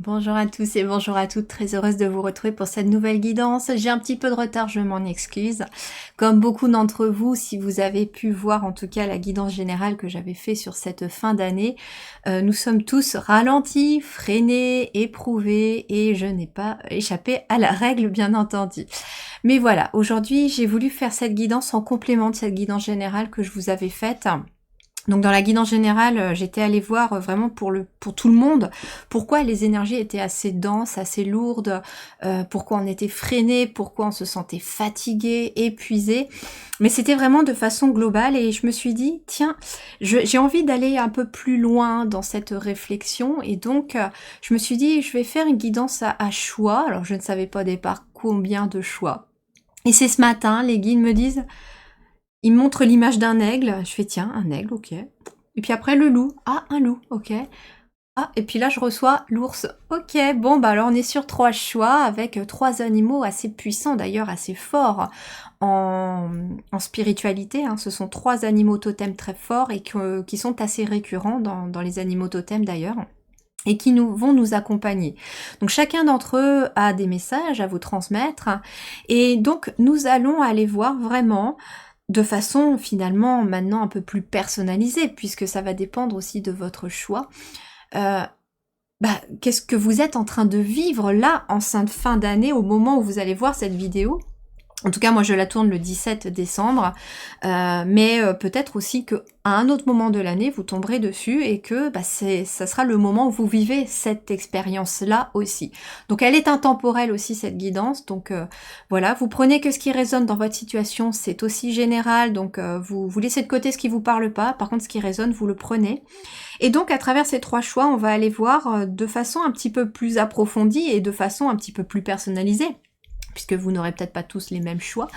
Bonjour à tous et bonjour à toutes, très heureuse de vous retrouver pour cette nouvelle guidance. J'ai un petit peu de retard, je m'en excuse. Comme beaucoup d'entre vous, si vous avez pu voir en tout cas la guidance générale que j'avais fait sur cette fin d'année, nous sommes tous ralentis, freinés, éprouvés et je n'ai pas échappé à la règle bien entendu. Mais voilà, aujourd'hui j'ai voulu faire cette guidance en complément de cette guidance générale que je vous avais faite. Donc dans la guidance générale, j'étais allée voir vraiment pour tout le monde, pourquoi les énergies étaient assez denses, assez lourdes, pourquoi on était freiné, pourquoi on se sentait fatigué, épuisé. Mais c'était vraiment de façon globale et je me suis dit, tiens, j'ai envie d'aller un peu plus loin dans cette réflexion et donc je me suis dit, je vais faire une guidance à choix. Alors je ne savais pas au départ combien de choix. Et c'est ce matin, les guides me disent, il me montre l'image d'un aigle. Je fais, tiens, un aigle, ok. Et puis après, le loup. Ah, un loup, ok. Ah, et puis là, je reçois l'ours. Ok, bon, bah alors on est sur 3 choix avec 3 animaux assez puissants, d'ailleurs assez forts en spiritualité. Hein. Ce sont 3 animaux totems très forts et qui sont assez récurrents dans les animaux totems d'ailleurs et qui vont nous accompagner. Donc chacun d'entre eux a des messages à vous transmettre et donc nous allons aller voir vraiment de façon finalement maintenant un peu plus personnalisée, puisque ça va dépendre aussi de votre choix. Euh, Qu'est-ce que vous êtes en train de vivre là en cette fin d'année au moment où vous allez voir cette vidéo? En tout cas, moi, je la tourne le 17 décembre, mais peut-être aussi qu'à un autre moment de l'année, vous tomberez dessus et que ça sera le moment où vous vivez cette expérience-là aussi. Donc, elle est intemporelle aussi, cette guidance. Donc, voilà, vous prenez que ce qui résonne dans votre situation, c'est aussi général. Donc, vous laissez de côté ce qui vous parle pas. Par contre, ce qui résonne, vous le prenez. Et donc, à travers ces 3 choix, on va aller voir de façon un petit peu plus approfondie et de façon un petit peu plus personnalisée, puisque vous n'aurez peut-être pas tous les mêmes choix.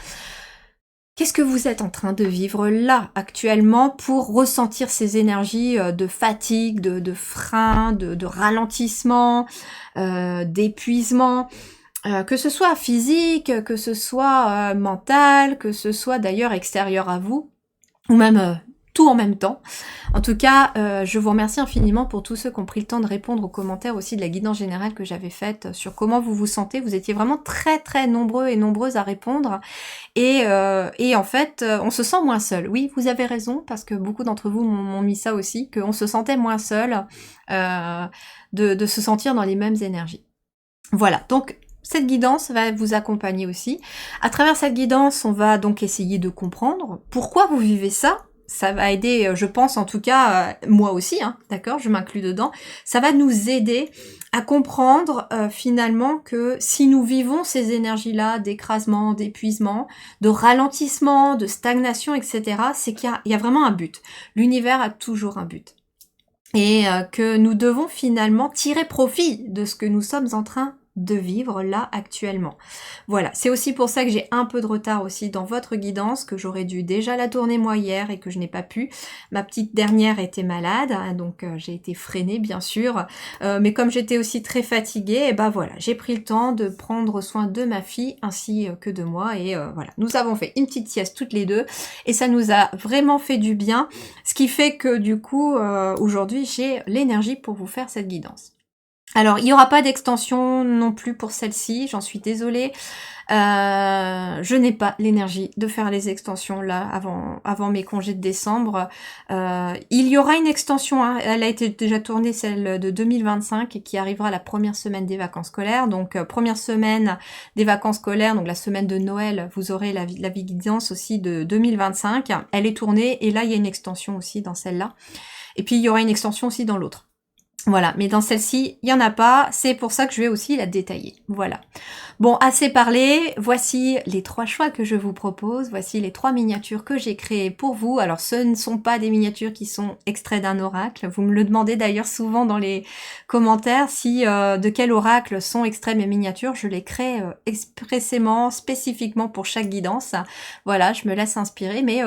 Qu'est-ce que vous êtes en train de vivre là, actuellement, pour ressentir ces énergies de fatigue, de frein, de ralentissement, d'épuisement, que ce soit physique, que ce soit mental, que ce soit d'ailleurs extérieur à vous, ou même tout en même temps. En tout cas, je vous remercie infiniment pour tous ceux qui ont pris le temps de répondre aux commentaires aussi de la guidance générale que j'avais faite sur comment vous vous sentez. Vous étiez vraiment très très nombreux et nombreuses à répondre. Et en fait, on se sent moins seul. Oui, vous avez raison, parce que beaucoup d'entre vous m'ont mis ça aussi, qu'on se sentait moins seul de se sentir dans les mêmes énergies. Voilà, donc cette guidance va vous accompagner aussi. À travers cette guidance, on va donc essayer de comprendre pourquoi vous vivez ça. Ça va aider, je pense en tout cas, moi aussi, hein, d'accord, je m'inclus dedans. Ça va nous aider à comprendre finalement que si nous vivons ces énergies-là d'écrasement, d'épuisement, de ralentissement, de stagnation, etc., c'est qu'il y a vraiment un but. L'univers a toujours un but. Et que nous devons finalement tirer profit de ce que nous sommes en train de vivre là actuellement. Voilà, c'est aussi pour ça que j'ai un peu de retard aussi dans votre guidance, que j'aurais dû déjà la tourner moi hier et que je n'ai pas pu. Ma petite dernière était malade, hein, donc j'ai été freinée bien sûr, mais comme j'étais aussi très fatiguée, et ben voilà, j'ai pris le temps de prendre soin de ma fille ainsi que de moi et voilà, nous avons fait une petite sieste toutes les deux et ça nous a vraiment fait du bien, ce qui fait que du coup aujourd'hui j'ai l'énergie pour vous faire cette guidance. Alors, il n'y aura pas d'extension non plus pour celle-ci, j'en suis désolée. Je n'ai pas l'énergie de faire les extensions là avant mes congés de décembre. Il y aura une extension, hein, elle a été déjà tournée, celle de 2025, et qui arrivera la première semaine des vacances scolaires. Donc première semaine des vacances scolaires, donc la semaine de Noël, vous aurez la guidance aussi de 2025. Elle est tournée et là il y a une extension aussi dans celle-là. Et puis il y aura une extension aussi dans l'autre. Voilà, mais dans celle-ci, il n'y en a pas, c'est pour ça que je vais aussi la détailler. Voilà. Bon, assez parlé, voici les 3 choix que je vous propose, voici les 3 miniatures que j'ai créées pour vous. Alors, ce ne sont pas des miniatures qui sont extraits d'un oracle, vous me le demandez d'ailleurs souvent dans les commentaires, si de quel oracle sont extraits mes miniatures, je les crée expressément, spécifiquement pour chaque guidance. Voilà, je me laisse inspirer, mais...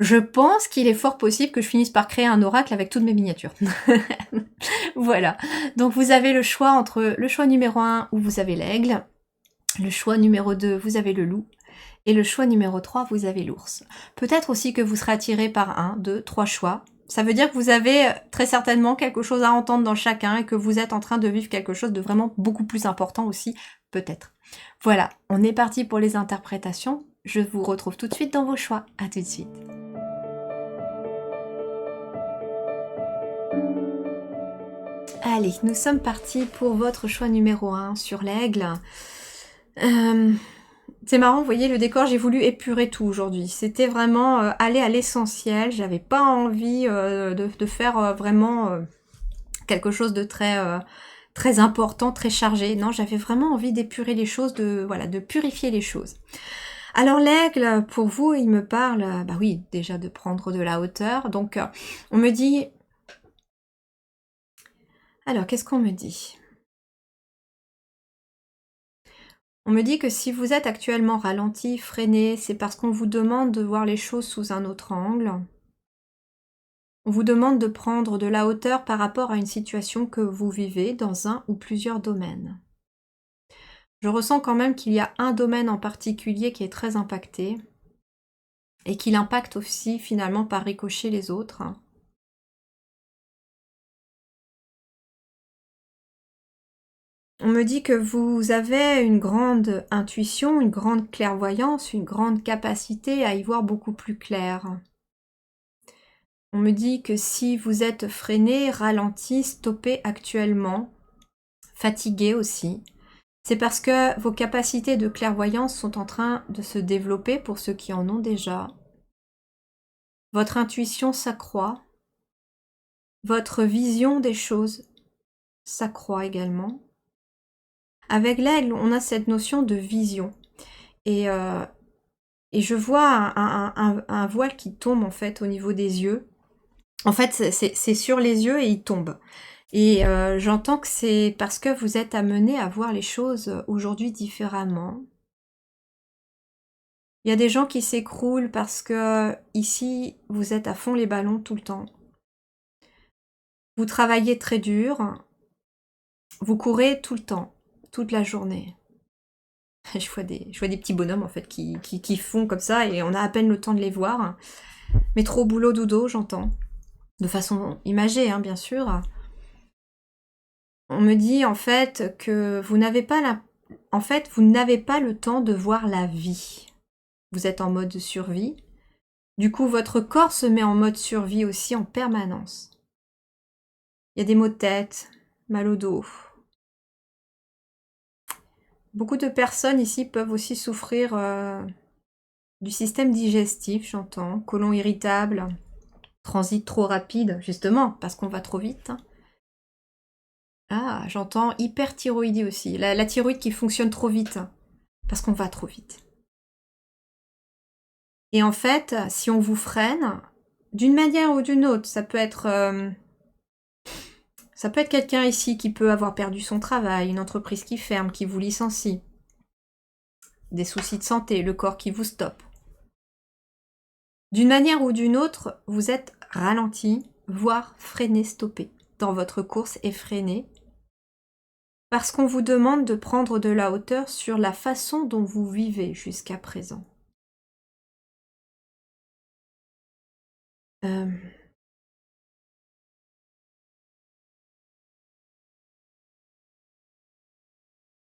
je pense qu'il est fort possible que je finisse par créer un oracle avec toutes mes miniatures. Voilà. Donc vous avez le choix entre le choix numéro 1 où vous avez l'aigle, le choix numéro 2 vous avez le loup, et le choix numéro 3 vous avez l'ours. Peut-être aussi que vous serez attiré par 1, 2, 3 choix, Ça veut dire que vous avez très certainement quelque chose à entendre dans chacun et que vous êtes en train de vivre quelque chose de vraiment beaucoup plus important aussi, peut-être. Voilà, on est parti pour les interprétations. Je vous retrouve tout de suite dans vos choix. À tout de suite. Allez, nous sommes partis pour votre choix numéro 1 sur l'aigle. C'est marrant, vous voyez, le décor, j'ai voulu épurer tout aujourd'hui. C'était vraiment aller à l'essentiel. J'avais pas envie de faire vraiment quelque chose de très important, très chargé. Non, j'avais vraiment envie d'épurer les choses, de purifier les choses. Alors l'aigle, pour vous, il me parle, bah oui, déjà de prendre de la hauteur. Donc, on me dit... Alors, qu'est-ce qu'on me dit ? On me dit que si vous êtes actuellement ralenti, freiné, c'est parce qu'on vous demande de voir les choses sous un autre angle. On vous demande de prendre de la hauteur par rapport à une situation que vous vivez dans un ou plusieurs domaines. Je ressens quand même qu'il y a un domaine en particulier qui est très impacté et qu'il impacte aussi finalement par ricochet les autres. On me dit que vous avez une grande intuition, une grande clairvoyance, une grande capacité à y voir beaucoup plus clair. On me dit que si vous êtes freiné, ralenti, stoppé actuellement, fatigué aussi, c'est parce que vos capacités de clairvoyance sont en train de se développer pour ceux qui en ont déjà. Votre intuition s'accroît. Votre vision des choses s'accroît également. Avec l'aigle, on a cette notion de vision. Et je vois un voile qui tombe en fait au niveau des yeux. En fait, c'est sur les yeux et il tombe. Et j'entends que c'est parce que vous êtes amené à voir les choses aujourd'hui différemment. Il y a des gens qui s'écroulent parce que ici, vous êtes à fond les ballons tout le temps. Vous travaillez très dur. Vous courez tout le temps, toute la journée. Je vois des petits bonhommes en fait qui font comme ça et on a à peine le temps de les voir. Mais trop boulot dodo, j'entends. De façon imagée, hein, bien sûr. On me dit en fait que vous n'avez pas vous n'avez pas le temps de voir la vie. Vous êtes en mode survie. Du coup, votre corps se met en mode survie aussi en permanence. Il y a des maux de tête, mal au dos. Beaucoup de personnes ici peuvent aussi souffrir du système digestif, j'entends. Côlon irritable, transit trop rapide, justement, parce qu'on va trop vite. Ah, j'entends hyperthyroïdie aussi. La thyroïde qui fonctionne trop vite, parce qu'on va trop vite. Et en fait, si on vous freine, d'une manière ou d'une autre, ça peut être quelqu'un ici qui peut avoir perdu son travail, une entreprise qui ferme, qui vous licencie, des soucis de santé, le corps qui vous stoppe. D'une manière ou d'une autre, vous êtes ralenti, voire freiné, stoppé dans votre course effrénée, parce qu'on vous demande de prendre de la hauteur sur la façon dont vous vivez jusqu'à présent.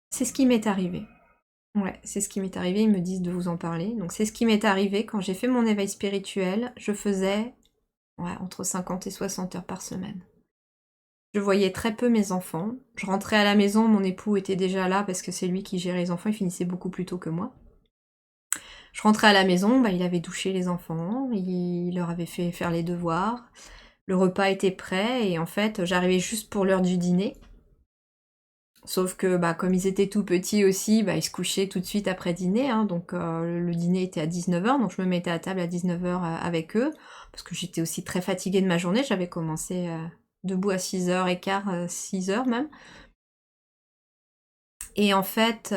C'est ce qui m'est arrivé. Ouais, c'est ce qui m'est arrivé, ils me disent de vous en parler. Donc c'est ce qui m'est arrivé quand j'ai fait mon éveil spirituel, je faisais entre 50 et 60 heures par semaine. Je voyais très peu mes enfants. Je rentrais à la maison, mon époux était déjà là parce que c'est lui qui gérait les enfants, il finissait beaucoup plus tôt que moi. Je rentrais à la maison, il avait douché les enfants, il leur avait fait faire les devoirs, le repas était prêt et en fait j'arrivais juste pour l'heure du dîner. Sauf que comme ils étaient tout petits aussi, ils se couchaient tout de suite après dîner, hein, donc le dîner était à 19h, donc je me mettais à table à 19h avec eux, parce que j'étais aussi très fatiguée de ma journée, j'avais commencé debout à 6h15, 6h même. Et en fait,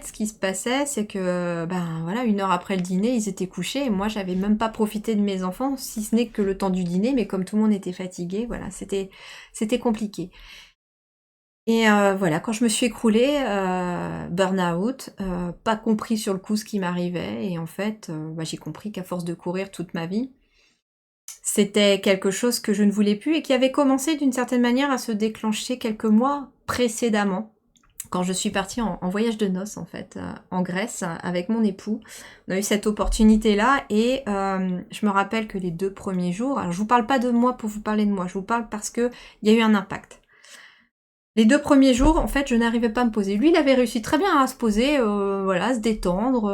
ce qui se passait, c'est que, une heure après le dîner, ils étaient couchés, et moi, j'avais même pas profité de mes enfants, si ce n'est que le temps du dîner, mais comme tout le monde était fatigué, voilà, c'était compliqué. Et voilà, quand je me suis écroulée, burn-out, pas compris sur le coup ce qui m'arrivait et en fait, bah, j'ai compris qu'à force de courir toute ma vie, c'était quelque chose que je ne voulais plus et qui avait commencé d'une certaine manière à se déclencher quelques mois précédemment. Quand je suis partie en voyage de noces en fait, en Grèce avec mon époux. On a eu cette opportunité-là et je me rappelle que les 2 premiers jours, alors je vous parle pas de moi pour vous parler de moi, je vous parle parce qu'il y a eu un impact. Les 2 premiers jours, en fait, je n'arrivais pas à me poser. Lui, il avait réussi très bien à se poser, voilà, à se détendre,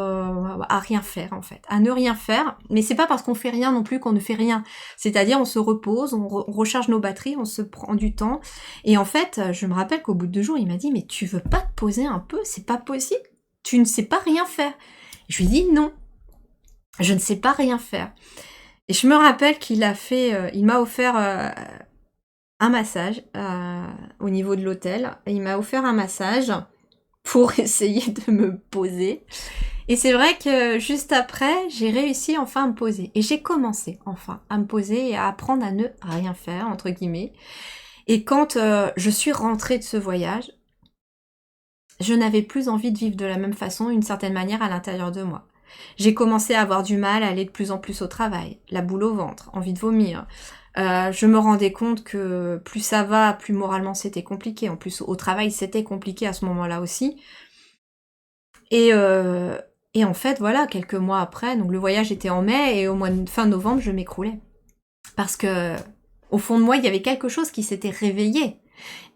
à rien faire, en fait, à ne rien faire. Mais c'est pas parce qu'on fait rien non plus qu'on ne fait rien. C'est-à-dire, on se repose, on recharge nos batteries, on se prend du temps. Et en fait, je me rappelle qu'au bout de 2 jours, il m'a dit: «Mais tu veux pas te poser un peu? C'est pas possible. Tu ne sais pas rien faire». Je lui ai dit: «Non, je ne sais pas rien faire». Et je me rappelle qu'il a fait, il m'a offert, un massage, au niveau de l'hôtel. Il m'a offert un massage pour essayer de me poser et c'est vrai que juste après, j'ai réussi enfin à me poser et j'ai commencé enfin à me poser et à apprendre à ne «rien faire» entre guillemets et quand, je suis rentrée de ce voyage, je n'avais plus envie de vivre de la même façon, d'une certaine manière, à l'intérieur de moi. J'ai commencé à avoir du mal à aller de plus en plus au travail, la boule au ventre, envie de vomir. Je me rendais compte que plus ça va, plus moralement c'était compliqué. En plus, au travail, c'était compliqué à ce moment-là aussi. Et, heu, et en fait, voilà, quelques mois après, donc le voyage était en mai et au mois de fin novembre, je m'écroulais. Parce que, au fond de moi, il y avait quelque chose qui s'était réveillé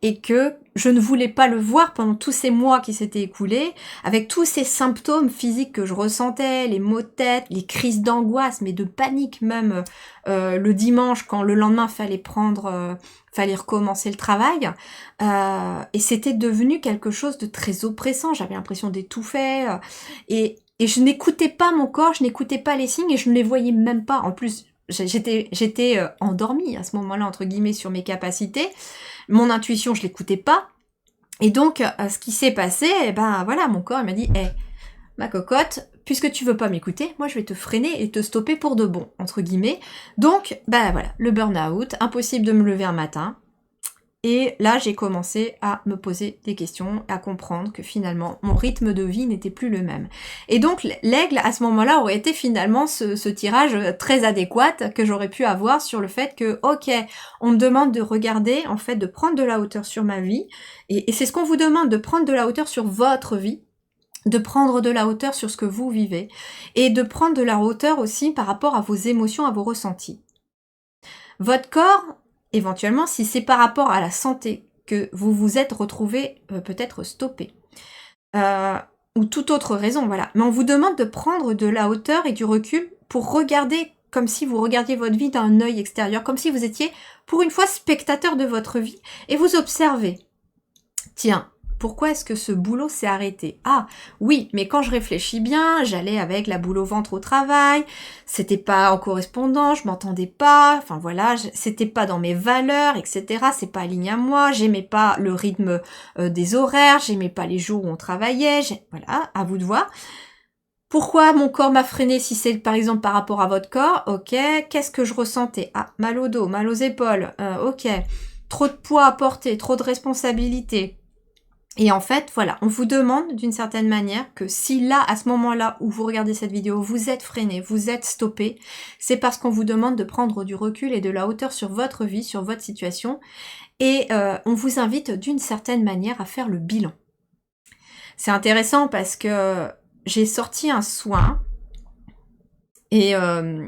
et que je ne voulais pas le voir pendant tous ces mois qui s'étaient écoulés, avec tous ces symptômes physiques que je ressentais, les maux de tête, les crises d'angoisse, mais de panique même, le dimanche quand le lendemain fallait recommencer le travail. Et c'était devenu quelque chose de très oppressant. J'avais l'impression d'étouffer, et je n'écoutais pas mon corps, je n'écoutais pas les signes et je ne les voyais même pas. En plus, j'étais endormie à ce moment-là, entre guillemets, sur mes capacités. Mon intuition, je l'écoutais pas. Et donc, ce qui s'est passé, eh ben voilà, mon corps il m'a dit: «Eh, ma cocotte, puisque tu veux pas m'écouter, moi je vais te freiner et te stopper pour de bon», entre guillemets. Donc, bah voilà, le burn-out, impossible de me lever un matin. Et là, j'ai commencé à me poser des questions, à comprendre que finalement, mon rythme de vie n'était plus le même. Et donc, l'aigle, à ce moment-là, aurait été finalement ce tirage très adéquat que j'aurais pu avoir sur le fait que, ok, on me demande de regarder, en fait, de prendre de la hauteur sur ma vie. Et c'est ce qu'on vous demande, de prendre de la hauteur sur votre vie, de prendre de la hauteur sur ce que vous vivez, et de prendre de la hauteur aussi par rapport à vos émotions, à vos ressentis. Votre corps, éventuellement, si c'est par rapport à la santé que vous vous êtes retrouvé peut-être stoppé, heu, ou toute autre raison, voilà. Mais on vous demande de prendre de la hauteur et du recul pour regarder comme si vous regardiez votre vie d'un œil extérieur, comme si vous étiez, pour une fois, spectateur de votre vie et vous observez. Tiens, pourquoi est-ce que ce boulot s'est arrêté? Ah, oui, mais quand je réfléchis bien, j'allais avec la boule au ventre au travail, c'était pas en correspondant, je m'entendais pas, enfin voilà, c'était pas dans mes valeurs, etc. C'est pas aligné à moi, j'aimais pas le rythme des horaires, j'aimais pas les jours où on travaillait, voilà, à vous de voir. Pourquoi mon corps m'a freiné si c'est par exemple par rapport à votre corps? Ok, qu'est-ce que je ressentais? Ah, mal au dos, mal aux épaules, ok, trop de poids à porter, trop de responsabilités. Et en fait, voilà, on vous demande d'une certaine manière que si là, à ce moment-là où vous regardez cette vidéo, vous êtes freiné, vous êtes stoppé, c'est parce qu'on vous demande de prendre du recul et de la hauteur sur votre vie, sur votre situation, et on vous invite d'une certaine manière à faire le bilan. C'est intéressant parce que j'ai sorti un soin. Et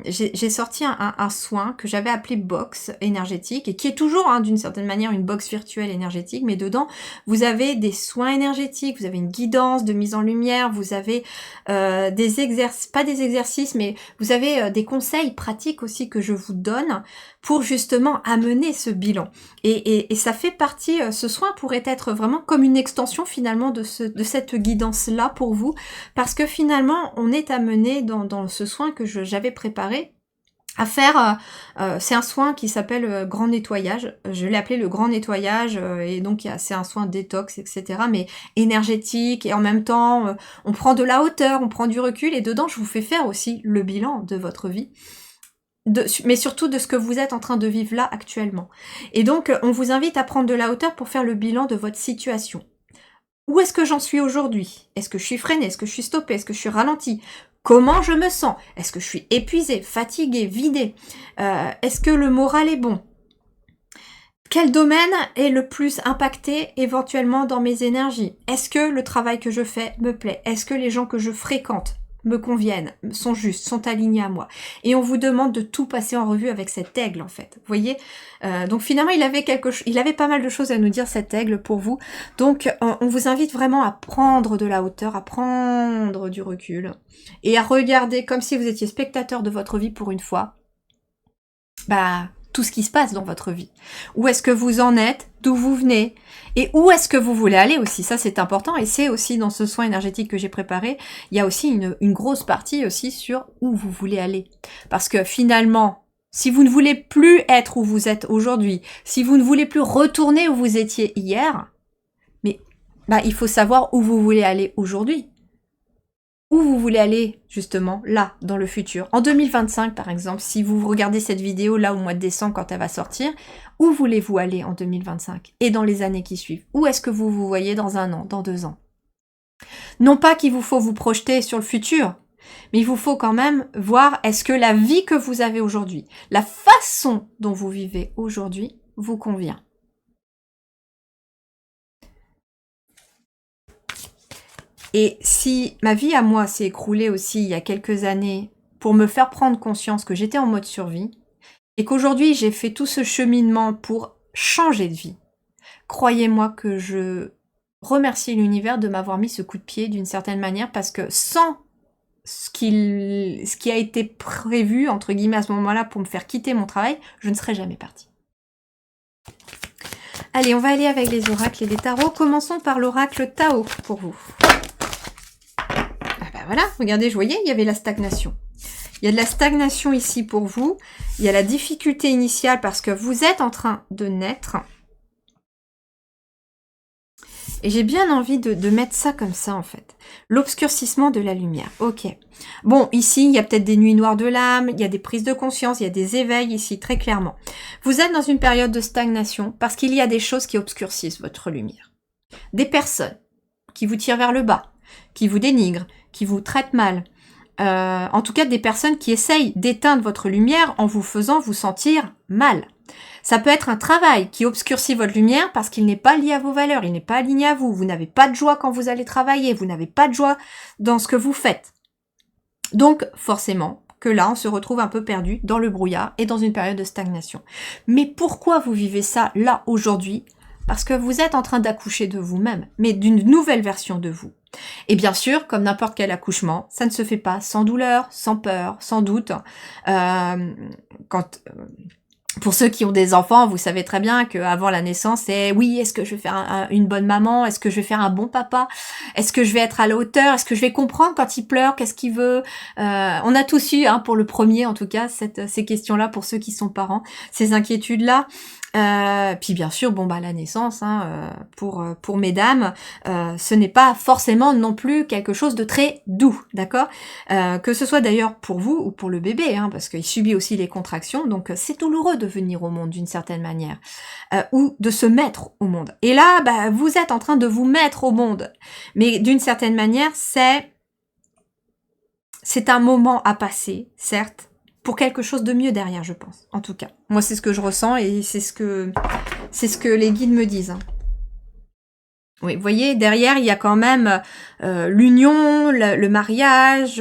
j'ai sorti un soin que j'avais appelé box énergétique et qui est toujours, hein, d'une certaine manière, une box virtuelle énergétique, mais dedans, vous avez des soins énergétiques, vous avez une guidance de mise en lumière, vous avez des exercices, pas des exercices, mais vous avez des conseils pratiques aussi que je vous donne pour justement amener ce bilan. Et ça fait partie, ce soin pourrait être vraiment comme une extension finalement de cette guidance-là pour vous, parce que finalement, on est amené dans ce soin que j'avais préparé à faire, c'est un soin qui s'appelle grand nettoyage. Je l'ai appelé le grand nettoyage, et donc c'est un soin détox, etc. Mais énergétique et en même temps, on prend de la hauteur, on prend du recul et dedans, je vous fais faire aussi le bilan de votre vie. mais surtout de ce que vous êtes en train de vivre là actuellement. Et donc, on vous invite à prendre de la hauteur pour faire le bilan de votre situation. Où est-ce que j'en suis aujourd'hui? Est-ce que je suis freinée? Est-ce que je suis stoppée? Est-ce que je suis ralentie? Comment je me sens? Est-ce que je suis épuisée, fatiguée, vidée? Est-ce que le moral est bon? Quel domaine est le plus impacté éventuellement dans mes énergies? Est-ce que le travail que je fais me plaît? Est-ce que les gens que je fréquente me conviennent, sont justes, sont alignés à moi? Et on vous demande de tout passer en revue avec cet aigle, en fait. Vous voyez, donc finalement, il avait pas mal de choses à nous dire, cet aigle, pour vous. Donc, on vous invite vraiment à prendre de la hauteur, à prendre du recul et à regarder comme si vous étiez spectateur de votre vie pour une fois. Tout ce qui se passe dans votre vie. Où est-ce que vous en êtes, d'où vous venez, et où est-ce que vous voulez aller aussi. Ça, c'est important, et c'est aussi dans ce soin énergétique que j'ai préparé, il y a aussi une grosse partie aussi sur où vous voulez aller. Parce que finalement, si vous ne voulez plus être où vous êtes aujourd'hui, si vous ne voulez plus retourner où vous étiez hier, mais il faut savoir où vous voulez aller aujourd'hui. Où vous voulez aller, justement, là, dans le futur. En 2025, par exemple, si vous regardez cette vidéo, là, au mois de décembre, quand elle va sortir, où voulez-vous aller en 2025 et dans les années qui suivent? Où est-ce que vous vous voyez dans 1 an, dans 2 ans? Non pas qu'il vous faut vous projeter sur le futur, mais il vous faut quand même voir, est-ce que la vie que vous avez aujourd'hui, la façon dont vous vivez aujourd'hui, vous convient? Et si ma vie à moi s'est écroulée aussi il y a quelques années pour me faire prendre conscience que j'étais en mode survie, et qu'aujourd'hui j'ai fait tout ce cheminement pour changer de vie, croyez-moi que je remercie l'univers de m'avoir mis ce coup de pied d'une certaine manière, parce que sans ce qui a été prévu, entre guillemets, à ce moment-là, pour me faire quitter mon travail, je ne serais jamais partie. Allez, on va aller avec les oracles et les tarots. Commençons par l'oracle Tao pour vous. Voilà, regardez, je voyais, il y avait la stagnation. Il y a de la stagnation ici pour vous. Il y a la difficulté initiale parce que vous êtes en train de naître. Et j'ai bien envie de mettre ça comme ça, en fait. L'obscurcissement de la lumière. Ok. Bon, ici, il y a peut-être des nuits noires de l'âme, il y a des prises de conscience, il y a des éveils ici, très clairement. Vous êtes dans une période de stagnation parce qu'il y a des choses qui obscurcissent votre lumière. Des personnes qui vous tirent vers le bas, qui vous dénigrent, qui vous traitent mal. En tout cas, des personnes qui essayent d'éteindre votre lumière en vous faisant vous sentir mal. Ça peut être un travail qui obscurcit votre lumière parce qu'il n'est pas lié à vos valeurs, il n'est pas aligné à vous. Vous n'avez pas de joie quand vous allez travailler, vous n'avez pas de joie dans ce que vous faites. Donc, forcément, que là, on se retrouve un peu perdu dans le brouillard et dans une période de stagnation. Mais pourquoi vous vivez ça là, aujourd'hui? Parce que vous êtes en train d'accoucher de vous-même, mais d'une nouvelle version de vous. Et bien sûr, comme n'importe quel accouchement, ça ne se fait pas sans douleur, sans peur, sans doute. Pour ceux qui ont des enfants, vous savez très bien qu'avant la naissance, c'est oui, est-ce que je vais faire une bonne maman? Est-ce que je vais faire un bon papa? Est-ce que je vais être à la hauteur? Est-ce que je vais comprendre quand il pleure? Qu'est-ce qu'il veut? On a tous eu, pour le premier en tout cas, ces questions-là pour ceux qui sont parents, ces inquiétudes-là. Puis bien sûr, la naissance, pour mesdames, ce n'est pas forcément non plus quelque chose de très doux, d'accord? Que ce soit d'ailleurs pour vous ou pour le bébé, parce qu'il subit aussi les contractions, donc c'est douloureux de venir au monde d'une certaine manière, ou de se mettre au monde. Et là, vous êtes en train de vous mettre au monde, mais d'une certaine manière, c'est un moment à passer, certes, pour quelque chose de mieux derrière, je pense. En tout cas, moi, c'est ce que je ressens et c'est ce que les guides me disent. Oui, vous voyez, derrière, il y a quand même l'union, le mariage.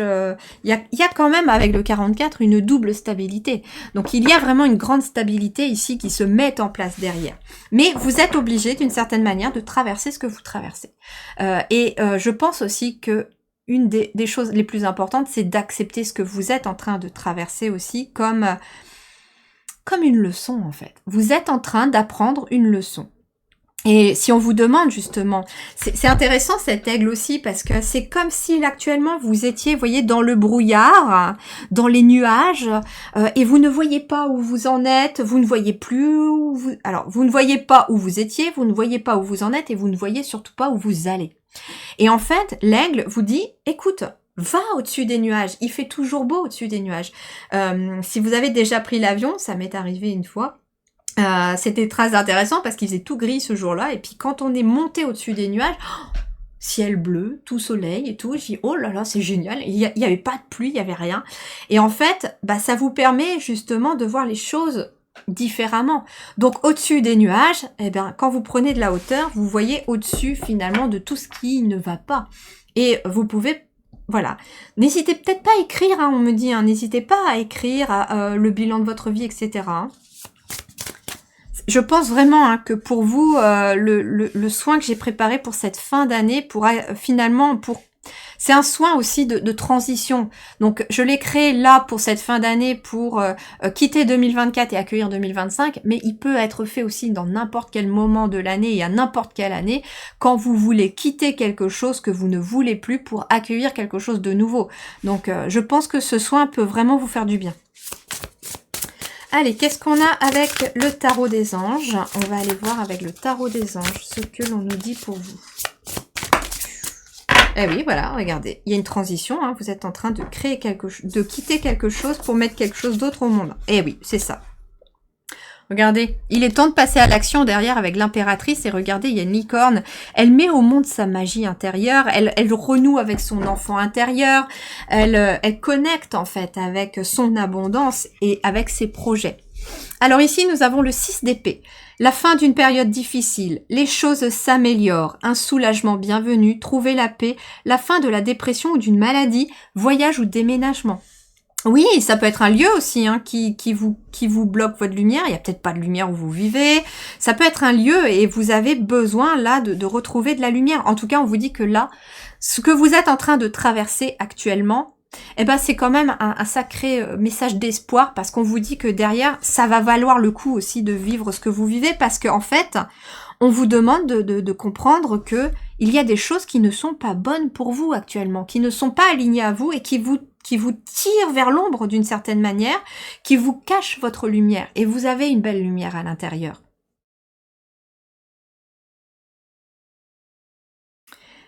Il y a quand même, avec le 44, une double stabilité. Donc, il y a vraiment une grande stabilité ici qui se met en place derrière. Mais vous êtes obligé, d'une certaine manière, de traverser ce que vous traversez. Je pense aussi que une des choses les plus importantes, c'est d'accepter ce que vous êtes en train de traverser aussi comme une leçon, en fait. Vous êtes en train d'apprendre une leçon. Et si on vous demande justement, c'est intéressant cet aigle aussi, parce que c'est comme si actuellement vous étiez, vous voyez, dans le brouillard, dans les nuages, et vous ne voyez pas où vous en êtes, vous ne voyez plus vous ne voyez pas où vous étiez, vous ne voyez pas où vous en êtes, et vous ne voyez surtout pas où vous allez. Et en fait, l'aigle vous dit, écoute, Va au-dessus des nuages. Il fait toujours beau au-dessus des nuages. Si vous avez déjà pris l'avion, ça m'est arrivé une fois. C'était très intéressant parce qu'il faisait tout gris ce jour-là. Et puis quand on est monté au-dessus des nuages, ciel bleu, tout soleil et tout, j'ai dit oh là là, c'est génial. Il y avait pas de pluie, il y avait rien. Et en fait, bah ça vous permet justement de voir les choses différemment. Donc au-dessus des nuages, eh bien quand vous prenez de la hauteur, vous voyez au-dessus finalement de tout ce qui ne va pas. Et vous pouvez voilà. N'hésitez peut-être pas à écrire, hein, on me dit, hein, n'hésitez pas à écrire le bilan de votre vie, etc. Hein. Je pense vraiment hein, que pour vous, le soin que j'ai préparé pour cette fin d'année pourra finalement, c'est un soin aussi de transition. Donc, je l'ai créé là pour cette fin d'année pour quitter 2024 et accueillir 2025, mais il peut être fait aussi dans n'importe quel moment de l'année et à n'importe quelle année, quand vous voulez quitter quelque chose que vous ne voulez plus pour accueillir quelque chose de nouveau. Donc, je pense que ce soin peut vraiment vous faire du bien. Allez, qu'est-ce qu'on a avec le tarot des anges? On va aller voir avec le tarot des anges ce que l'on nous dit pour vous. Eh oui, voilà, regardez, il y a une transition, hein, vous êtes en train de créer quelque chose, de quitter quelque chose pour mettre quelque chose d'autre au monde. Eh oui, c'est ça. Regardez, il est temps de passer à l'action derrière avec l'impératrice et regardez, il y a une licorne. Elle met au monde sa magie intérieure, elle renoue avec son enfant intérieur, elle connecte en fait avec son abondance et avec ses projets. Alors ici, nous avons le 6 d'épée. La fin d'une période difficile, les choses s'améliorent, un soulagement bienvenu, trouver la paix, la fin de la dépression ou d'une maladie, voyage ou déménagement. Oui, ça peut être un lieu aussi hein, qui vous bloque votre lumière. Il n'y a peut-être pas de lumière où vous vivez. Ça peut être un lieu et vous avez besoin là de retrouver de la lumière. En tout cas, on vous dit que là, ce que vous êtes en train de traverser actuellement, eh ben c'est quand même un sacré message d'espoir parce qu'on vous dit que derrière, ça va valoir le coup aussi de vivre ce que vous vivez parce qu'en fait, on vous demande de comprendre que il y a des choses qui ne sont pas bonnes pour vous actuellement, qui ne sont pas alignées à vous et qui vous tirent vers l'ombre d'une certaine manière, qui vous cachent votre lumière. Et vous avez une belle lumière à l'intérieur.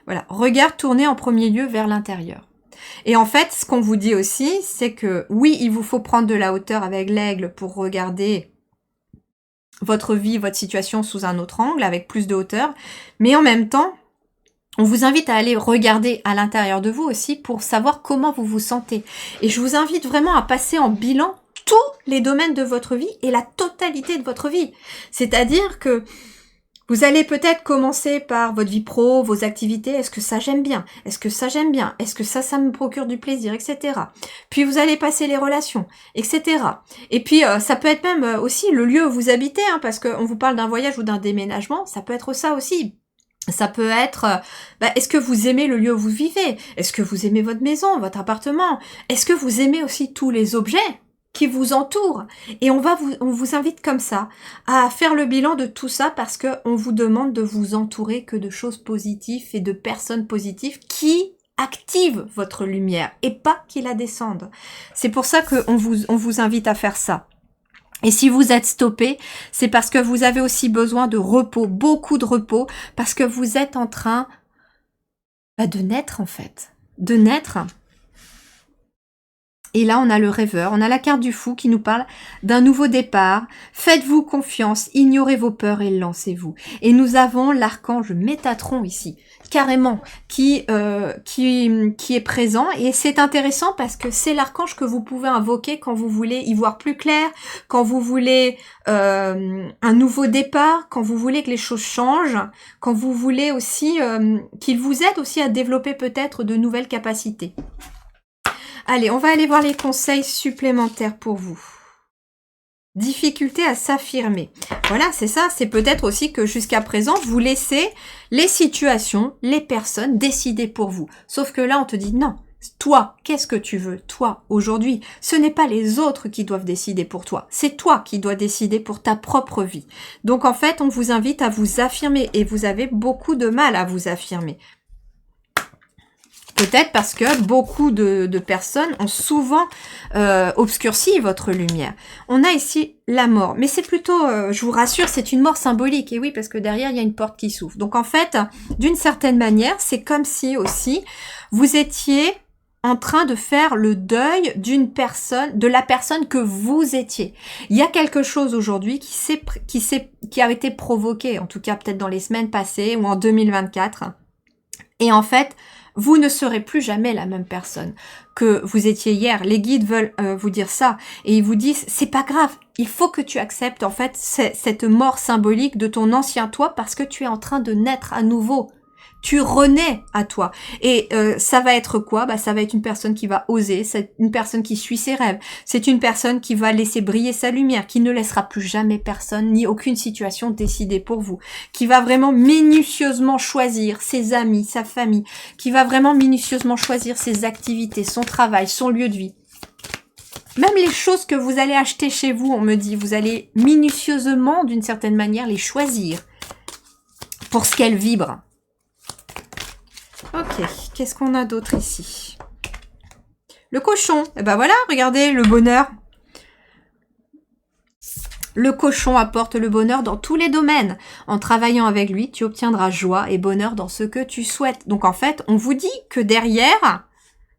Voilà, regard tourné en premier lieu vers l'intérieur. Et en fait, ce qu'on vous dit aussi, c'est que oui, il vous faut prendre de la hauteur avec l'aigle pour regarder votre vie, votre situation sous un autre angle, avec plus de hauteur. Mais en même temps, on vous invite à aller regarder à l'intérieur de vous aussi pour savoir comment vous vous sentez. Et je vous invite vraiment à passer en bilan tous les domaines de votre vie et la totalité de votre vie. C'est-à-dire que vous allez peut-être commencer par votre vie pro, vos activités. Est-ce que ça j'aime bien? Est-ce que ça j'aime bien? Est-ce que ça me procure du plaisir, etc. Puis vous allez passer les relations, etc. Et puis ça peut être même aussi le lieu où vous habitez, hein, parce qu'on vous parle d'un voyage ou d'un déménagement. Ça peut être ça aussi. Ça peut être, est-ce que vous aimez le lieu où vous vivez? Est-ce que vous aimez votre maison, votre appartement? Est-ce que vous aimez aussi tous les objets qui vous entourent? Et on vous invite comme ça à faire le bilan de tout ça parce que on vous demande de vous entourer que de choses positives et de personnes positives qui activent votre lumière et pas qui la descendent. C'est pour ça qu'on vous invite à faire ça. Et si vous êtes stoppé, c'est parce que vous avez aussi besoin de repos, beaucoup de repos, parce que vous êtes en train de naître en fait, de naître. Et là, on a le rêveur, on a la carte du fou qui nous parle d'un nouveau départ. Faites-vous confiance, ignorez vos peurs et lancez-vous. Et nous avons l'archange Métatron ici, carrément, qui est présent. Et c'est intéressant parce que c'est l'archange que vous pouvez invoquer quand vous voulez y voir plus clair, quand vous voulez un nouveau départ, quand vous voulez que les choses changent, quand vous voulez aussi qu'il vous aide aussi à développer peut-être de nouvelles capacités. Allez, on va aller voir les conseils supplémentaires pour vous. Difficulté à s'affirmer. Voilà, c'est ça. C'est peut-être aussi que jusqu'à présent, vous laissez les situations, les personnes décider pour vous. Sauf que là, on te dit non. Toi, qu'est-ce que tu veux? Toi, aujourd'hui, ce n'est pas les autres qui doivent décider pour toi. C'est toi qui dois décider pour ta propre vie. Donc, en fait, on vous invite à vous affirmer et vous avez beaucoup de mal à vous affirmer. Peut-être parce que beaucoup de personnes ont souvent obscurci votre lumière. On a ici la mort. Mais c'est plutôt, je vous rassure, c'est une mort symbolique. Et oui, parce que derrière, il y a une porte qui s'ouvre. Donc en fait, d'une certaine manière, c'est comme si aussi vous étiez en train de faire le deuil d'une personne, de la personne que vous étiez. Il y a quelque chose aujourd'hui qui a été provoqué, en tout cas peut-être dans les semaines passées ou en 2024. Et en fait, vous ne serez plus jamais la même personne que vous étiez hier. Les guides veulent vous dire ça. Et ils vous disent, c'est pas grave, il faut que tu acceptes en fait cette mort symbolique de ton ancien toi parce que tu es en train de naître à nouveau. Tu renais à toi. Et ça va être quoi? Bah, ça va être une personne qui va oser, c'est une personne qui suit ses rêves, c'est une personne qui va laisser briller sa lumière, qui ne laissera plus jamais personne ni aucune situation décidée pour vous, qui va vraiment minutieusement choisir ses amis, sa famille, qui va vraiment minutieusement choisir ses activités, son travail, son lieu de vie. Même les choses que vous allez acheter chez vous, on me dit, vous allez minutieusement, d'une certaine manière, les choisir pour ce qu'elles vibrent. Ok, qu'est-ce qu'on a d'autre ici? Le cochon. Et ben voilà, regardez, le bonheur. Le cochon apporte le bonheur dans tous les domaines. En travaillant avec lui, tu obtiendras joie et bonheur dans ce que tu souhaites. Donc en fait, on vous dit que derrière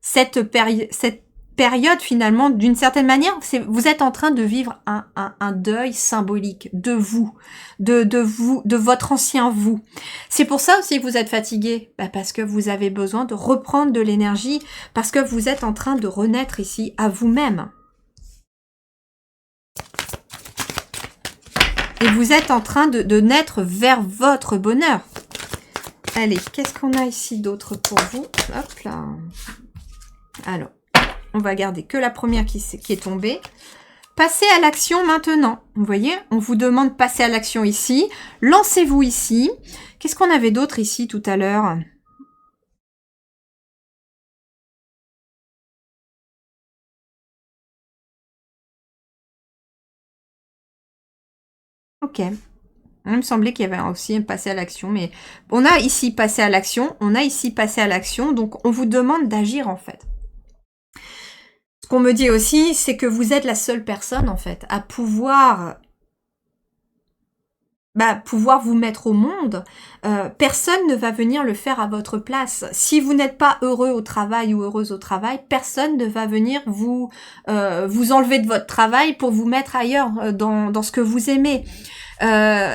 cette période finalement, d'une certaine manière, vous êtes en train de vivre un deuil symbolique de vous, de votre ancien vous. C'est pour ça aussi que vous êtes fatigué, parce que vous avez besoin de reprendre de l'énergie, parce que vous êtes en train de renaître ici à vous-même. Et vous êtes en train de naître vers votre bonheur. Allez, qu'est-ce qu'on a ici d'autre pour vous? Hop là. Alors. On va garder que la première qui est tombée. Passez à l'action maintenant. Vous voyez, on vous demande de passer à l'action ici. Lancez-vous ici. Qu'est-ce qu'on avait d'autre ici tout à l'heure? Ok. Il me semblait qu'il y avait aussi un passer à l'action. Mais on a ici passé à l'action. On a ici passé à l'action. Donc, on vous demande d'agir en fait. Ce qu'on me dit aussi, c'est que vous êtes la seule personne, en fait, à pouvoir vous mettre au monde. Personne ne va venir le faire à votre place. Si vous n'êtes pas heureux au travail ou heureuse au travail, personne ne va venir vous enlever de votre travail pour vous mettre ailleurs dans ce que vous aimez.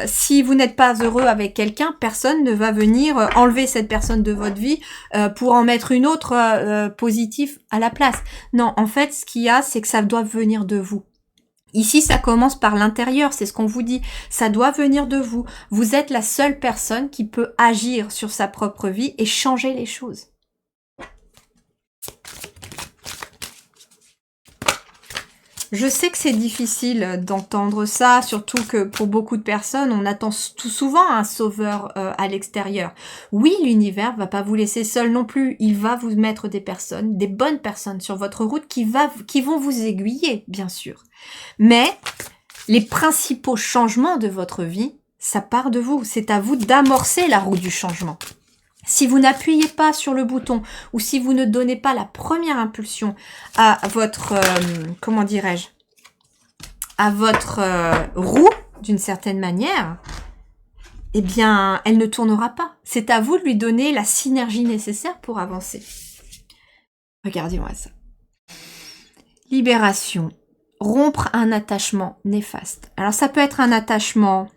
Si vous n'êtes pas heureux avec quelqu'un, personne ne va venir enlever cette personne de votre vie pour en mettre une autre positive à la place. Non, en fait, ce qu'il y a, c'est que ça doit venir de vous. Ici, ça commence par l'intérieur, c'est ce qu'on vous dit. Ça doit venir de vous. Vous êtes la seule personne qui peut agir sur sa propre vie et changer les choses. Je sais que c'est difficile d'entendre ça, surtout que pour beaucoup de personnes, on attend tout souvent un sauveur à l'extérieur. Oui, l'univers va pas vous laisser seul non plus. Il va vous mettre des personnes, des bonnes personnes sur votre route qui vont vous aiguiller, bien sûr. Mais les principaux changements de votre vie, ça part de vous. C'est à vous d'amorcer la roue du changement. Si vous n'appuyez pas sur le bouton ou si vous ne donnez pas la première impulsion à votre, comment dirais-je, à votre roue, d'une certaine manière, eh bien, elle ne tournera pas. C'est à vous de lui donner la synergie nécessaire pour avancer. Regardez-moi ça. Libération. Rompre un attachement néfaste. Alors, ça peut être un attachement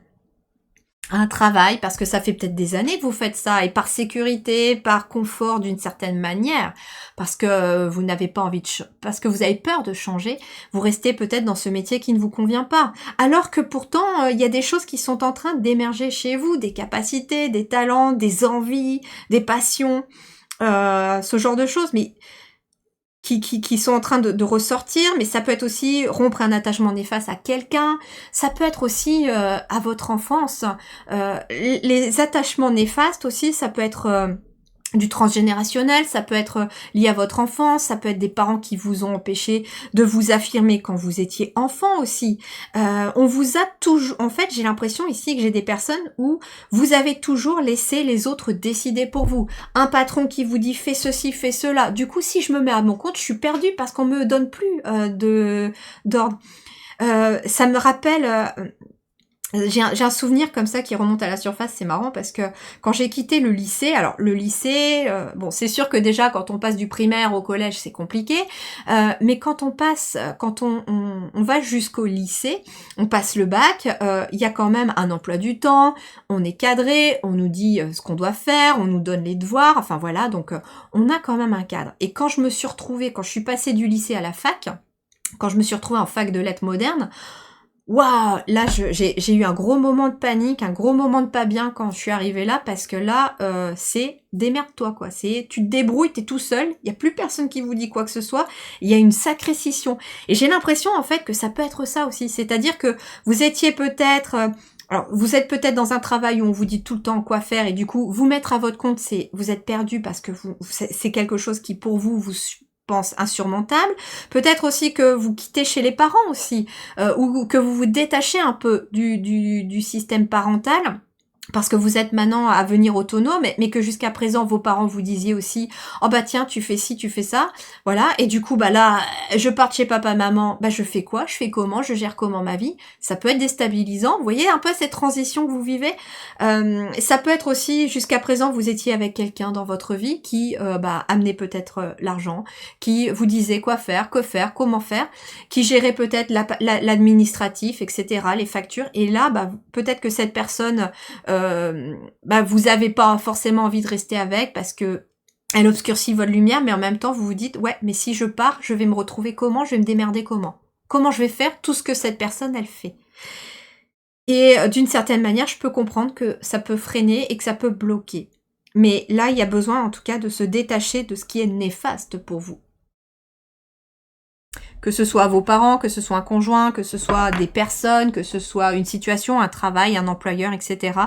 un travail, parce que ça fait peut-être des années que vous faites ça, et par sécurité, par confort d'une certaine manière, parce que vous n'avez pas envie de parce que vous avez peur de changer, vous restez peut-être dans ce métier qui ne vous convient pas. Alors que pourtant, il y a des choses qui sont en train d'émerger chez vous, des capacités, des talents, des envies, des passions, ce genre de choses, mais qui sont en train de ressortir, mais ça peut être aussi rompre un attachement néfaste à quelqu'un, ça peut être aussi à votre enfance. Les attachements néfastes aussi, ça peut être du transgénérationnel, ça peut être lié à votre enfance, ça peut être des parents qui vous ont empêché de vous affirmer quand vous étiez enfant aussi. On vous a toujours... En fait, j'ai l'impression ici que j'ai des personnes où vous avez toujours laissé les autres décider pour vous. Un patron qui vous dit « fais ceci, fais cela ». Du coup, si je me mets à mon compte, je suis perdue parce qu'on me donne plus d'ordre. Ça me rappelle... J'ai un souvenir comme ça qui remonte à la surface, c'est marrant parce que quand j'ai quitté le lycée, alors le lycée, bon c'est sûr que déjà quand on passe du primaire au collège c'est compliqué, mais quand on passe, quand on va jusqu'au lycée, on passe le bac, il y a quand même un emploi du temps, on est cadré, on nous dit ce qu'on doit faire, on nous donne les devoirs, enfin voilà, donc on a quand même un cadre. Et quand je me suis retrouvée, quand je suis passée du lycée à la fac, quand je me suis retrouvée en fac de lettres modernes, waouh, là j'ai eu un gros moment de panique, un gros moment de pas bien quand je suis arrivée là, parce que là c'est démerde-toi quoi, c'est tu te débrouilles, t'es tout seul, il y a plus personne qui vous dit quoi que ce soit, il y a une sacrée scission. Et j'ai l'impression en fait que ça peut être ça aussi, c'est-à-dire que vous étiez peut-être alors, vous êtes peut-être dans un travail où on vous dit tout le temps quoi faire et du coup, vous mettre à votre compte, c'est vous êtes perdu parce que c'est quelque chose qui pour vous pense insurmontable. Peut-être aussi que vous quittez chez les parents aussi, ou que vous vous détachez un peu du système parental, parce que vous êtes maintenant à venir autonome, mais que jusqu'à présent vos parents vous disiez aussi oh bah tiens tu fais ci, tu fais ça, voilà, et du coup bah là je pars de chez papa maman, bah je fais quoi, je fais comment, je gère comment ma vie, ça peut être déstabilisant, vous voyez un peu cette transition que vous vivez. Ça peut être aussi jusqu'à présent vous étiez avec quelqu'un dans votre vie qui bah amenait peut-être l'argent, qui vous disait quoi faire, que faire, comment faire, qui gérait peut-être l'administratif, etc., les factures, et là bah peut-être que cette personne bah vous avez pas forcément envie de rester avec parce que elle obscurcit votre lumière, mais en même temps vous vous dites ouais mais si je pars je vais me retrouver comment, je vais me démerder comment je vais faire tout ce que cette personne elle fait. Et d'une certaine manière je peux comprendre que ça peut freiner et que ça peut bloquer, mais là il y a besoin en tout cas de se détacher de ce qui est néfaste pour vous. Que ce soit vos parents, que ce soit un conjoint, que ce soit des personnes, que ce soit une situation, un travail, un employeur, etc.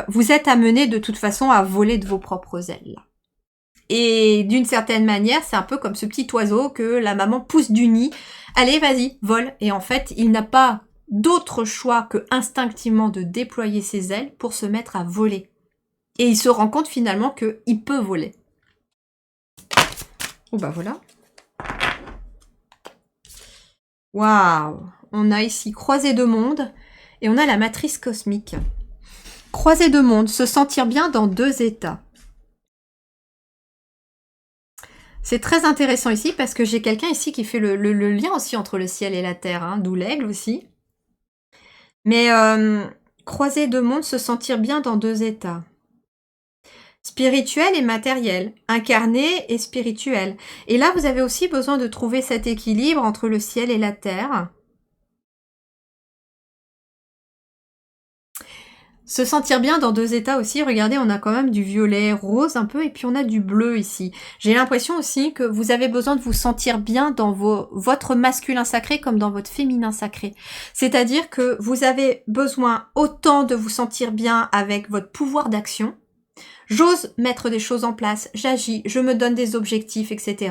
Vous êtes amené de toute façon à voler de vos propres ailes. Et d'une certaine manière, c'est un peu comme ce petit oiseau que la maman pousse du nid. Allez, vas-y, vole. Et en fait, il n'a pas d'autre choix que instinctivement de déployer ses ailes pour se mettre à voler. Et il se rend compte finalement qu'il peut voler. Oh bah voilà. Waouh! On a ici croisée de monde et on a la matrice cosmique. Croisée de monde, se sentir bien dans deux états. C'est très intéressant ici parce que j'ai quelqu'un ici qui fait le lien aussi entre le ciel et la terre, hein, d'où l'aigle aussi. Mais croisée de monde, se sentir bien dans deux états. Spirituel et matériel, incarné et spirituel. Et là, vous avez aussi besoin de trouver cet équilibre entre le ciel et la terre. Se sentir bien dans deux états aussi, regardez, on a quand même du violet rose un peu, et puis on a du bleu ici. J'ai l'impression aussi que vous avez besoin de vous sentir bien dans votre masculin sacré comme dans votre féminin sacré. C'est-à-dire que vous avez besoin autant de vous sentir bien avec votre pouvoir d'action. J'ose mettre des choses en place, j'agis, je me donne des objectifs, etc.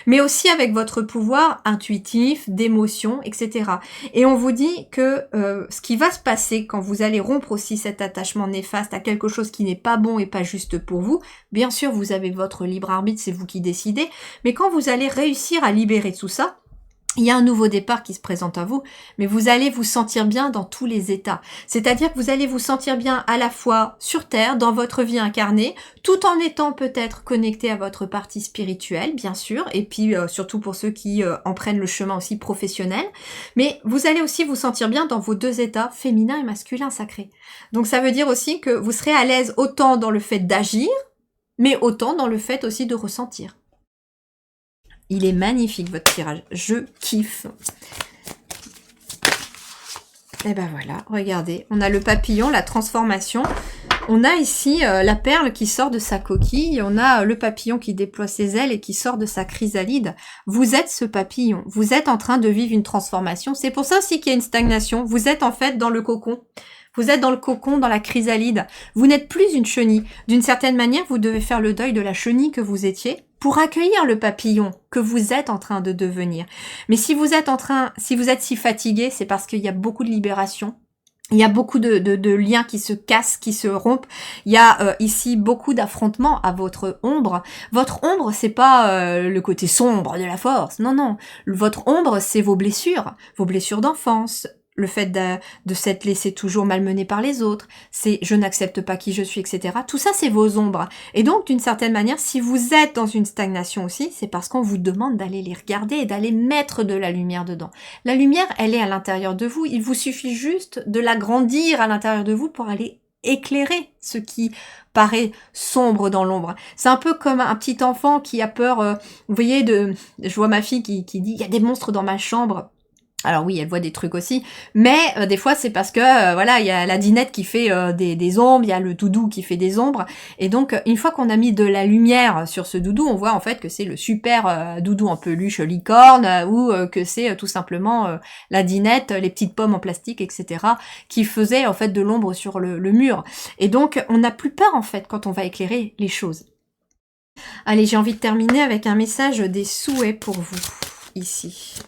Mais aussi avec votre pouvoir intuitif, d'émotion, etc. Et on vous dit que ce qui va se passer quand vous allez rompre aussi cet attachement néfaste à quelque chose qui n'est pas bon et pas juste pour vous, bien sûr vous avez votre libre arbitre, c'est vous qui décidez, mais quand vous allez réussir à libérer tout ça, il y a un nouveau départ qui se présente à vous, mais vous allez vous sentir bien dans tous les états. C'est-à-dire que vous allez vous sentir bien à la fois sur Terre, dans votre vie incarnée, tout en étant peut-être connecté à votre partie spirituelle, bien sûr, et puis surtout pour ceux qui en prennent le chemin aussi professionnel. Mais vous allez aussi vous sentir bien dans vos deux états, féminin et masculin sacré. Donc ça veut dire aussi que vous serez à l'aise autant dans le fait d'agir, mais autant dans le fait aussi de ressentir. Il est magnifique votre tirage, je kiffe. Et ben voilà, regardez, on a le papillon, la transformation. On a ici la perle qui sort de sa coquille, on a le papillon qui déploie ses ailes et qui sort de sa chrysalide. Vous êtes ce papillon, vous êtes en train de vivre une transformation. C'est pour ça aussi qu'il y a une stagnation, vous êtes en fait dans le cocon. Vous êtes dans le cocon, dans la chrysalide. Vous n'êtes plus une chenille. D'une certaine manière, vous devez faire le deuil de la chenille que vous étiez pour accueillir le papillon que vous êtes en train de devenir. Mais si vous êtes si fatigué, c'est parce qu'il y a beaucoup de libération. Il y a beaucoup de liens qui se cassent, qui se rompent. Il y a ici beaucoup d'affrontements à votre ombre. Votre ombre, c'est pas le côté sombre de la force. Non, non. Votre ombre, c'est vos blessures d'enfance, le fait de s'être laissé toujours malmener par les autres, c'est je n'accepte pas qui je suis, etc. Tout ça, c'est vos ombres. Et donc, d'une certaine manière, si vous êtes dans une stagnation aussi, c'est parce qu'on vous demande d'aller les regarder et d'aller mettre de la lumière dedans. La lumière, elle est à l'intérieur de vous. Il vous suffit juste de l'agrandir à l'intérieur de vous pour aller éclairer ce qui paraît sombre dans l'ombre. C'est un peu comme un petit enfant qui a peur, vous voyez, je vois ma fille qui dit « il y a des monstres dans ma chambre ». Alors oui, elle voit des trucs aussi, mais des fois c'est parce que voilà, il y a la dinette qui fait des ombres, il y a le doudou qui fait des ombres, et donc une fois qu'on a mis de la lumière sur ce doudou, on voit en fait que c'est le super doudou en peluche licorne, ou que c'est tout simplement la dinette, les petites pommes en plastique, etc., qui faisaient en fait de l'ombre sur le mur. Et donc on n'a plus peur en fait quand on va éclairer les choses. Allez, j'ai envie de terminer avec un message des souhaits pour vous, ici.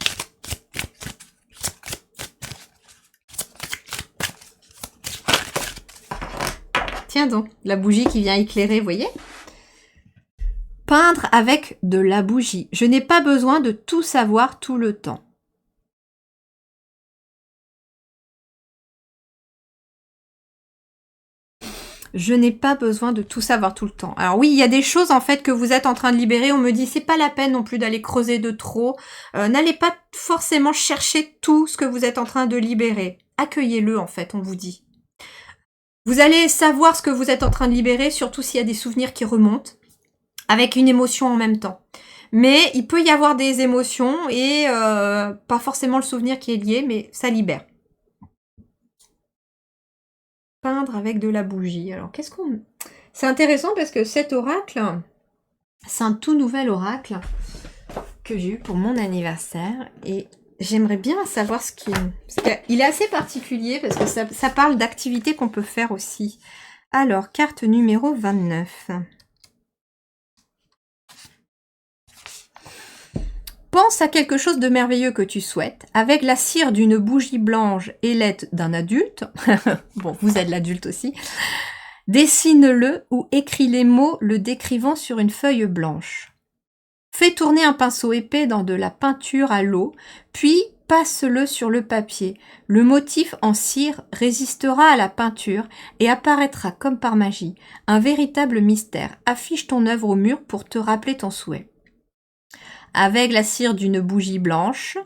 Tiens donc, la bougie qui vient éclairer, vous voyez? Peindre avec de la bougie. Je n'ai pas besoin de tout savoir tout le temps. Je n'ai pas besoin de tout savoir tout le temps. Alors oui, il y a des choses en fait que vous êtes en train de libérer. On me dit c'est pas la peine non plus d'aller creuser de trop. N'allez pas forcément chercher tout ce que vous êtes en train de libérer. Accueillez-le en fait, on vous dit. Vous allez savoir ce que vous êtes en train de libérer, surtout s'il y a des souvenirs qui remontent, avec une émotion en même temps. Mais il peut y avoir des émotions et pas forcément le souvenir qui est lié, mais ça libère. Peindre avec de la bougie. Alors qu'est-ce qu'on... C'est intéressant parce que cet oracle, c'est un tout nouvel oracle que j'ai eu pour mon anniversaire et j'aimerais bien savoir ce qu'il... Il est assez particulier parce que ça parle d'activités qu'on peut faire aussi. Alors, carte numéro 29. Pense à quelque chose de merveilleux que tu souhaites, avec la cire d'une bougie blanche et l'aide d'un adulte. Bon, vous êtes l'adulte aussi. Dessine-le ou écris les mots le décrivant sur une feuille blanche. Fais tourner un pinceau épais dans de la peinture à l'eau, puis passe-le sur le papier. Le motif en cire résistera à la peinture et apparaîtra comme par magie. Un véritable mystère. Affiche ton œuvre au mur pour te rappeler ton souhait. Avec la cire d'une bougie blanche,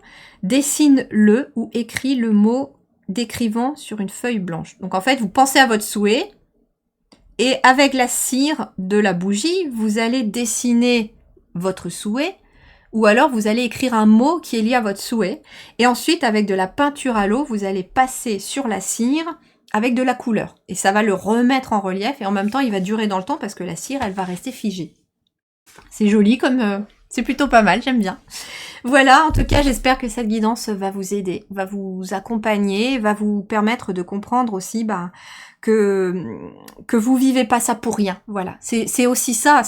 dessine-le ou écris le mot décrivant sur une feuille blanche. Donc en fait, vous pensez à votre souhait et avec la cire de la bougie, vous allez dessiner votre souhait ou alors vous allez écrire un mot qui est lié à votre souhait et ensuite avec de la peinture à l'eau, vous allez passer sur la cire avec de la couleur et ça va le remettre en relief et en même temps, il va durer dans le temps parce que la cire, elle va rester figée. C'est joli comme... c'est plutôt pas mal, j'aime bien. Voilà, en tout cas, j'espère que cette guidance va vous aider, va vous accompagner, va vous permettre de comprendre aussi que vous vivez pas ça pour rien. Voilà, c'est aussi ça.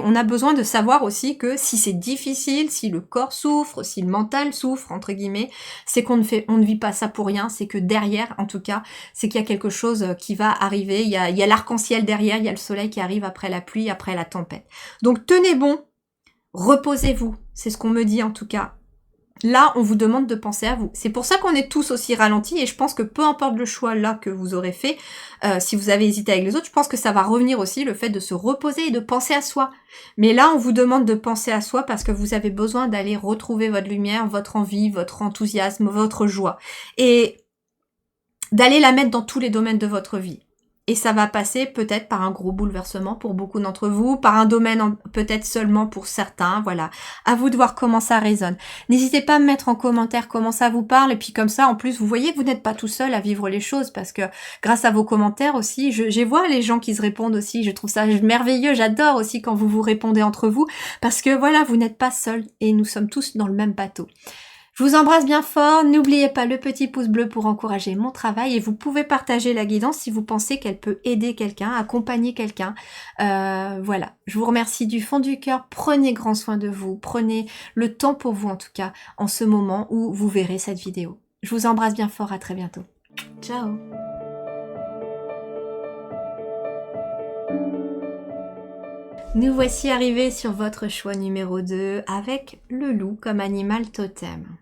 On a besoin de savoir aussi que si c'est difficile, si le corps souffre, si le mental souffre entre guillemets, c'est qu'on ne vit pas ça pour rien. C'est que derrière, en tout cas, c'est qu'il y a quelque chose qui va arriver. Il y a l'arc-en-ciel derrière, il y a le soleil qui arrive après la pluie, après la tempête. Donc tenez bon. Reposez-vous, c'est ce qu'on me dit en tout cas. Là, on vous demande de penser à vous. C'est pour ça qu'on est tous aussi ralentis et je pense que peu importe le choix là que vous aurez fait, si vous avez hésité avec les autres, je pense que ça va revenir aussi le fait de se reposer et de penser à soi. Mais là, on vous demande de penser à soi parce que vous avez besoin d'aller retrouver votre lumière, votre envie, votre enthousiasme, votre joie. Et d'aller la mettre dans tous les domaines de votre vie. Et ça va passer peut-être par un gros bouleversement pour beaucoup d'entre vous, par un domaine peut-être seulement pour certains, voilà. À vous de voir comment ça résonne. N'hésitez pas à me mettre en commentaire comment ça vous parle, et puis comme ça, en plus, vous voyez que vous n'êtes pas tout seul à vivre les choses, parce que grâce à vos commentaires aussi, je vois les gens qui se répondent aussi, je trouve ça merveilleux, j'adore aussi quand vous vous répondez entre vous, parce que voilà, vous n'êtes pas seul, et nous sommes tous dans le même bateau. Je vous embrasse bien fort, n'oubliez pas le petit pouce bleu pour encourager mon travail et vous pouvez partager la guidance si vous pensez qu'elle peut aider quelqu'un, accompagner quelqu'un. Voilà, je vous remercie du fond du cœur, prenez grand soin de vous, prenez le temps pour vous en tout cas en ce moment où vous verrez cette vidéo. Je vous embrasse bien fort, à très bientôt. Ciao. Nous voici arrivés sur votre choix numéro 2 avec le loup comme animal totem.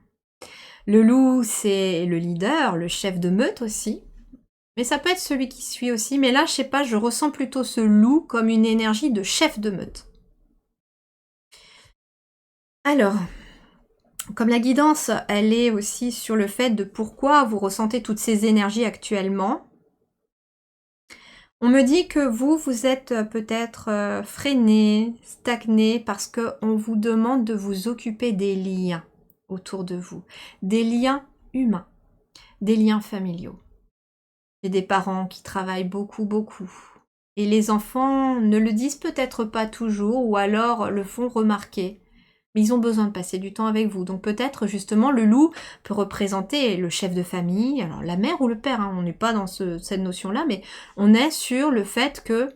Le loup, c'est le leader, le chef de meute aussi. Mais ça peut être celui qui suit aussi. Mais là, je sais pas, je ressens plutôt ce loup comme une énergie de chef de meute. Alors, comme la guidance, elle est aussi sur le fait de pourquoi vous ressentez toutes ces énergies actuellement. On me dit que vous êtes peut-être freiné, stagné, parce qu'on vous demande de vous occuper des liens autour de vous. Des liens humains, des liens familiaux. J'ai des parents qui travaillent beaucoup, beaucoup. Et les enfants ne le disent peut-être pas toujours, ou alors le font remarquer. Mais ils ont besoin de passer du temps avec vous. Donc peut-être justement le loup peut représenter le chef de famille, alors la mère ou le père, hein, on n'est pas dans cette notion-là, mais on est sur le fait que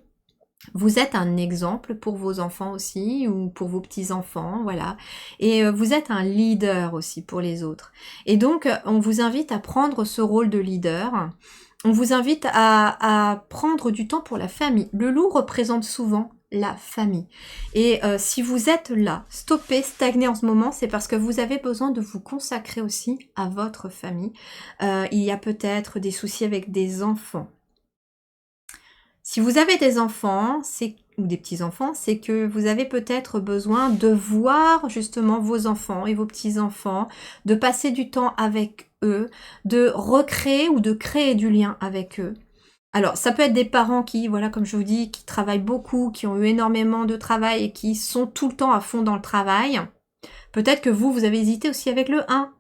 vous êtes un exemple pour vos enfants aussi, ou pour vos petits-enfants, voilà. Et vous êtes un leader aussi pour les autres. Et donc on vous invite à prendre ce rôle de leader. On vous invite à prendre du temps pour la famille. Le loup représente souvent la famille. Et si vous êtes là, stoppé, stagné en ce moment, c'est parce que vous avez besoin de vous consacrer aussi à votre famille. Il y a peut-être des soucis avec des enfants. Si vous avez des enfants, ou des petits-enfants, c'est que vous avez peut-être besoin de voir justement vos enfants et vos petits-enfants, de passer du temps avec eux, de recréer ou de créer du lien avec eux. Alors, ça peut être des parents qui, voilà, comme je vous dis, qui travaillent beaucoup, qui ont eu énormément de travail et qui sont tout le temps à fond dans le travail. Peut-être que vous avez hésité aussi avec le 1.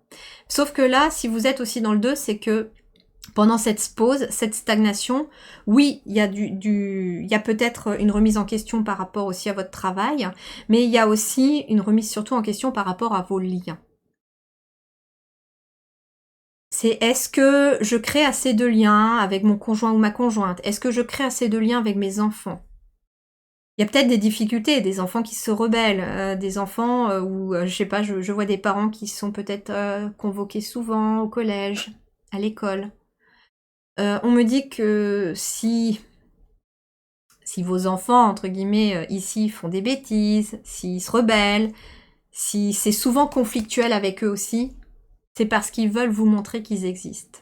Sauf que là, si vous êtes aussi dans le 2, c'est que pendant cette pause, cette stagnation, oui, il y a peut-être une remise en question par rapport aussi à votre travail, mais il y a aussi une remise surtout en question par rapport à vos liens. C'est est-ce que je crée assez de liens avec mon conjoint ou ma conjointe? Est-ce que je crée assez de liens avec mes enfants? Il y a peut-être des difficultés, des enfants qui se rebellent, des enfants où, je sais pas, je vois des parents qui sont peut-être convoqués souvent au collège, à l'école. On me dit que si vos enfants, entre guillemets, ici, font des bêtises, s'ils se rebellent, si c'est souvent conflictuel avec eux aussi, c'est parce qu'ils veulent vous montrer qu'ils existent.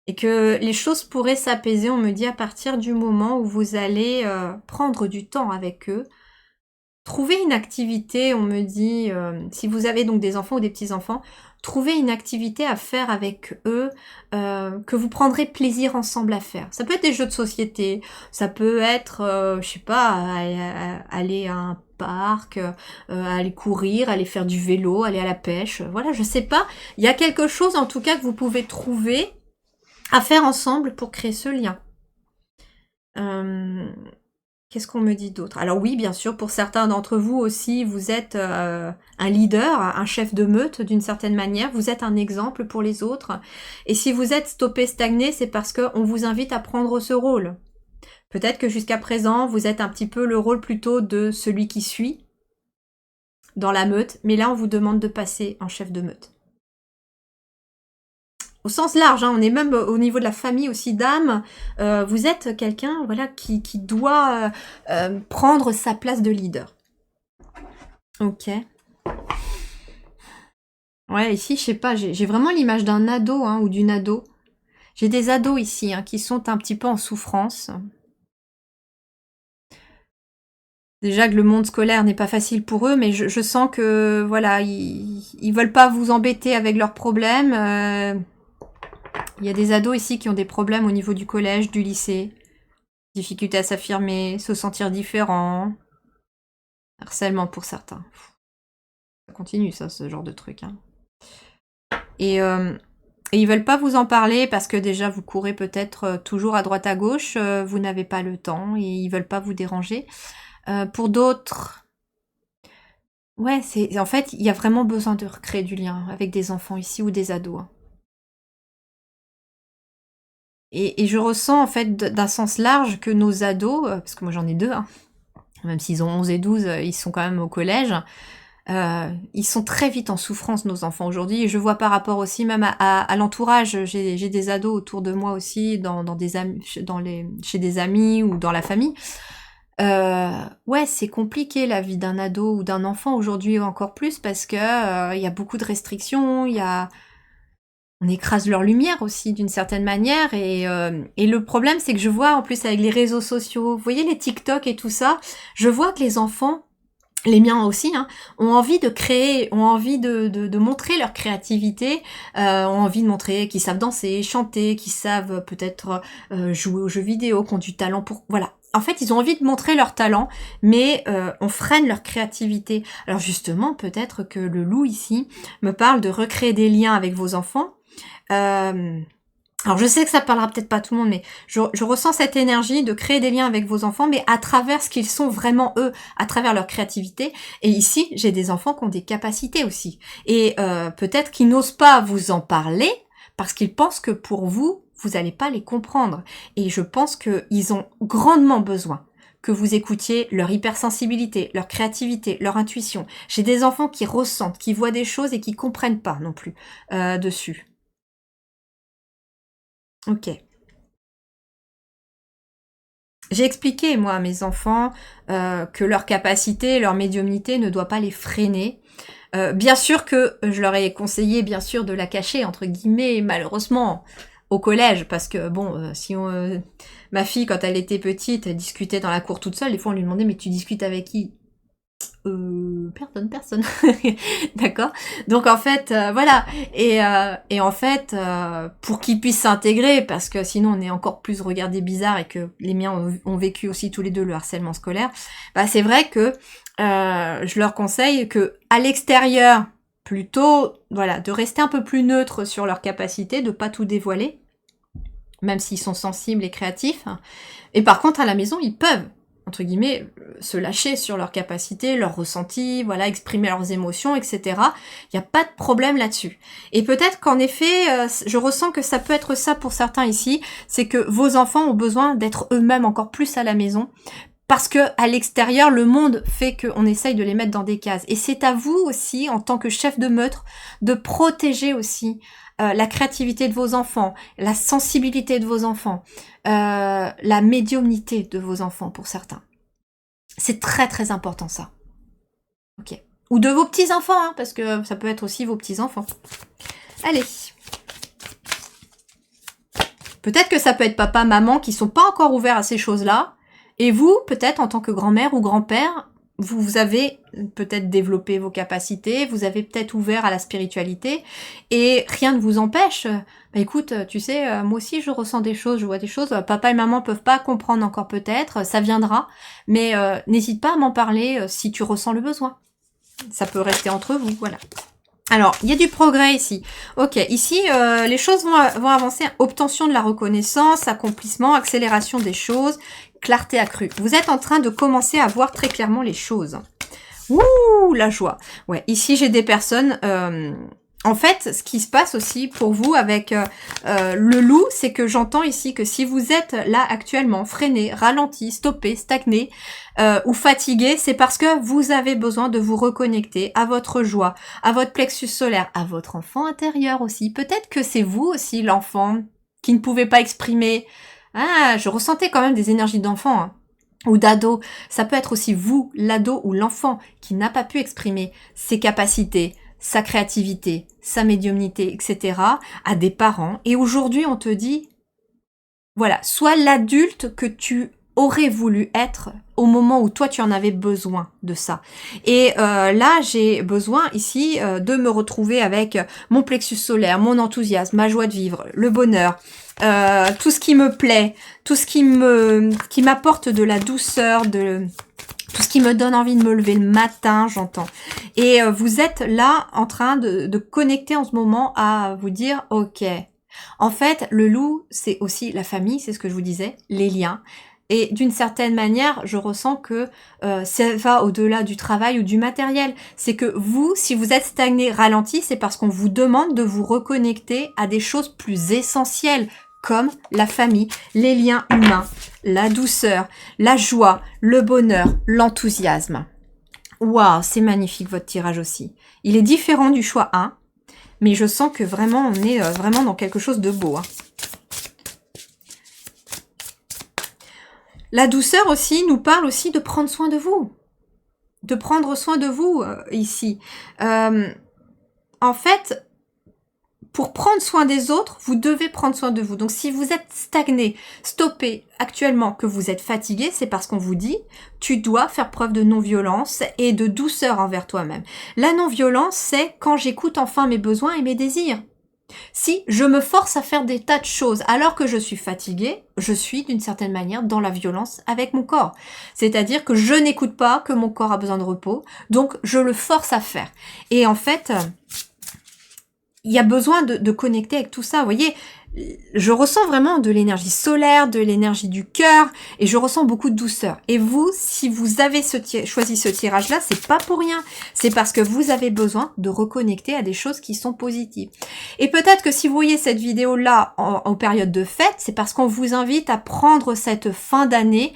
Et que les choses pourraient s'apaiser, on me dit, à partir du moment où vous allez prendre du temps avec eux. Trouver une activité, on me dit, si vous avez donc des enfants ou des petits-enfants, trouvez une activité à faire avec eux, que vous prendrez plaisir ensemble à faire. Ça peut être des jeux de société, ça peut être, je sais pas, aller à un parc, aller courir, aller faire du vélo, aller à la pêche, voilà, je sais pas. Il y a quelque chose en tout cas que vous pouvez trouver à faire ensemble pour créer ce lien. Qu'est-ce qu'on me dit d'autre? Alors oui, bien sûr, pour certains d'entre vous aussi, vous êtes un leader, un chef de meute d'une certaine manière, vous êtes un exemple pour les autres. Et si vous êtes stoppé, stagné, c'est parce qu'on vous invite à prendre ce rôle. Peut-être que jusqu'à présent, vous êtes un petit peu le rôle plutôt de celui qui suit dans la meute, mais là, on vous demande de passer en chef de meute. Au sens large, hein, on est même au niveau de la famille aussi d'âme. Vous êtes quelqu'un, voilà, qui doit prendre sa place de leader. Ok. Ouais, ici, je sais pas, j'ai vraiment l'image d'un ado hein, ou d'une ado. J'ai des ados ici hein, qui sont un petit peu en souffrance. Déjà que le monde scolaire n'est pas facile pour eux, mais je sens que voilà, ils veulent pas vous embêter avec leurs problèmes. Il y a des ados ici qui ont des problèmes au niveau du collège, du lycée. Difficulté à s'affirmer, se sentir différent. Harcèlement pour certains. Ça continue ça, ce genre de truc. Hein. Et ils veulent pas vous en parler parce que déjà vous courez peut-être toujours à droite à gauche, vous n'avez pas le temps et ils veulent pas vous déranger. Pour d'autres, ouais, en fait, il y a vraiment besoin de recréer du lien avec des enfants ici ou des ados. Hein. Et je ressens en fait d'un sens large que nos ados, parce que moi j'en ai deux, hein, même s'ils ont 11 et 12, ils sont quand même au collège, ils sont très vite en souffrance, nos enfants aujourd'hui. Et je vois par rapport aussi même à l'entourage, j'ai des ados autour de moi aussi, chez des amis ou dans la famille. Ouais, c'est compliqué la vie d'un ado ou d'un enfant aujourd'hui encore plus parce que, il y a beaucoup de restrictions, il y a on écrase leur lumière aussi d'une certaine manière et le problème c'est que je vois en plus avec les réseaux sociaux, vous voyez les TikTok et tout ça, je vois que les enfants, les miens aussi, hein, ont envie de créer, ont envie de montrer leur créativité, ont envie de montrer qu'ils savent danser, chanter, qu'ils savent peut-être jouer aux jeux vidéo, qui ont du talent pour... Voilà. En fait, ils ont envie de montrer leur talent, mais on freine leur créativité. Alors justement, peut-être que le loup ici me parle de recréer des liens avec vos enfants. Euh, alors je sais que ça parlera peut-être pas à tout le monde, mais je ressens cette énergie de créer des liens avec vos enfants, mais à travers ce qu'ils sont vraiment eux, à travers leur créativité. Et ici, j'ai des enfants qui ont des capacités aussi. Et peut-être qu'ils n'osent pas vous en parler parce qu'ils pensent que pour vous, vous n'allez pas les comprendre. Et je pense qu'ils ont grandement besoin que vous écoutiez leur hypersensibilité, leur créativité, leur intuition. J'ai des enfants qui ressentent, qui voient des choses et qui comprennent pas non plus dessus. Ok. J'ai expliqué, moi, à mes enfants que leur capacité, leur médiumnité ne doit pas les freiner. Bien sûr que je leur ai conseillé, bien sûr, de la cacher, entre guillemets, malheureusement, au collège, parce que, bon, ma fille, quand elle était petite, elle discutait dans la cour toute seule. Des fois, on lui demandait, mais tu discutes avec qui? Personne. D'accord. Donc en fait, voilà. Et en fait, pour qu'ils puissent s'intégrer, parce que sinon on est encore plus regardé bizarre et que les miens ont vécu aussi tous les deux le harcèlement scolaire, bah c'est vrai que je leur conseille que à l'extérieur, plutôt, voilà, de rester un peu plus neutre sur leurs capacités, de pas tout dévoiler, même s'ils sont sensibles et créatifs. Et par contre, à la maison, ils peuvent, entre guillemets, se lâcher sur leurs capacités, leurs ressentis, voilà, exprimer leurs émotions, etc. Il n'y a pas de problème là-dessus. Et peut-être qu'en effet, je ressens que ça peut être ça pour certains ici, c'est que vos enfants ont besoin d'être eux-mêmes encore plus à la maison, parce que à l'extérieur, le monde fait qu'on essaye de les mettre dans des cases. Et c'est à vous aussi, en tant que chef de meute, de protéger aussi la créativité de vos enfants, la sensibilité de vos enfants, la médiumnité de vos enfants pour certains. C'est très très important ça. Ok. Ou de vos petits-enfants, hein, parce que ça peut être aussi vos petits-enfants. Allez. Peut-être que ça peut être papa, maman qui sont pas encore ouverts à ces choses-là. Et vous, peut-être en tant que grand-mère ou grand-père, vous avez peut-être développé vos capacités, vous avez peut-être ouvert à la spiritualité, et rien ne vous empêche. Bah écoute, tu sais, moi aussi je ressens des choses, je vois des choses, papa et maman peuvent pas comprendre encore peut-être, ça viendra, mais n'hésite pas à m'en parler si tu ressens le besoin. Ça peut rester entre vous, voilà. Alors, il y a du progrès ici. Ok, ici, les choses vont avancer. Obtention de la reconnaissance, accomplissement, accélération des choses, clarté accrue. Vous êtes en train de commencer à voir très clairement les choses. Ouh, la joie. Ouais, ici, j'ai des personnes... en fait, ce qui se passe aussi pour vous avec le loup, c'est que j'entends ici que si vous êtes là actuellement freiné, ralenti, stoppé, stagné ou fatigué, c'est parce que vous avez besoin de vous reconnecter à votre joie, à votre plexus solaire, à votre enfant intérieur aussi. Peut-être que c'est vous aussi l'enfant qui ne pouvait pas exprimer. Ah, je ressentais quand même des énergies d'enfant, hein, ou d'ado. Ça peut être aussi vous, l'ado ou l'enfant, qui n'a pas pu exprimer ses capacités, sa créativité, sa médiumnité, etc. à des parents. Et aujourd'hui, on te dit, voilà, sois l'adulte que tu aurais voulu être au moment où toi tu en avais besoin de ça. Et là, j'ai besoin ici de me retrouver avec mon plexus solaire, mon enthousiasme, ma joie de vivre, le bonheur, tout ce qui me plaît, tout ce qui m'apporte de la douceur, tout ce qui me donne envie de me lever le matin, j'entends. Et vous êtes là en train de connecter en ce moment à vous dire, ok, en fait, le loup, c'est aussi la famille, c'est ce que je vous disais, les liens. Et d'une certaine manière, je ressens que ça va au-delà du travail ou du matériel. C'est que vous, si vous êtes stagné, ralenti, c'est parce qu'on vous demande de vous reconnecter à des choses plus essentielles, comme la famille, les liens humains, la douceur, la joie, le bonheur, l'enthousiasme. Waouh, c'est magnifique votre tirage aussi. Il est différent du choix 1, mais je sens que vraiment, on est vraiment dans quelque chose de beau. Hein. La douceur aussi nous parle aussi de prendre soin de vous. De prendre soin de vous ici. En fait, pour prendre soin des autres, vous devez prendre soin de vous. Donc si vous êtes stagné, stoppé actuellement, que vous êtes fatigué, c'est parce qu'on vous dit, tu dois faire preuve de non-violence et de douceur envers toi-même. La non-violence, c'est quand j'écoute enfin mes besoins et mes désirs. Si je me force à faire des tas de choses alors que je suis fatiguée, je suis d'une certaine manière dans la violence avec mon corps. C'est-à-dire que je n'écoute pas que mon corps a besoin de repos, donc je le force à faire. Et en fait, il y a besoin de connecter avec tout ça, vous voyez. Je ressens vraiment de l'énergie solaire, de l'énergie du cœur, et je ressens beaucoup de douceur. Et vous, si vous avez choisi ce tirage-là, c'est pas pour rien. C'est parce que vous avez besoin de reconnecter à des choses qui sont positives. Et peut-être que si vous voyez cette vidéo-là en période de fête, c'est parce qu'on vous invite à prendre cette fin d'année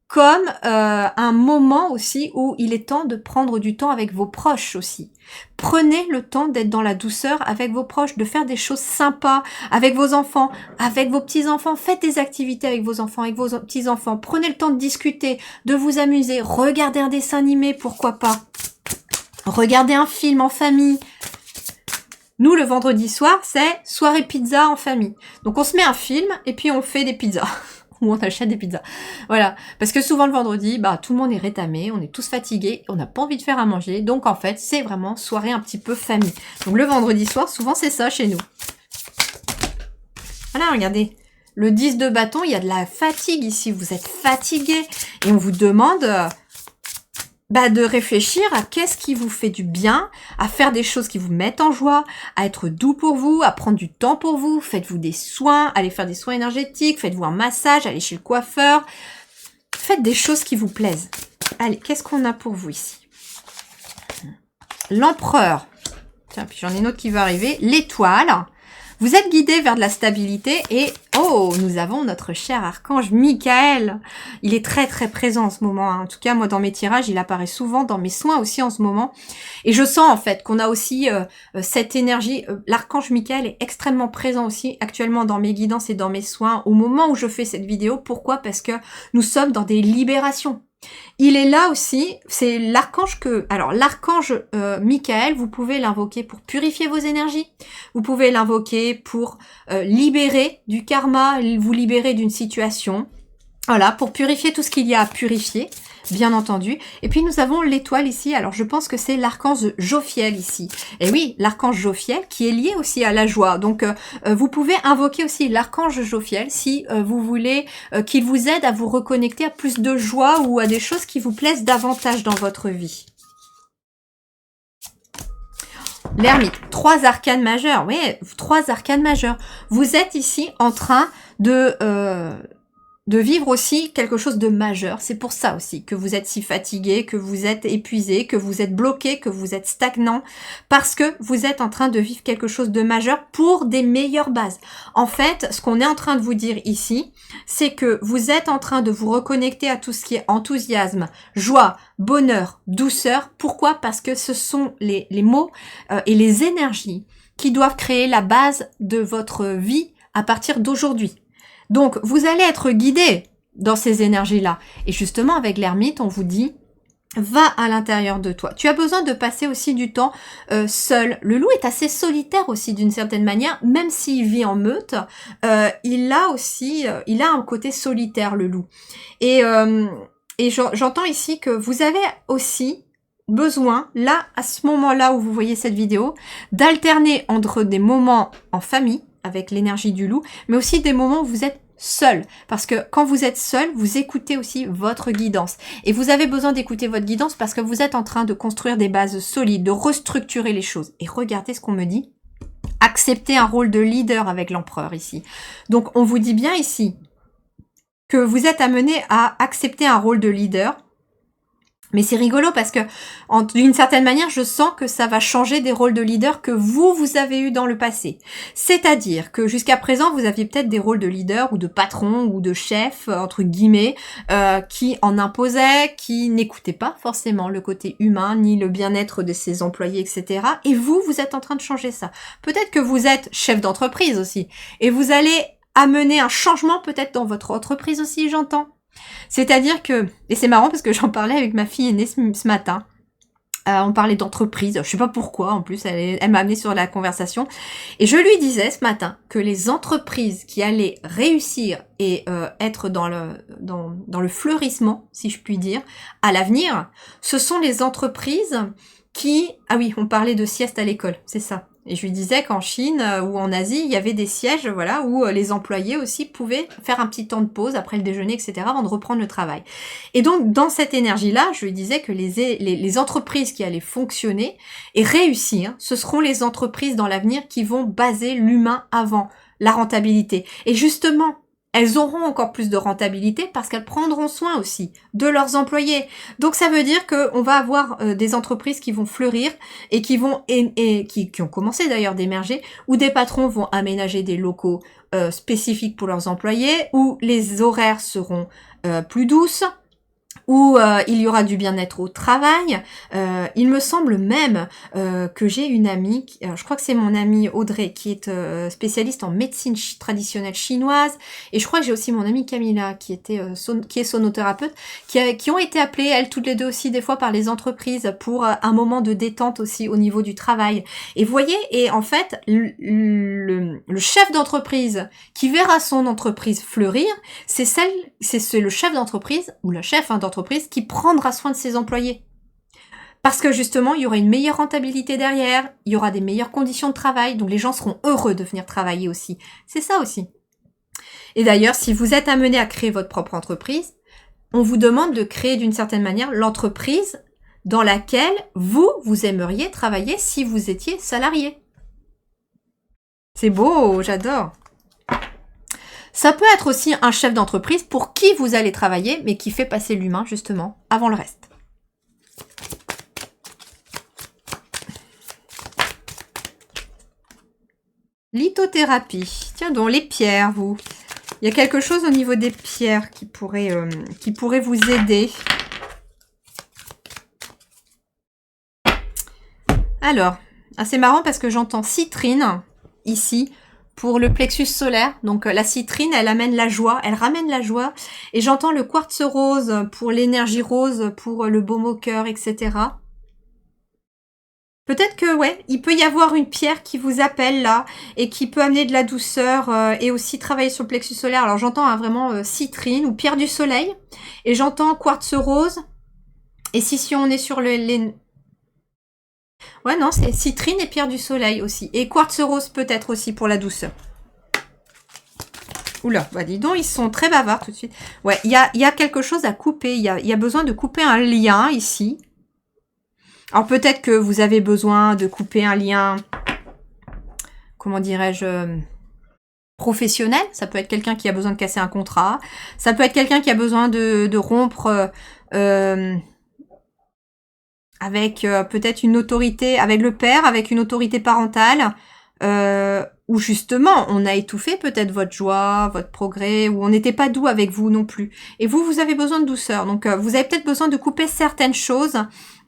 comme un moment aussi où il est temps de prendre du temps avec vos proches aussi. Prenez le temps d'être dans la douceur avec vos proches, de faire des choses sympas avec vos enfants, avec vos petits-enfants. Faites des activités avec vos enfants, avec vos petits-enfants. Prenez le temps de discuter, de vous amuser. Regardez un dessin animé, pourquoi pas. Regardez un film en famille. Nous, le vendredi soir, c'est soirée pizza en famille. Donc on se met un film et puis on fait des pizzas. Où on achète des pizzas. Voilà. Parce que souvent le vendredi, tout le monde est rétamé, on est tous fatigués, on n'a pas envie de faire à manger. Donc en fait, c'est vraiment soirée un petit peu famille. Donc le vendredi soir, souvent c'est ça chez nous. Voilà, regardez. Le 10 de bâton, il y a de la fatigue ici. Vous êtes fatigué. Et on vous demande de réfléchir à qu'est-ce qui vous fait du bien, à faire des choses qui vous mettent en joie, à être doux pour vous, à prendre du temps pour vous. Faites-vous des soins, allez faire des soins énergétiques, faites-vous un massage, allez chez le coiffeur. Faites des choses qui vous plaisent. Allez, qu'est-ce qu'on a pour vous ici? L'empereur. Tiens, puis j'en ai une autre qui va arriver. L'étoile. Vous êtes guidé vers de la stabilité et oh, nous avons notre cher archange Michael. Il est très très présent en ce moment. En tout cas, moi dans mes tirages, il apparaît souvent, dans mes soins aussi en ce moment. Et je sens en fait qu'on a aussi cette énergie. L'archange Michael est extrêmement présent aussi actuellement dans mes guidances et dans mes soins au moment où je fais cette vidéo. Pourquoi? Parce que nous sommes dans des libérations. Il est là aussi, c'est l'archange que... Alors, l'archange Michael, vous pouvez l'invoquer pour purifier vos énergies. Vous pouvez l'invoquer pour libérer du karma, vous libérer d'une situation. Voilà, pour purifier tout ce qu'il y a à purifier, bien entendu. Et puis, nous avons l'étoile ici. Alors, je pense que c'est l'archange Jophiel ici. Et oui, l'archange Jophiel qui est lié aussi à la joie. Donc, vous pouvez invoquer aussi l'archange Jophiel si vous voulez qu'il vous aide à vous reconnecter à plus de joie ou à des choses qui vous plaisent davantage dans votre vie. L'ermite, 3 arcanes majeures. Oui, 3 arcanes majeures. Vous êtes ici en train de vivre aussi quelque chose de majeur. C'est pour ça aussi que vous êtes si fatigué, que vous êtes épuisé, que vous êtes bloqué, que vous êtes stagnant, parce que vous êtes en train de vivre quelque chose de majeur pour des meilleures bases. En fait, ce qu'on est en train de vous dire ici, c'est que vous êtes en train de vous reconnecter à tout ce qui est enthousiasme, joie, bonheur, douceur. Pourquoi? Parce que ce sont les mots et les énergies qui doivent créer la base de votre vie à partir d'aujourd'hui. Donc, vous allez être guidé dans ces énergies-là. Et justement, avec l'ermite, on vous dit, va à l'intérieur de toi. Tu as besoin de passer aussi du temps seul. Le loup est assez solitaire aussi d'une certaine manière, même s'il vit en meute. Il a un côté solitaire, le loup. Et j'entends ici que vous avez aussi besoin, là, à ce moment-là où vous voyez cette vidéo, d'alterner entre des moments en famille, avec l'énergie du loup, mais aussi des moments où vous êtes seul. Parce que quand vous êtes seul, vous écoutez aussi votre guidance. Et vous avez besoin d'écouter votre guidance parce que vous êtes en train de construire des bases solides, de restructurer les choses. Et regardez ce qu'on me dit. Accepter un rôle de leader avec l'empereur ici. Donc on vous dit bien ici que vous êtes amené à accepter un rôle de leader. Mais c'est rigolo parce que, d'une certaine manière, je sens que ça va changer des rôles de leader que vous avez eu dans le passé. C'est-à-dire que jusqu'à présent, vous aviez peut-être des rôles de leader ou de patron ou de chef, entre guillemets, qui en imposaient, qui n'écoutaient pas forcément le côté humain, ni le bien-être de ses employés, etc. Et vous êtes en train de changer ça. Peut-être que vous êtes chef d'entreprise aussi. Et vous allez amener un changement peut-être dans votre entreprise aussi, j'entends. C'est-à-dire que, et c'est marrant parce que j'en parlais avec ma fille aînée ce matin, on parlait d'entreprise, je sais pas pourquoi, en plus, elle m'a amené sur la conversation, et je lui disais ce matin que les entreprises qui allaient réussir et être dans le fleurissement, si je puis dire, à l'avenir, ce sont les entreprises qui... Ah oui, on parlait de sieste à l'école, c'est ça. Et je lui disais qu'en Chine ou en Asie, il y avait des sièges, voilà, où les employés aussi pouvaient faire un petit temps de pause après le déjeuner, etc., avant de reprendre le travail. Et donc, dans cette énergie-là, je lui disais que les entreprises qui allaient fonctionner et réussir, ce seront les entreprises dans l'avenir qui vont baser l'humain avant la rentabilité. Et justement, elles auront encore plus de rentabilité parce qu'elles prendront soin aussi de leurs employés. Donc ça veut dire qu'on va avoir des entreprises qui vont fleurir et qui vont qui ont commencé d'ailleurs d'émerger, où des patrons vont aménager des locaux spécifiques pour leurs employés, où les horaires seront plus douces, où il y aura du bien-être au travail. Il me semble même que j'ai une amie, je crois que c'est mon amie Audrey, qui est spécialiste en médecine traditionnelle chinoise, et je crois que j'ai aussi mon amie Camilla, qui est sonothérapeute, qui ont été appelées, elles toutes les deux aussi, des fois par les entreprises, pour un moment de détente aussi au niveau du travail. Et vous voyez, et en fait, le chef d'entreprise qui verra son entreprise fleurir, c'est le chef d'entreprise, ou la chef d'entreprise, qui prendra soin de ses employés. Parce que justement, il y aura une meilleure rentabilité derrière, il y aura des meilleures conditions de travail, donc les gens seront heureux de venir travailler aussi. C'est ça aussi. Et d'ailleurs, si vous êtes amené à créer votre propre entreprise, on vous demande de créer d'une certaine manière l'entreprise dans laquelle vous aimeriez travailler si vous étiez salarié. C'est beau, j'adore. Ça peut être aussi un chef d'entreprise pour qui vous allez travailler, mais qui fait passer l'humain, justement, avant le reste. Lithothérapie. Tiens donc, les pierres, vous. Il y a quelque chose au niveau des pierres qui pourrait vous aider. Alors, c'est marrant parce que j'entends citrine, ici, pour le plexus solaire. Donc la citrine, elle amène la joie, elle ramène la joie. Et j'entends le quartz rose pour l'énergie rose, pour le baume au cœur, etc. Peut-être que, ouais, il peut y avoir une pierre qui vous appelle là, et qui peut amener de la douceur, et aussi travailler sur le plexus solaire. Alors j'entends vraiment citrine ou pierre du soleil, et j'entends quartz rose. Et si on est sur les... Ouais, non, c'est citrine et pierre du soleil aussi. Et quartz rose peut-être aussi pour la douceur. Oula, bah dis donc, ils sont très bavards tout de suite. Ouais, il y a quelque chose à couper. Il y a besoin de couper un lien ici. Alors peut-être que vous avez besoin de couper un lien, comment dirais-je, professionnel. Ça peut être quelqu'un qui a besoin de casser un contrat. Ça peut être quelqu'un qui a besoin de rompre... avec peut-être une autorité, avec le père, avec une autorité parentale, où justement on a étouffé peut-être votre joie, votre progrès, où on n'était pas doux avec vous non plus. Et vous avez besoin de douceur. Donc vous avez peut-être besoin de couper certaines choses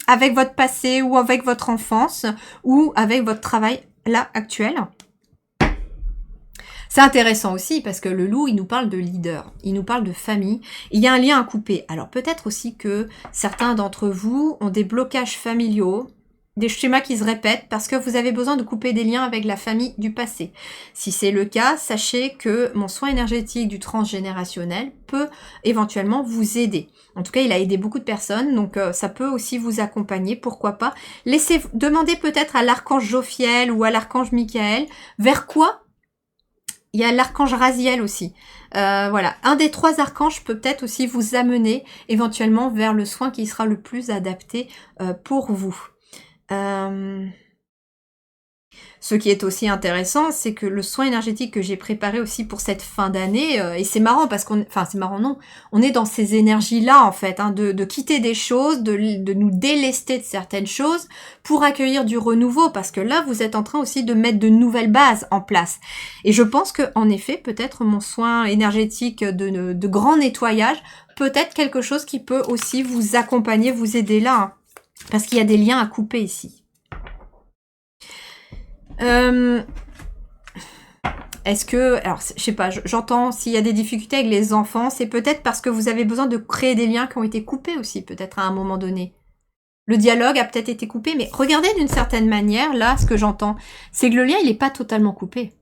avec votre passé ou avec votre enfance ou avec votre travail là actuel. C'est intéressant aussi parce que le loup, il nous parle de leader, il nous parle de famille. Il y a un lien à couper. Alors peut-être aussi que certains d'entre vous ont des blocages familiaux, des schémas qui se répètent parce que vous avez besoin de couper des liens avec la famille du passé. Si c'est le cas, sachez que mon soin énergétique du transgénérationnel peut éventuellement vous aider. En tout cas, il a aidé beaucoup de personnes, donc ça peut aussi vous accompagner, pourquoi pas. Demandez peut-être à l'archange Jophiel ou à l'archange Michael vers quoi. Il y a l'archange Raziel aussi. Voilà, un des 3 archanges peut peut-être aussi vous amener éventuellement vers le soin qui sera le plus adapté pour vous. Ce qui est aussi intéressant, c'est que le soin énergétique que j'ai préparé aussi pour cette fin d'année, et c'est marrant parce c'est marrant non, on est dans ces énergies-là en fait, de quitter des choses, de nous délester de certaines choses pour accueillir du renouveau, parce que là vous êtes en train aussi de mettre de nouvelles bases en place. Et je pense que en effet, peut-être mon soin énergétique de grand nettoyage, peut-être quelque chose qui peut aussi vous accompagner, vous aider là, hein, parce qu'il y a des liens à couper Est-ce que, alors je sais pas, j'entends s'il y a des difficultés avec les enfants, c'est peut-être parce que vous avez besoin de créer des liens qui ont été coupés aussi, peut-être à un moment donné. Le dialogue a peut-être été coupé, mais regardez d'une certaine manière, là, ce que j'entends, c'est que le lien, il n'est pas totalement coupé.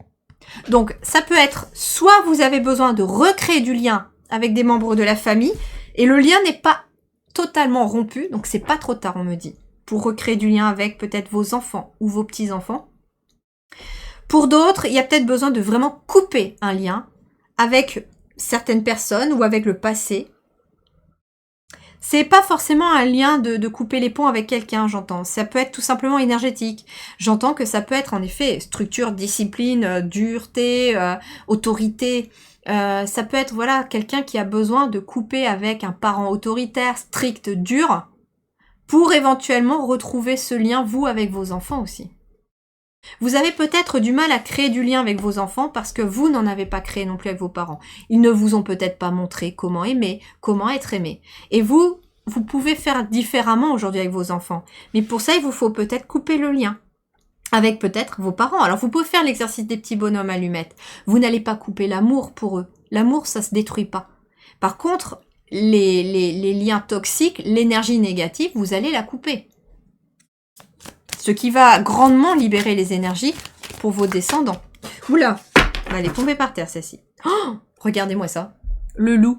Donc, ça peut être, soit vous avez besoin de recréer du lien avec des membres de la famille, et le lien n'est pas totalement rompu, donc c'est pas trop tard, on me dit, pour recréer du lien avec peut-être vos enfants ou vos petits-enfants. Pour d'autres, il y a peut-être besoin de vraiment couper un lien avec certaines personnes ou avec le passé. C'est pas forcément un lien de couper les ponts avec quelqu'un, j'entends. Ça peut être tout simplement énergétique. J'entends que ça peut être en effet structure, discipline, dureté, autorité. Ça peut être voilà quelqu'un qui a besoin de couper avec un parent autoritaire, strict, dur, pour éventuellement retrouver ce lien, vous, avec vos enfants aussi. Vous avez peut-être du mal à créer du lien avec vos enfants parce que vous n'en avez pas créé non plus avec vos parents. Ils ne vous ont peut-être pas montré comment aimer, comment être aimé. Et vous pouvez faire différemment aujourd'hui avec vos enfants. Mais pour ça, il vous faut peut-être couper le lien avec peut-être vos parents. Alors vous pouvez faire l'exercice des petits bonhommes allumettes. Vous n'allez pas couper l'amour pour eux. L'amour, ça se détruit pas. Par contre, les liens toxiques, l'énergie négative, vous allez la couper. Ce qui va grandement libérer les énergies pour vos descendants. Oula, elle est tombée par terre celle-ci. Oh, regardez-moi ça. Le loup.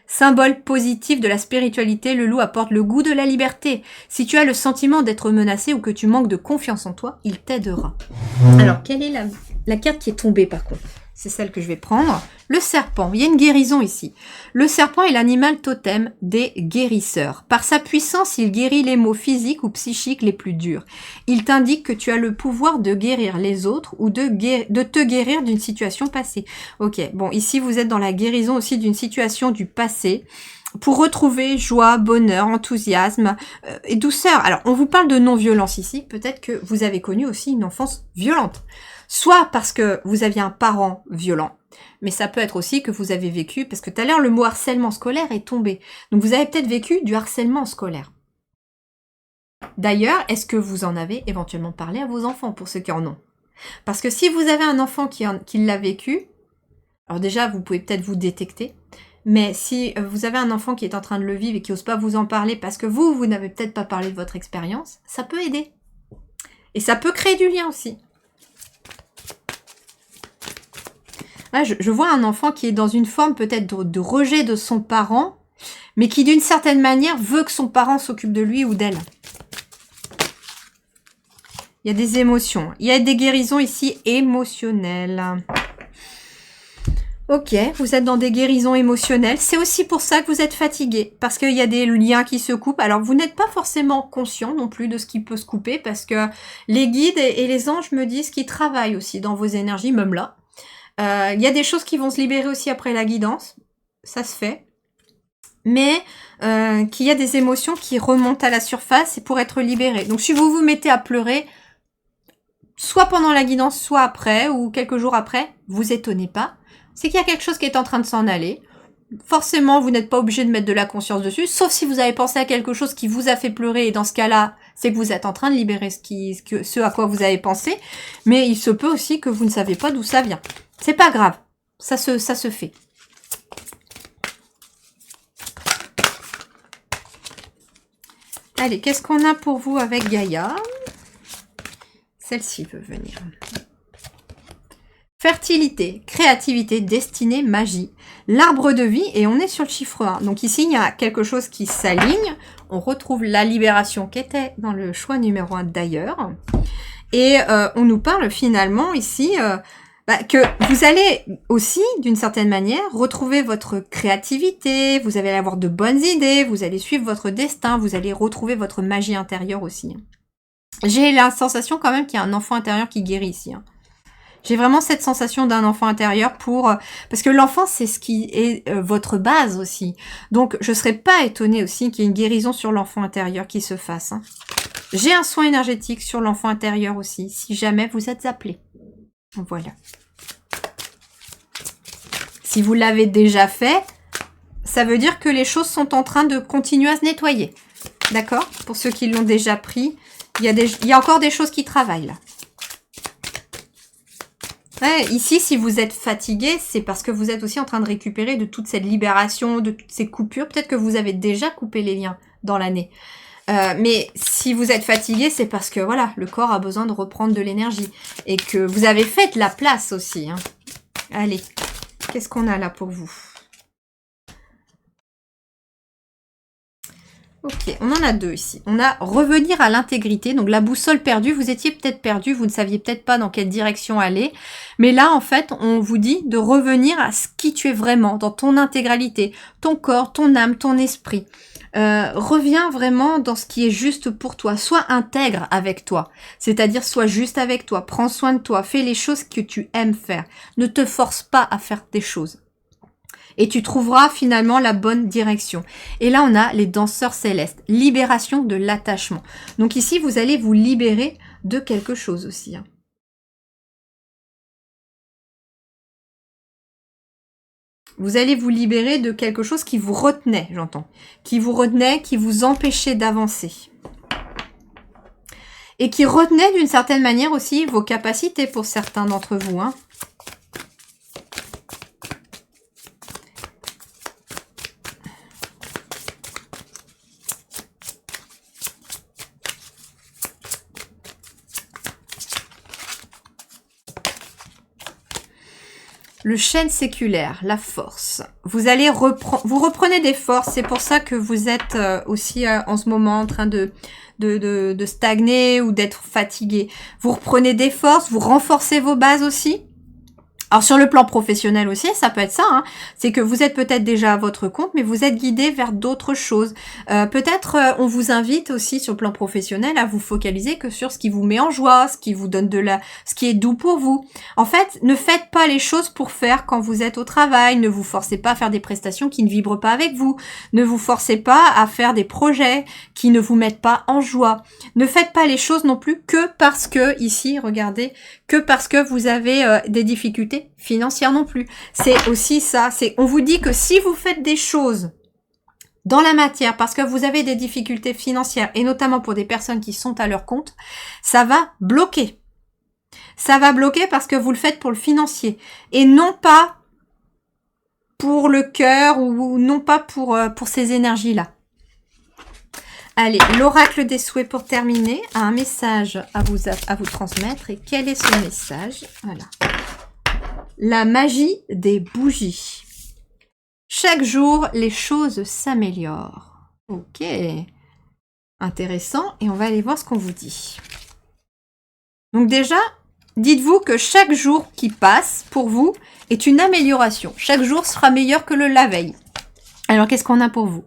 Symbole positif de la spiritualité, le loup apporte le goût de la liberté. Si tu as le sentiment d'être menacé ou que tu manques de confiance en toi, il t'aidera. Alors, quelle est la carte qui est tombée par contre? C'est celle que je vais prendre. Le serpent. Il y a une guérison ici. Le serpent est l'animal totem des guérisseurs. Par sa puissance, il guérit les maux physiques ou psychiques les plus durs. Il t'indique que tu as le pouvoir de guérir les autres ou de te guérir d'une situation passée. Ok, bon, ici vous êtes dans la guérison aussi d'une situation du passé pour retrouver joie, bonheur, enthousiasme et douceur. Alors, on vous parle de non-violence ici. Peut-être que vous avez connu aussi une enfance violente. Soit parce que vous aviez un parent violent, mais ça peut être aussi que vous avez vécu, parce que tout à l'heure le mot harcèlement scolaire est tombé. Donc vous avez peut-être vécu du harcèlement scolaire. D'ailleurs, est-ce que vous en avez éventuellement parlé à vos enfants, pour ceux qui en ont? Parce que si vous avez un enfant qui l'a vécu, alors déjà vous pouvez peut-être vous détecter, mais si vous avez un enfant qui est en train de le vivre et qui n'ose pas vous en parler parce que vous n'avez peut-être pas parlé de votre expérience, ça peut aider. Et ça peut créer du lien aussi. Là, je vois un enfant qui est dans une forme peut-être de rejet de son parent, mais qui d'une certaine manière veut que son parent s'occupe de lui ou d'elle. Il y a des émotions. Il y a des guérisons ici émotionnelles. Ok, vous êtes dans des guérisons émotionnelles. C'est aussi pour ça que vous êtes fatigué, parce qu'il y a des liens qui se coupent. Alors, vous n'êtes pas forcément conscient non plus de ce qui peut se couper, parce que les guides et les anges me disent qu'ils travaillent aussi dans vos énergies, même là. Il y a des choses qui vont se libérer aussi après la guidance, ça se fait, mais qu'il y a des émotions qui remontent à la surface pour être libérées. Donc si vous vous mettez à pleurer, soit pendant la guidance, soit après, ou quelques jours après, vous étonnez pas, c'est qu'il y a quelque chose qui est en train de s'en aller. Forcément, vous n'êtes pas obligé de mettre de la conscience dessus, sauf si vous avez pensé à quelque chose qui vous a fait pleurer, et dans ce cas-là, c'est que vous êtes en train de libérer ce à quoi vous avez pensé, mais il se peut aussi que vous ne savez pas d'où ça vient. C'est pas grave, ça se fait. Allez, qu'est-ce qu'on a pour vous avec Gaïa? Celle-ci peut venir. Fertilité, créativité, destinée, magie. L'arbre de vie, et on est sur le chiffre 1. Donc ici, il y a quelque chose qui s'aligne. On retrouve la libération qui était dans le choix numéro 1 d'ailleurs. Et on nous parle finalement ici... que vous allez aussi, d'une certaine manière, retrouver votre créativité, vous allez avoir de bonnes idées, vous allez suivre votre destin, vous allez retrouver votre magie intérieure aussi. J'ai la sensation quand même qu'il y a un enfant intérieur qui guérit ici. J'ai vraiment cette sensation d'un enfant intérieur parce que l'enfant, c'est ce qui est votre base aussi. Donc, je ne serais pas étonnée aussi qu'il y ait une guérison sur l'enfant intérieur qui se fasse. J'ai un soin énergétique sur l'enfant intérieur aussi, si jamais vous êtes appelé. Voilà. Si vous l'avez déjà fait, ça veut dire que les choses sont en train de continuer à se nettoyer. D'accord? Pour ceux qui l'ont déjà pris, il y a encore des choses qui travaillent là. Ouais, ici, si vous êtes fatigué, c'est parce que vous êtes aussi en train de récupérer de toute cette libération, de toutes ces coupures. Peut-être que vous avez déjà coupé les liens dans l'année. Mais si vous êtes fatigué, c'est parce que voilà, le corps a besoin de reprendre de l'énergie. Et que vous avez fait de la place aussi. Hein. Allez, qu'est-ce qu'on a là pour vous? Ok, on en a deux ici. On a revenir à l'intégrité, donc la boussole perdue. Vous étiez peut-être perdu, vous ne saviez peut-être pas dans quelle direction aller. Mais là, en fait, on vous dit de revenir à ce qui tu es vraiment, dans ton intégralité, ton corps, ton âme, ton esprit. Reviens vraiment dans ce qui est juste pour toi. Sois intègre avec toi. C'est-à-dire, sois juste avec toi. Prends soin de toi. Fais les choses que tu aimes faire. Ne te force pas à faire des choses. Et tu trouveras finalement la bonne direction. Et là, on a les danseurs célestes. Libération de l'attachement. Donc ici, vous allez vous libérer de quelque chose aussi. Hein. Vous allez vous libérer de quelque chose qui vous retenait, j'entends. Qui vous retenait, qui vous empêchait d'avancer. Et qui retenait d'une certaine manière aussi vos capacités pour certains d'entre vous. Hein. Le chêne séculaire, la force. Vous allez vous reprenez des forces. C'est pour ça que vous êtes aussi en ce moment en train de stagner ou d'être fatigué. Vous reprenez des forces, vous renforcez vos bases aussi. Alors sur le plan professionnel aussi, ça peut être ça, hein. C'est que vous êtes peut-être déjà à votre compte, mais vous êtes guidé vers d'autres choses. Peut-être on vous invite aussi sur le plan professionnel à vous focaliser que sur ce qui vous met en joie, ce qui vous donne ce qui est doux pour vous. En fait, ne faites pas les choses pour faire quand vous êtes au travail, ne vous forcez pas à faire des prestations qui ne vibrent pas avec vous, ne vous forcez pas à faire des projets qui ne vous mettent pas en joie. Ne faites pas les choses non plus que parce que, ici, regardez, que parce que vous avez des difficultés financières non plus. C'est aussi ça, on vous dit que si vous faites des choses dans la matière parce que vous avez des difficultés financières et notamment pour des personnes qui sont à leur compte, ça va bloquer. Ça va bloquer parce que vous le faites pour le financier et non pas pour le cœur ou non pas pour ces énergies-là. Allez, l'oracle des souhaits pour terminer a un message à vous transmettre. Et quel est ce message? Voilà. La magie des bougies. Chaque jour, les choses s'améliorent. Ok. Intéressant. Et on va aller voir ce qu'on vous dit. Donc déjà, dites-vous que chaque jour qui passe, pour vous, est une amélioration. Chaque jour sera meilleur que la veille. Alors, qu'est-ce qu'on a pour vous?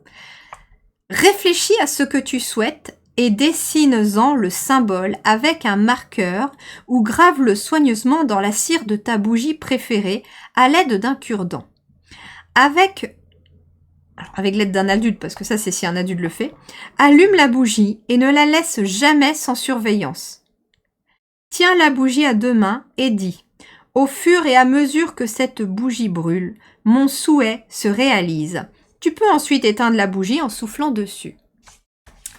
Réfléchis à ce que tu souhaites et dessine-en le symbole avec un marqueur ou grave-le soigneusement dans la cire de ta bougie préférée à l'aide d'un cure-dent. Avec l'aide d'un adulte, parce que ça c'est si un adulte le fait, allume la bougie et ne la laisse jamais sans surveillance. Tiens la bougie à deux mains et dis « Au fur et à mesure que cette bougie brûle, mon souhait se réalise. » Tu peux ensuite éteindre la bougie en soufflant dessus.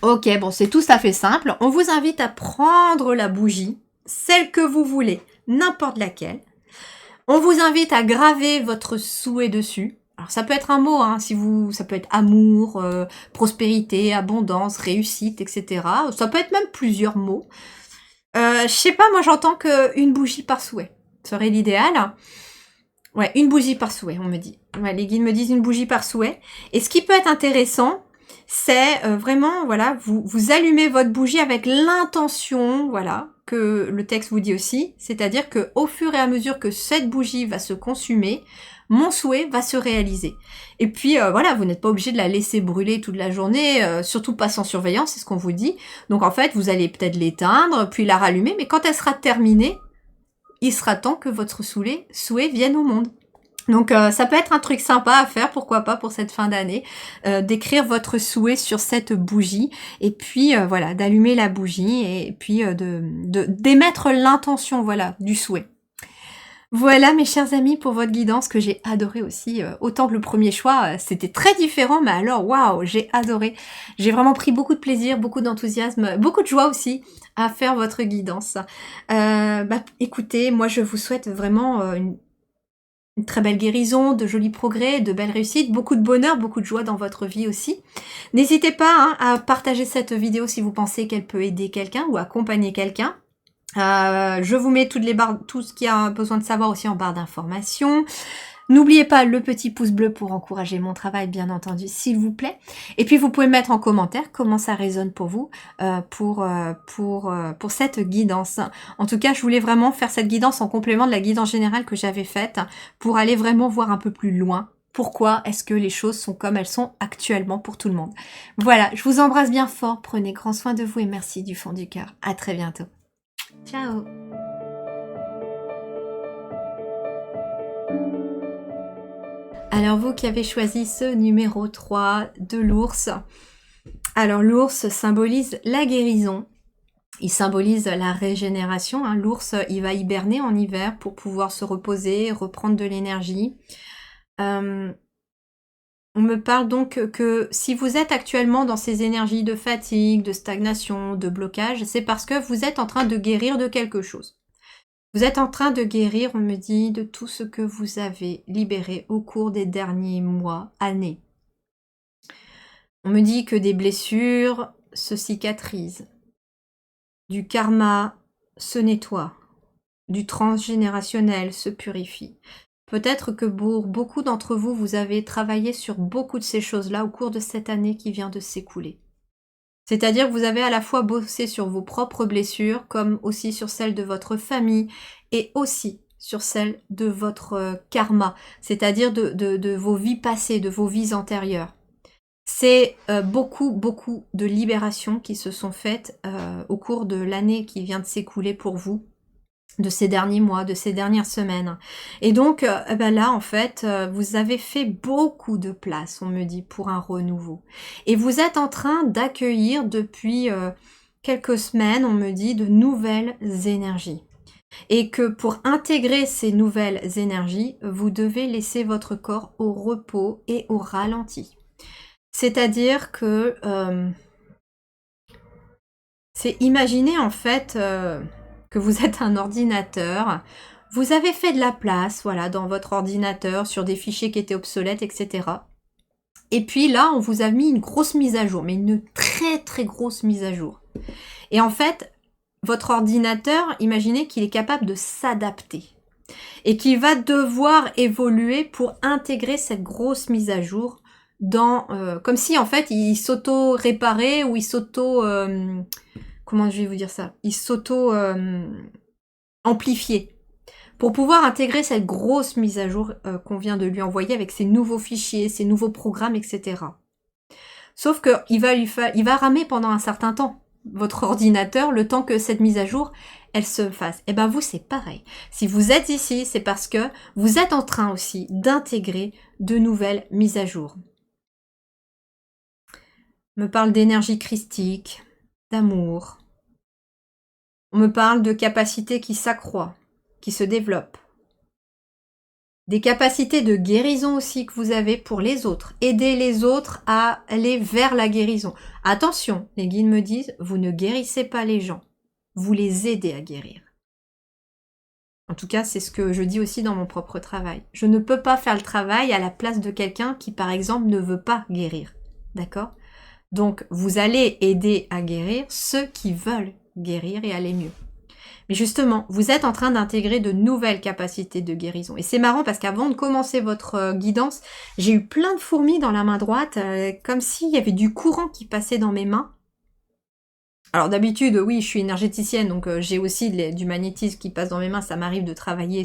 Ok, bon, c'est tout à fait simple. On vous invite à prendre la bougie, celle que vous voulez, n'importe laquelle. On vous invite à graver votre souhait dessus. Alors, ça peut être un mot, hein, ça peut être amour, prospérité, abondance, réussite, etc. Ça peut être même plusieurs mots. Je sais pas, moi j'entends qu'une bougie par souhait serait l'idéal. Ouais, une bougie par souhait, on me dit. Ouais, les guides me disent une bougie par souhait. Et ce qui peut être intéressant, c'est vraiment, voilà, vous allumez votre bougie avec l'intention, voilà, que le texte vous dit aussi. C'est-à-dire que au fur et à mesure que cette bougie va se consumer, mon souhait va se réaliser. Et puis, voilà, vous n'êtes pas obligé de la laisser brûler toute la journée, surtout pas sans surveillance, c'est ce qu'on vous dit. Donc, en fait, vous allez peut-être l'éteindre, puis la rallumer, mais quand elle sera terminée, il sera temps que votre souhait vienne au monde. Donc ça peut être un truc sympa à faire, pourquoi pas pour cette fin d'année, d'écrire votre souhait sur cette bougie et puis voilà, d'allumer la bougie et puis d'émettre l'intention, voilà, du souhait. Voilà mes chers amis pour votre guidance que j'ai adoré aussi, autant que le premier choix, c'était très différent, mais alors waouh, j'ai adoré. J'ai vraiment pris beaucoup de plaisir, beaucoup d'enthousiasme, beaucoup de joie aussi à faire votre guidance. Bah, écoutez, moi je vous souhaite vraiment, une très belle guérison, de jolis progrès, de belles réussites, beaucoup de bonheur, beaucoup de joie dans votre vie aussi. N'hésitez pas, hein, à partager cette vidéo si vous pensez qu'elle peut aider quelqu'un ou accompagner quelqu'un. Je vous mets toutes les barres, tout ce qu'il y a besoin de savoir aussi en barre d'informations. N'oubliez pas le petit pouce bleu pour encourager mon travail, bien entendu, s'il vous plaît. Et puis, vous pouvez mettre en commentaire comment ça résonne pour vous, pour cette guidance. En tout cas, je voulais vraiment faire cette guidance en complément de la guidance générale que j'avais faite pour aller vraiment voir un peu plus loin. Pourquoi est-ce que les choses sont comme elles sont actuellement pour tout le monde? Voilà, je vous embrasse bien fort, prenez grand soin de vous et merci du fond du cœur. À très bientôt. Ciao. Alors vous qui avez choisi ce numéro 3 de l'ours, alors l'ours symbolise la guérison, il symbolise la régénération, hein. L'ours il va hiberner en hiver pour pouvoir se reposer, reprendre de l'énergie. On me parle donc que si vous êtes actuellement dans ces énergies de fatigue, de stagnation, de blocage, c'est parce que vous êtes en train de guérir de quelque chose. Vous êtes en train de guérir, on me dit, de tout ce que vous avez libéré au cours des derniers mois, années. On me dit que des blessures se cicatrisent, du karma se nettoie, du transgénérationnel se purifie. Peut-être que pour beaucoup d'entre vous, vous avez travaillé sur beaucoup de ces choses-là au cours de cette année qui vient de s'écouler. C'est-à-dire que vous avez à la fois bossé sur vos propres blessures, comme aussi sur celles de votre famille, et aussi sur celles de votre karma, c'est-à-dire de vos vies passées, de vos vies antérieures. C'est beaucoup, beaucoup de libérations qui se sont faites au cours de l'année qui vient de s'écouler pour vous, de ces derniers mois, de ces dernières semaines. Et donc, ben là, en fait, vous avez fait beaucoup de place, on me dit, pour un renouveau. Et vous êtes en train d'accueillir depuis quelques semaines, on me dit, de nouvelles énergies. Et que pour intégrer ces nouvelles énergies, vous devez laisser votre corps au repos et au ralenti. C'est-à-dire que c'est imaginer en fait que vous êtes un ordinateur, vous avez fait de la place, voilà, dans votre ordinateur, sur des fichiers qui étaient obsolètes, etc. Et puis là, on vous a mis une grosse mise à jour, mais une très très grosse mise à jour. Et en fait, votre ordinateur, imaginez qu'il est capable de s'adapter et qu'il va devoir évoluer pour intégrer cette grosse mise à jour dans, comme si en fait il s'auto-réparait ou il s'auto... comment je vais vous dire ça? Il s'auto-amplifiait pour pouvoir intégrer cette grosse mise à jour qu'on vient de lui envoyer avec ses nouveaux fichiers, ses nouveaux programmes, etc. Sauf qu'il il va ramer pendant un certain temps, votre ordinateur, le temps que cette mise à jour, elle se fasse. Et ben vous, c'est pareil. Si vous êtes ici, c'est parce que vous êtes en train aussi d'intégrer de nouvelles mises à jour. On me parle d'énergie christique, d'amour. On me parle de capacités qui s'accroît, qui se développent. Des capacités de guérison aussi que vous avez pour les autres. Aider les autres à aller vers la guérison. Attention, les guides me disent, vous ne guérissez pas les gens. Vous les aidez à guérir. En tout cas, c'est ce que je dis aussi dans mon propre travail. Je ne peux pas faire le travail à la place de quelqu'un qui, par exemple, ne veut pas guérir. D'accord? Donc, vous allez aider à guérir ceux qui veulent guérir et aller mieux. Mais justement, vous êtes en train d'intégrer de nouvelles capacités de guérison. Et c'est marrant parce qu'avant de commencer votre guidance, j'ai eu plein de fourmis dans la main droite, comme s'il y avait du courant qui passait dans mes mains. Alors d'habitude, oui, je suis énergéticienne, donc j'ai aussi du magnétisme qui passe dans mes mains. Ça m'arrive de travailler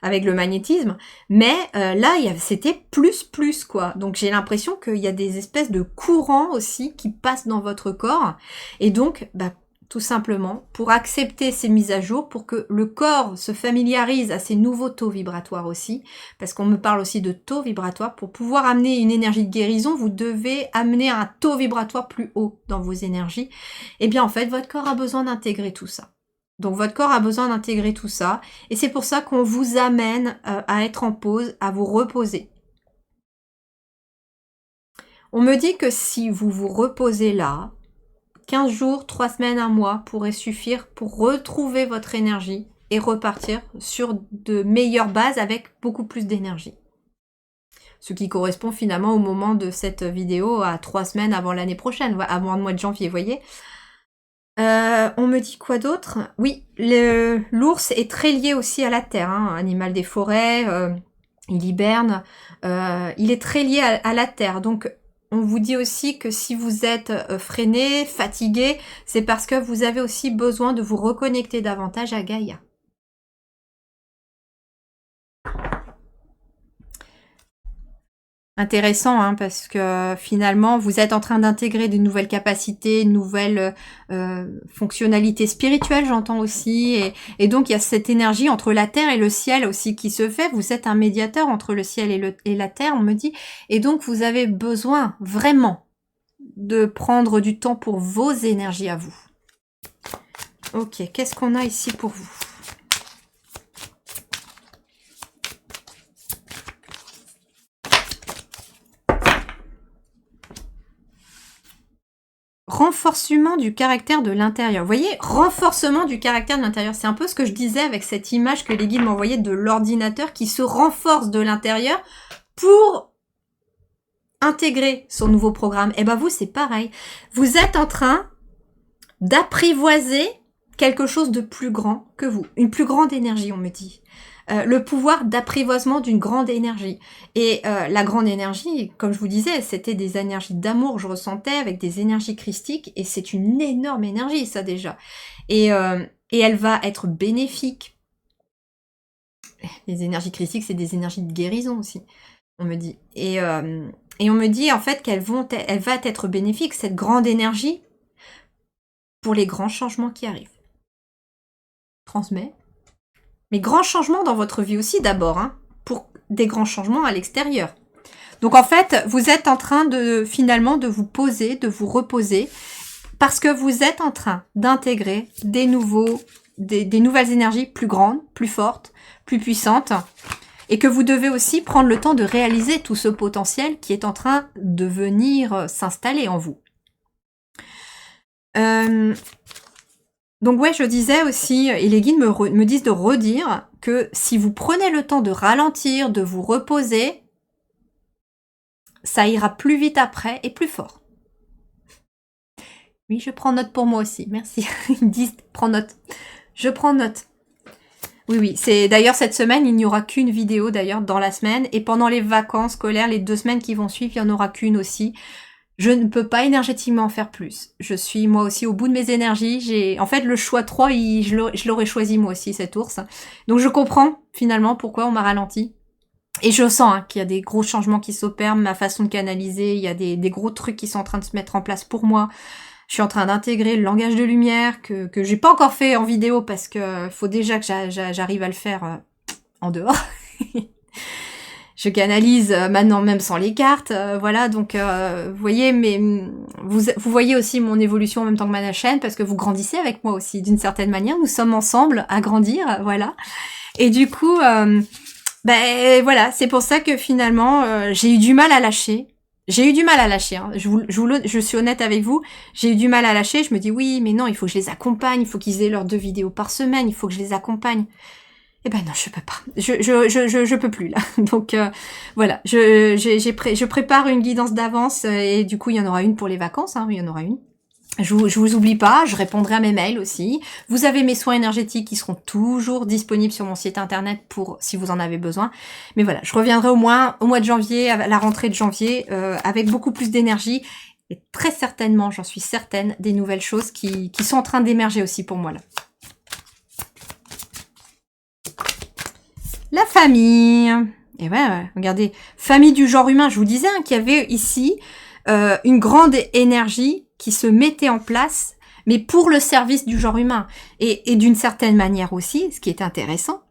avec le magnétisme. Mais là, c'était plus, quoi. Donc j'ai l'impression qu'il y a des espèces de courants aussi qui passent dans votre corps. Et donc, bah, tout simplement, pour accepter ces mises à jour, pour que le corps se familiarise à ces nouveaux taux vibratoires aussi, parce qu'on me parle aussi de taux vibratoires, pour pouvoir amener une énergie de guérison, vous devez amener un taux vibratoire plus haut dans vos énergies. Et bien en fait, votre corps a besoin d'intégrer tout ça. Donc votre corps a besoin d'intégrer tout ça. Et c'est pour ça qu'on vous amène à être en pause, à vous reposer. On me dit que si vous vous reposez là, 15 jours, 3 semaines, 1 mois pourrait suffire pour retrouver votre énergie et repartir sur de meilleures bases avec beaucoup plus d'énergie. Ce qui correspond finalement au moment de cette vidéo à 3 semaines avant l'année prochaine, avant le mois de janvier, vous voyez. On me dit quoi d'autre? Oui, l'ours est très lié aussi à la terre, hein, animal des forêts, il hiberne, il est très lié à la terre. Donc on vous dit aussi que si vous êtes freiné, fatigué, c'est parce que vous avez aussi besoin de vous reconnecter davantage à Gaïa. Intéressant, hein, parce que finalement, vous êtes en train d'intégrer de nouvelles capacités, de nouvelles fonctionnalités spirituelles, j'entends aussi. Et donc, il y a cette énergie entre la terre et le ciel aussi qui se fait. Vous êtes un médiateur entre le ciel et la terre, on me dit. Et donc, vous avez besoin vraiment de prendre du temps pour vos énergies à vous. Ok, qu'est-ce qu'on a ici pour vous ? Renforcement du caractère de l'intérieur. Vous voyez, renforcement du caractère de l'intérieur. C'est un peu ce que je disais avec cette image que les guides m'envoyaient de l'ordinateur qui se renforce de l'intérieur pour intégrer son nouveau programme. Et ben vous, c'est pareil. Vous êtes en train d'apprivoiser quelque chose de plus grand que vous. Une plus grande énergie, on me dit. Le pouvoir d'apprivoisement d'une grande énergie. Et la grande énergie, comme je vous disais, c'était des énergies d'amour, je ressentais, avec des énergies christiques, et c'est une énorme énergie, ça déjà. Et elle va être bénéfique. Les énergies christiques, c'est des énergies de guérison aussi, on me dit. Et on me dit en fait elle va être bénéfique, cette grande énergie, pour les grands changements qui arrivent. Transmet. Mais grands changements dans votre vie aussi d'abord, hein, pour des grands changements à l'extérieur. Donc en fait, vous êtes en train de finalement de vous poser, de vous reposer, parce que vous êtes en train d'intégrer des nouvelles énergies plus grandes, plus fortes, plus puissantes, et que vous devez aussi prendre le temps de réaliser tout ce potentiel qui est en train de venir s'installer en vous. Donc ouais, je disais aussi, et les guides me disent de redire que si vous prenez le temps de ralentir, de vous reposer, ça ira plus vite après et plus fort. Oui, je prends note pour moi aussi, merci. Ils me disent, prends note. Je prends note. Oui, c'est d'ailleurs cette semaine, il n'y aura qu'une vidéo d'ailleurs dans la semaine, et pendant les vacances scolaires, les 2 semaines qui vont suivre, il n'y en aura qu'une aussi. Je ne peux pas énergétiquement en faire plus. Je suis moi aussi au bout de mes énergies. En fait, le choix 3, je l'aurais choisi moi aussi, cet ours. Donc je comprends finalement pourquoi on m'a ralenti. Et je sens qu'il y a des gros changements qui s'opèrent, ma façon de canaliser, il y a des gros trucs qui sont en train de se mettre en place pour moi. Je suis en train d'intégrer le langage de lumière que j'ai pas encore fait en vidéo parce que faut déjà que j'arrive à le faire en dehors. Je canalise maintenant même sans les cartes, voilà, donc vous voyez, mais vous voyez aussi mon évolution en même temps que ma chaîne, parce que vous grandissez avec moi aussi, d'une certaine manière, nous sommes ensemble à grandir, voilà, et du coup, voilà, c'est pour ça que finalement, j'ai eu du mal à lâcher, hein. Je suis honnête avec vous, j'ai eu du mal à lâcher, je me dis oui, mais non, il faut que je les accompagne, il faut qu'ils aient leurs 2 vidéos par semaine, il faut que je les accompagne. Eh ben non, je peux pas. Je peux plus là. Donc voilà, je prépare une guidance d'avance et du coup il y en aura une pour les vacances. Hein, il y en aura une. Je vous oublie pas, je répondrai à mes mails aussi. Vous avez mes soins énergétiques qui seront toujours disponibles sur mon site internet pour si vous en avez besoin. Mais voilà, je reviendrai au mois de janvier, à la rentrée de janvier, avec beaucoup plus d'énergie et très certainement, j'en suis certaine, des nouvelles choses qui sont en train d'émerger aussi pour moi là. La famille. Et ouais, regardez, famille du genre humain. Je vous disais qu'il y avait ici une grande énergie qui se mettait en place, mais pour le service du genre humain. Et d'une certaine manière aussi, ce qui est intéressant.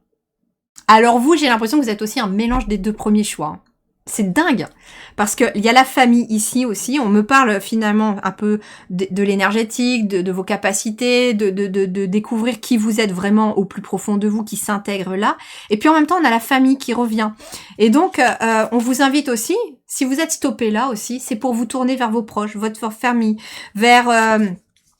Alors vous, j'ai l'impression que vous êtes aussi un mélange des 2 premiers choix. C'est dingue, parce qu'il y a la famille ici aussi, on me parle finalement un peu de l'énergétique, de vos capacités, de découvrir qui vous êtes vraiment au plus profond de vous, qui s'intègre là, et puis en même temps on a la famille qui revient. Et donc on vous invite aussi, si vous êtes stoppé là aussi, c'est pour vous tourner vers vos proches, votre famille, vers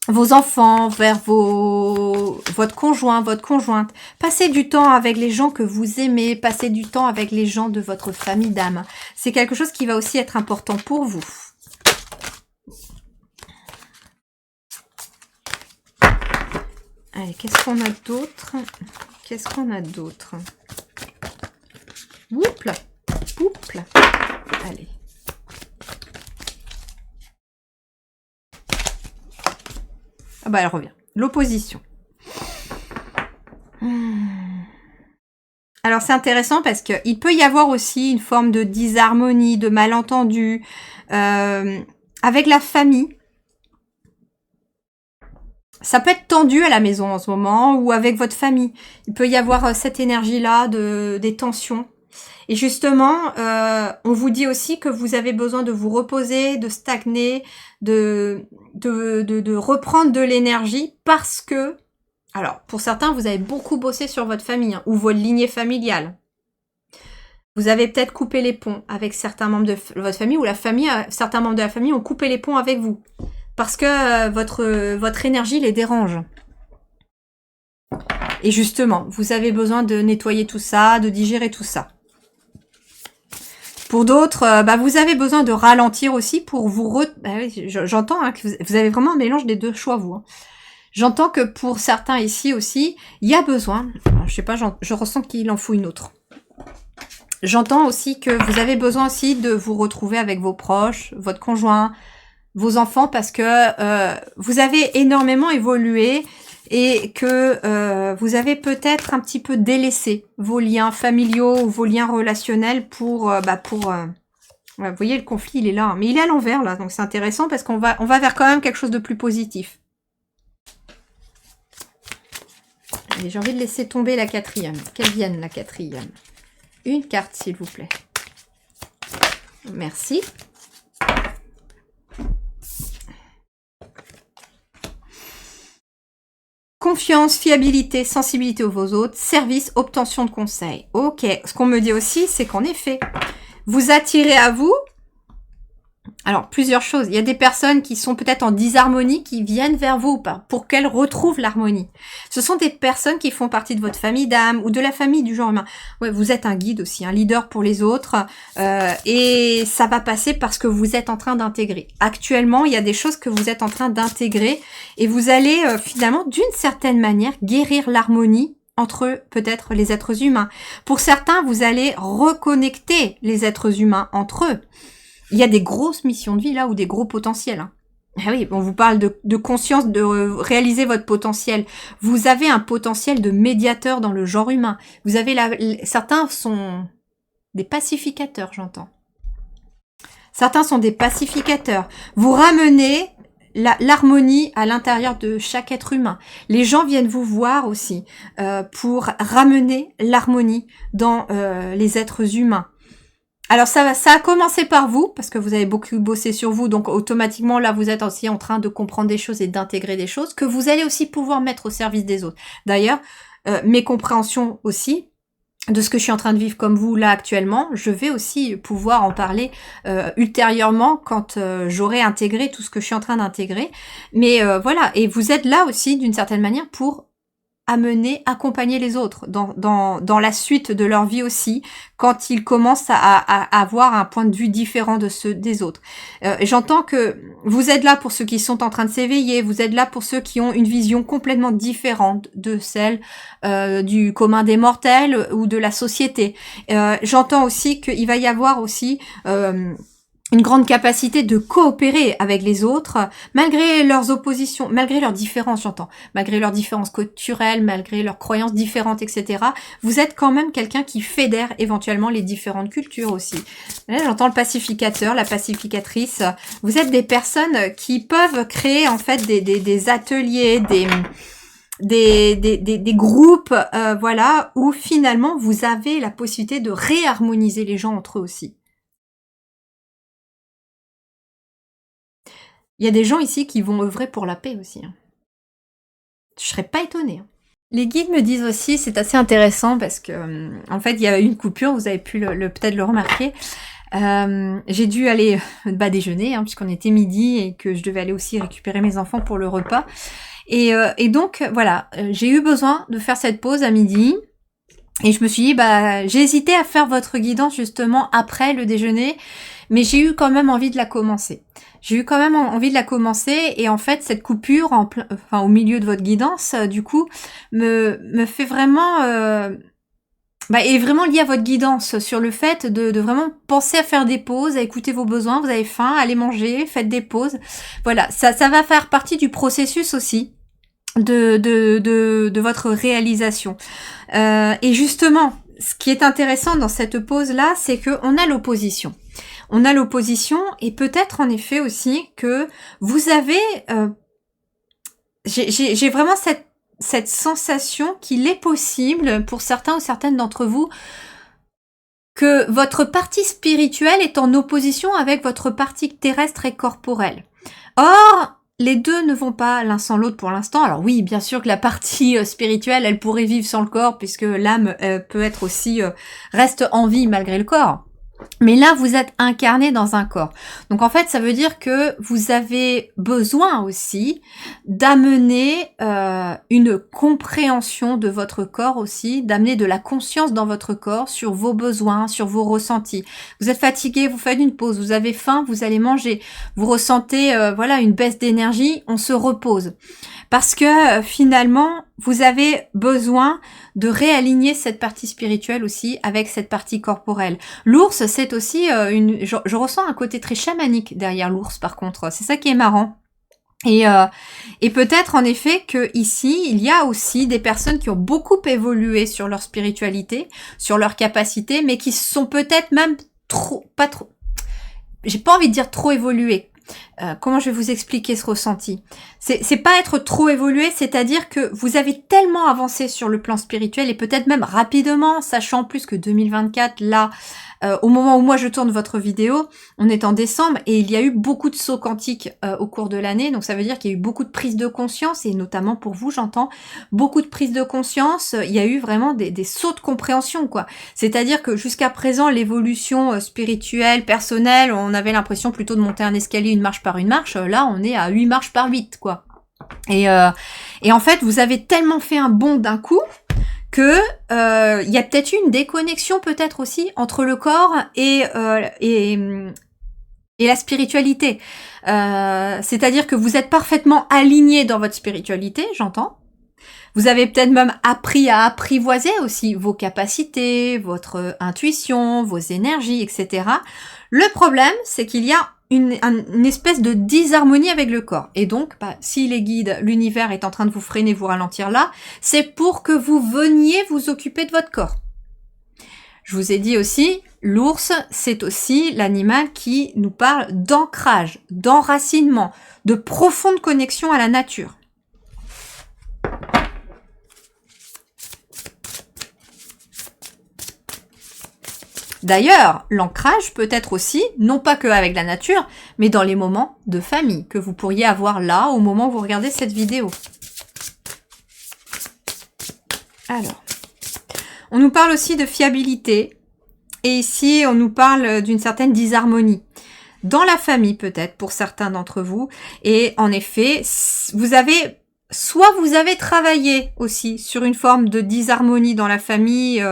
vos enfants, vers votre conjoint, votre conjointe. Passez du temps avec les gens que vous aimez, passez du temps avec les gens de votre famille d'âme. C'est quelque chose qui va aussi être important pour vous. Allez, qu'est-ce qu'on a d'autre? Qu'est-ce qu'on a d'autre? Oups là, oups là. Allez. Ah bah elle revient. L'opposition. Alors c'est intéressant parce qu'il peut y avoir aussi une forme de disharmonie, de malentendu avec la famille. Ça peut être tendu à la maison en ce moment ou avec votre famille. Il peut y avoir cette énergie-là, des tensions. Et justement, on vous dit aussi que vous avez besoin de vous reposer, de stagner, de reprendre de l'énergie parce que, alors pour certains, vous avez beaucoup bossé sur votre famille ou votre lignée familiale. Vous avez peut-être coupé les ponts avec certains membres de votre famille ou la famille, certains membres de la famille ont coupé les ponts avec vous parce que votre énergie les dérange. Et justement, vous avez besoin de nettoyer tout ça, de digérer tout ça. Pour d'autres, vous avez besoin de ralentir aussi pour vous... oui, j'entends hein, que vous avez vraiment un mélange des deux choix, vous. Hein. J'entends que pour certains ici aussi, il y a besoin... Alors, je sais pas, je ressens qu'il en faut une autre. J'entends aussi que vous avez besoin aussi de vous retrouver avec vos proches, votre conjoint, vos enfants, parce que vous avez énormément évolué et que vous avez peut-être un petit peu délaissé vos liens familiaux ou vos liens relationnels pour vous voyez, le conflit, il est là, hein, mais il est à l'envers, là, donc c'est intéressant parce qu'on va vers quand même quelque chose de plus positif. Allez, j'ai envie de laisser tomber la quatrième. Qu'elle vienne, la quatrième. Une carte, s'il vous plaît. Merci. Confiance, fiabilité, sensibilité aux autres, service, obtention de conseils. Ok, ce qu'on me dit aussi, c'est qu'en effet, vous attirez à vous, alors plusieurs choses. Il y a des personnes qui sont peut-être en disharmonie, qui viennent vers vous pour qu'elles retrouvent l'harmonie. Ce sont des personnes qui font partie de votre famille d'âme ou de la famille du genre humain. Ouais, vous êtes un guide aussi, un leader pour les autres, et ça va passer parce que vous êtes en train d'intégrer. Actuellement, il y a des choses que vous êtes en train d'intégrer et vous allez finalement, d'une certaine manière, guérir l'harmonie entre peut-être les êtres humains. Pour certains, vous allez reconnecter les êtres humains entre eux. Il y a des grosses missions de vie là ou des gros potentiels. Hein. Ah oui, on vous parle de conscience, de réaliser votre potentiel. Vous avez un potentiel de médiateur dans le genre humain. Vous avez certains sont des pacificateurs, j'entends. Certains sont des pacificateurs. Vous ramenez l'harmonie à l'intérieur de chaque être humain. Les gens viennent vous voir aussi pour ramener l'harmonie dans les êtres humains. Alors ça a commencé par vous, parce que vous avez beaucoup bossé sur vous, donc automatiquement là vous êtes aussi en train de comprendre des choses et d'intégrer des choses que vous allez aussi pouvoir mettre au service des autres. D'ailleurs, mes compréhensions aussi de ce que je suis en train de vivre comme vous là actuellement, je vais aussi pouvoir en parler ultérieurement quand j'aurai intégré tout ce que je suis en train d'intégrer. Mais voilà, et vous êtes là aussi d'une certaine manière pour accompagner les autres dans la suite de leur vie aussi, quand ils commencent à avoir un point de vue différent de ceux des autres. J'entends que vous êtes là pour ceux qui sont en train de s'éveiller, vous êtes là pour ceux qui ont une vision complètement différente de celle du commun des mortels ou de la société. J'entends aussi qu'il va y avoir aussi une grande capacité de coopérer avec les autres, malgré leurs oppositions, malgré leurs différences, j'entends, malgré leurs différences culturelles, malgré leurs croyances différentes, etc. Vous êtes quand même quelqu'un qui fédère éventuellement les différentes cultures aussi. Là, j'entends le pacificateur, la pacificatrice. Vous êtes des personnes qui peuvent créer en fait des ateliers, des groupes, voilà, où finalement vous avez la possibilité de réharmoniser les gens entre eux aussi. Il y a des gens ici qui vont œuvrer pour la paix aussi, hein. Je serais pas étonnée, hein. Les guides me disent aussi, c'est assez intéressant parce que, en fait, il y a eu une coupure, vous avez pu peut-être le remarquer. J'ai dû aller déjeuner, hein, puisqu'on était midi et que je devais aller aussi récupérer mes enfants pour le repas. Et donc, voilà, j'ai eu besoin de faire cette pause à midi. Et je me suis dit, j'ai hésité à faire votre guidance justement après le déjeuner, mais j'ai eu quand même envie de la commencer. J'ai eu quand même envie de la commencer, et en fait, cette coupure au milieu de votre guidance, du coup, me fait vraiment... est vraiment liée à votre guidance, sur le fait de vraiment penser à faire des pauses, à écouter vos besoins, vous avez faim, allez manger, faites des pauses. Voilà, ça va faire partie du processus aussi de votre réalisation. Et justement, ce qui est intéressant dans cette pause-là, c'est qu'on a l'opposition. On a l'opposition, et peut-être en effet aussi que vous avez... j'ai vraiment cette sensation qu'il est possible, pour certains ou certaines d'entre vous, que votre partie spirituelle est en opposition avec votre partie terrestre et corporelle. Or, les deux ne vont pas l'un sans l'autre pour l'instant. Alors oui, bien sûr que la partie spirituelle, elle pourrait vivre sans le corps, puisque l'âme peut être aussi reste en vie malgré le corps. Mais là, vous êtes incarné dans un corps. Donc en fait, ça veut dire que vous avez besoin aussi d'amener une compréhension de votre corps aussi, d'amener de la conscience dans votre corps sur vos besoins, sur vos ressentis. Vous êtes fatigué, vous faites une pause, vous avez faim, vous allez manger. Vous ressentez une baisse d'énergie, on se repose. Parce que finalement, vous avez besoin de réaligner cette partie spirituelle aussi avec cette partie corporelle. L'ours, c'est aussi je ressens un côté très chamanique derrière l'ours, par contre. C'est ça qui est marrant. Et peut-être en effet que ici, il y a aussi des personnes qui ont beaucoup évolué sur leur spiritualité, sur leur capacité, mais qui sont peut-être même j'ai pas envie de dire trop évoluées. Comment je vais vous expliquer ce ressenti? C'est pas être trop évolué, c'est-à-dire que vous avez tellement avancé sur le plan spirituel, et peut-être même rapidement, sachant plus que 2024, là, au moment où moi je tourne votre vidéo, on est en décembre, et il y a eu beaucoup de sauts quantiques au cours de l'année, donc ça veut dire qu'il y a eu beaucoup de prises de conscience, et notamment pour vous, j'entends, beaucoup de prises de conscience, il y a eu vraiment des sauts de compréhension, quoi. C'est-à-dire que jusqu'à présent, l'évolution spirituelle, personnelle, on avait l'impression plutôt de monter un escalier une marche par une marche, là on est à 8 marches par 8, quoi. Et en fait, vous avez tellement fait un bond d'un coup que il y a peut-être une déconnexion peut-être aussi entre le corps et la spiritualité. C'est-à-dire que vous êtes parfaitement aligné dans votre spiritualité, j'entends. Vous avez peut-être même appris à apprivoiser aussi vos capacités, votre intuition, vos énergies, etc. Le problème, c'est qu'il y a une espèce de disharmonie avec le corps. Et donc, si les guides, l'univers est en train de vous freiner, vous ralentir là, c'est pour que vous veniez vous occuper de votre corps. Je vous ai dit aussi, l'ours, c'est aussi l'animal qui nous parle d'ancrage, d'enracinement, de profonde connexion à la nature. D'ailleurs, l'ancrage peut être aussi, non pas que avec la nature, mais dans les moments de famille que vous pourriez avoir là, au moment où vous regardez cette vidéo. Alors, on nous parle aussi de fiabilité, et ici, on nous parle d'une certaine disharmonie. Dans la famille, peut-être, pour certains d'entre vous, et en effet, vous avez travaillé aussi sur une forme de disharmonie dans la famille,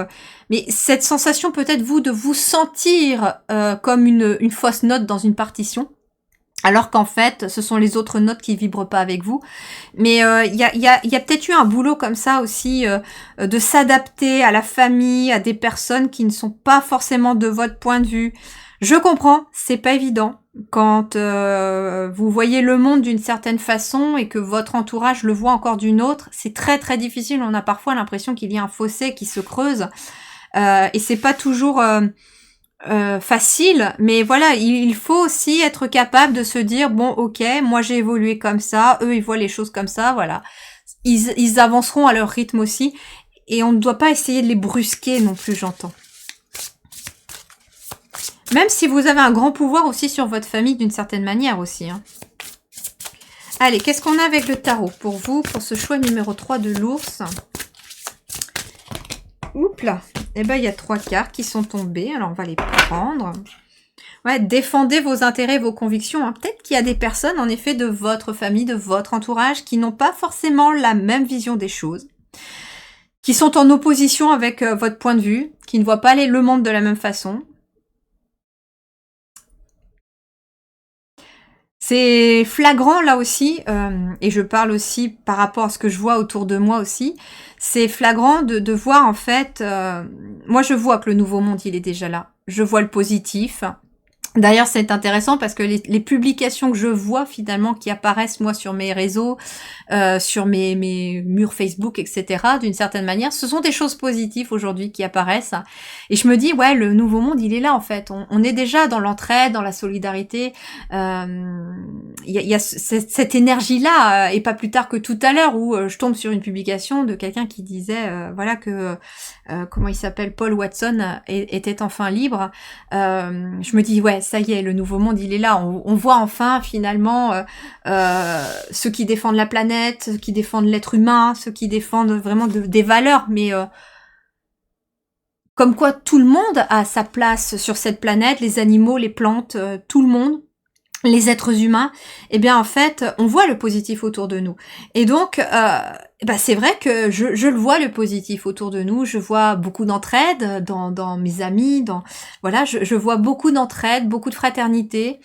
mais cette sensation peut-être vous de vous sentir comme une fausse note dans une partition, alors qu'en fait ce sont les autres notes qui vibrent pas avec vous. Mais il y a peut-être eu un boulot comme ça aussi, de s'adapter à la famille, à des personnes qui ne sont pas forcément de votre point de vue. Je comprends, c'est pas évident quand vous voyez le monde d'une certaine façon et que votre entourage le voit encore d'une autre. C'est très très difficile, on a parfois l'impression qu'il y a un fossé qui se creuse. Et c'est pas toujours facile, mais voilà, il faut aussi être capable de se dire, bon ok, moi j'ai évolué comme ça, eux ils voient les choses comme ça, voilà. Ils avanceront à leur rythme aussi, et on ne doit pas essayer de les brusquer non plus, j'entends. Même si vous avez un grand pouvoir aussi sur votre famille d'une certaine manière aussi, hein. Allez, qu'est-ce qu'on a avec le tarot pour vous, pour ce choix numéro 3 de l'ours? Oups là. Eh ben, il y a 3 cartes qui sont tombées. Alors, on va les prendre. Ouais, défendez vos intérêts, vos convictions. Hein. Peut-être qu'il y a des personnes, en effet, de votre famille, de votre entourage, qui n'ont pas forcément la même vision des choses, qui sont en opposition avec votre point de vue, qui ne voient pas le monde de la même façon. C'est flagrant là aussi, et je parle aussi par rapport à ce que je vois autour de moi aussi, c'est flagrant de voir en fait, moi je vois que le nouveau monde il est déjà là, je vois le positif. D'ailleurs, c'est intéressant parce que les publications que je vois finalement qui apparaissent moi sur mes réseaux, sur mes murs Facebook, etc., d'une certaine manière, ce sont des choses positives aujourd'hui qui apparaissent. Et je me dis, ouais, le nouveau monde, il est là en fait. On est déjà dans l'entraide, dans la solidarité. Il y a cette énergie-là, et pas plus tard que tout à l'heure où je tombe sur une publication de quelqu'un qui disait, voilà que comment il s'appelle, Paul Watson était enfin libre. Je me dis ouais, ça y est, le nouveau monde il est là. On voit enfin finalement ceux qui défendent la planète, ceux qui défendent l'être humain, ceux qui défendent vraiment des valeurs, mais comme quoi tout le monde a sa place sur cette planète, les animaux, les plantes, tout le monde. Les êtres humains, eh bien en fait, on voit le positif autour de nous. Et donc, c'est vrai que je le vois le positif autour de nous. Je vois beaucoup d'entraide dans mes amis, voilà, je vois beaucoup d'entraide, beaucoup de fraternité.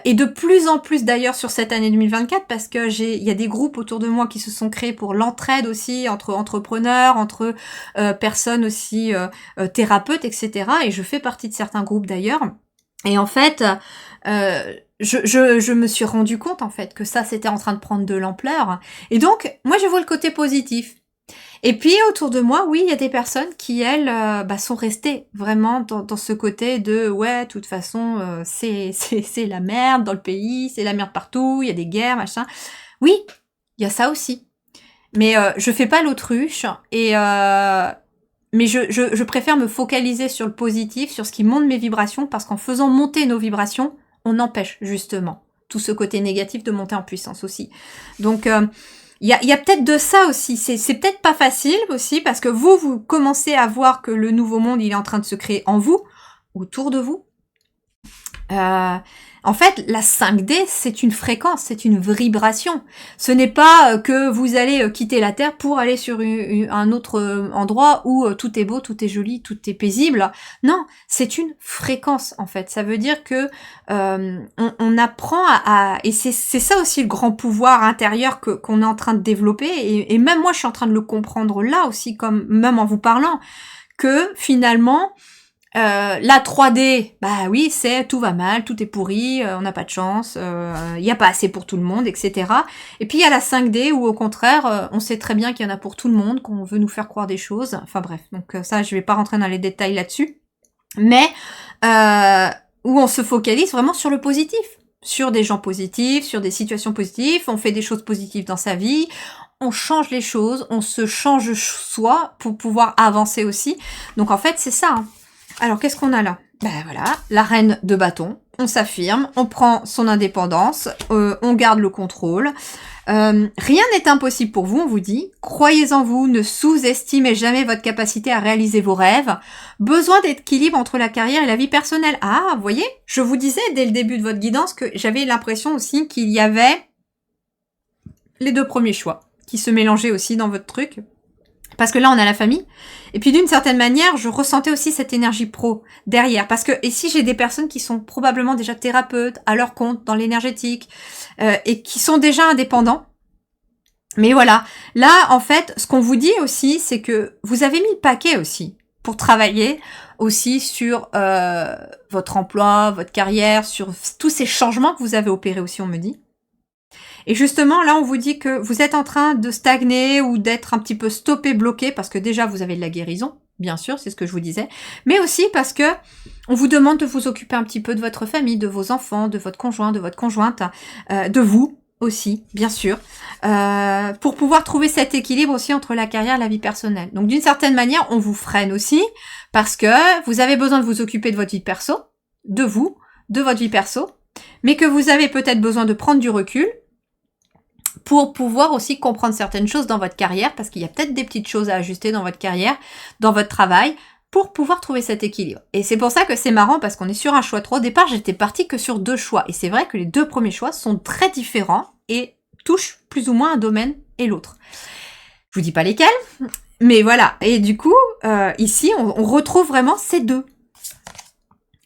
Et de plus en plus d'ailleurs sur cette année 2024 parce que il y a des groupes autour de moi qui se sont créés pour l'entraide aussi entre entrepreneurs, entre personnes aussi thérapeutes, etc. Et je fais partie de certains groupes d'ailleurs. Et en fait, je me suis rendu compte en fait que ça c'était en train de prendre de l'ampleur. Et donc, moi je vois le côté positif. Et puis autour de moi, oui, il y a des personnes qui, elles, sont restées vraiment dans ce côté de ouais, de toute façon, c'est la merde dans le pays, c'est la merde partout, il y a des guerres, machin. Oui, il y a ça aussi. Mais je fais pas l'autruche et mais je préfère me focaliser sur le positif, sur ce qui monte mes vibrations, parce qu'en faisant monter nos vibrations, on empêche justement tout ce côté négatif de monter en puissance aussi. Donc il y a peut-être de ça aussi. C'est peut-être pas facile aussi parce que vous commencez à voir que le nouveau monde il est en train de se créer en vous, autour de vous. En fait, la 5D, c'est une fréquence, c'est une vibration. Ce n'est pas que vous allez quitter la Terre pour aller sur un autre endroit où tout est beau, tout est joli, tout est paisible. Non, c'est une fréquence, en fait. Ça veut dire que on apprend et c'est ça aussi le grand pouvoir intérieur qu'on est en train de développer. Et même moi, je suis en train de le comprendre là aussi, comme même en vous parlant, que finalement... la 3D, bah oui, c'est tout va mal, tout est pourri, on n'a pas de chance, il n'y a pas assez pour tout le monde, etc. Et puis il y a la 5D où au contraire, on sait très bien qu'il y en a pour tout le monde, qu'on veut nous faire croire des choses. Enfin bref, donc ça je vais pas rentrer dans les détails là-dessus. Mais où on se focalise vraiment sur le positif, sur des gens positifs, sur des situations positives, on fait des choses positives dans sa vie, on change les choses, on se change soi pour pouvoir avancer aussi. Donc en fait c'est ça, hein. Alors, qu'est-ce qu'on a là? Ben voilà, la reine de bâton. On s'affirme, on prend son indépendance, on garde le contrôle. Rien n'est impossible pour vous, on vous dit. Croyez en vous, ne sous-estimez jamais votre capacité à réaliser vos rêves. Besoin d'équilibre entre la carrière et la vie personnelle. Ah, vous voyez, je vous disais dès le début de votre guidance que j'avais l'impression aussi qu'il y avait les deux premiers choix qui se mélangeaient aussi dans votre truc. Parce que là, on a la famille. Et puis, d'une certaine manière, je ressentais aussi cette énergie pro derrière. Parce que ici, j'ai des personnes qui sont probablement déjà thérapeutes, à leur compte, dans l'énergétique, et qui sont déjà indépendants. Mais voilà. Là, en fait, ce qu'on vous dit aussi, c'est que vous avez mis le paquet aussi pour travailler aussi sur votre emploi, votre carrière, sur tous ces changements que vous avez opérés aussi, on me dit. Et justement, là, on vous dit que vous êtes en train de stagner ou d'être un petit peu stoppé, bloqué, parce que déjà, vous avez de la guérison, bien sûr, c'est ce que je vous disais, mais aussi parce que on vous demande de vous occuper un petit peu de votre famille, de vos enfants, de votre conjoint, de votre conjointe, de vous aussi, bien sûr, pour pouvoir trouver cet équilibre aussi entre la carrière et la vie personnelle. Donc, d'une certaine manière, on vous freine aussi, parce que vous avez besoin de vous occuper de votre vie perso, de vous, de votre vie perso, mais que vous avez peut-être besoin de prendre du recul, pour pouvoir aussi comprendre certaines choses dans votre carrière, parce qu'il y a peut-être des petites choses à ajuster dans votre carrière, dans votre travail, pour pouvoir trouver cet équilibre. Et c'est pour ça que c'est marrant, parce qu'on est sur un choix 3. Au départ, j'étais partie que sur 2 choix. Et c'est vrai que les 2 premiers choix sont très différents et touchent plus ou moins un domaine et l'autre. Je vous dis pas lesquels, mais voilà. Et du coup, ici, on retrouve vraiment ces 2.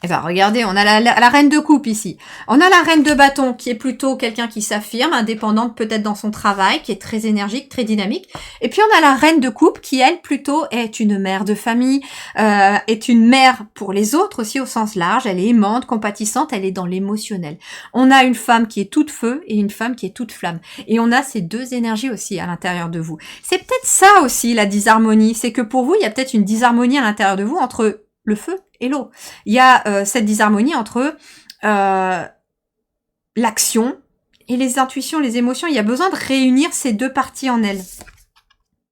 Eh ben, regardez, on a la reine de coupe ici. On a la reine de bâton qui est plutôt quelqu'un qui s'affirme, indépendante peut-être dans son travail, qui est très énergique, très dynamique. Et puis on a la reine de coupe qui, elle, plutôt est une mère de famille, est une mère pour les autres aussi au sens large. Elle est aimante, compatissante, elle est dans l'émotionnel. On a une femme qui est toute feu et une femme qui est toute flamme. Et on a ces 2 énergies aussi à l'intérieur de vous. C'est peut-être ça aussi la disharmonie. C'est que pour vous, il y a peut-être une disharmonie à l'intérieur de vous entre le feu et l'eau. Il y a cette disharmonie entre l'action et les intuitions, les émotions. Il y a besoin de réunir ces 2 parties en elle.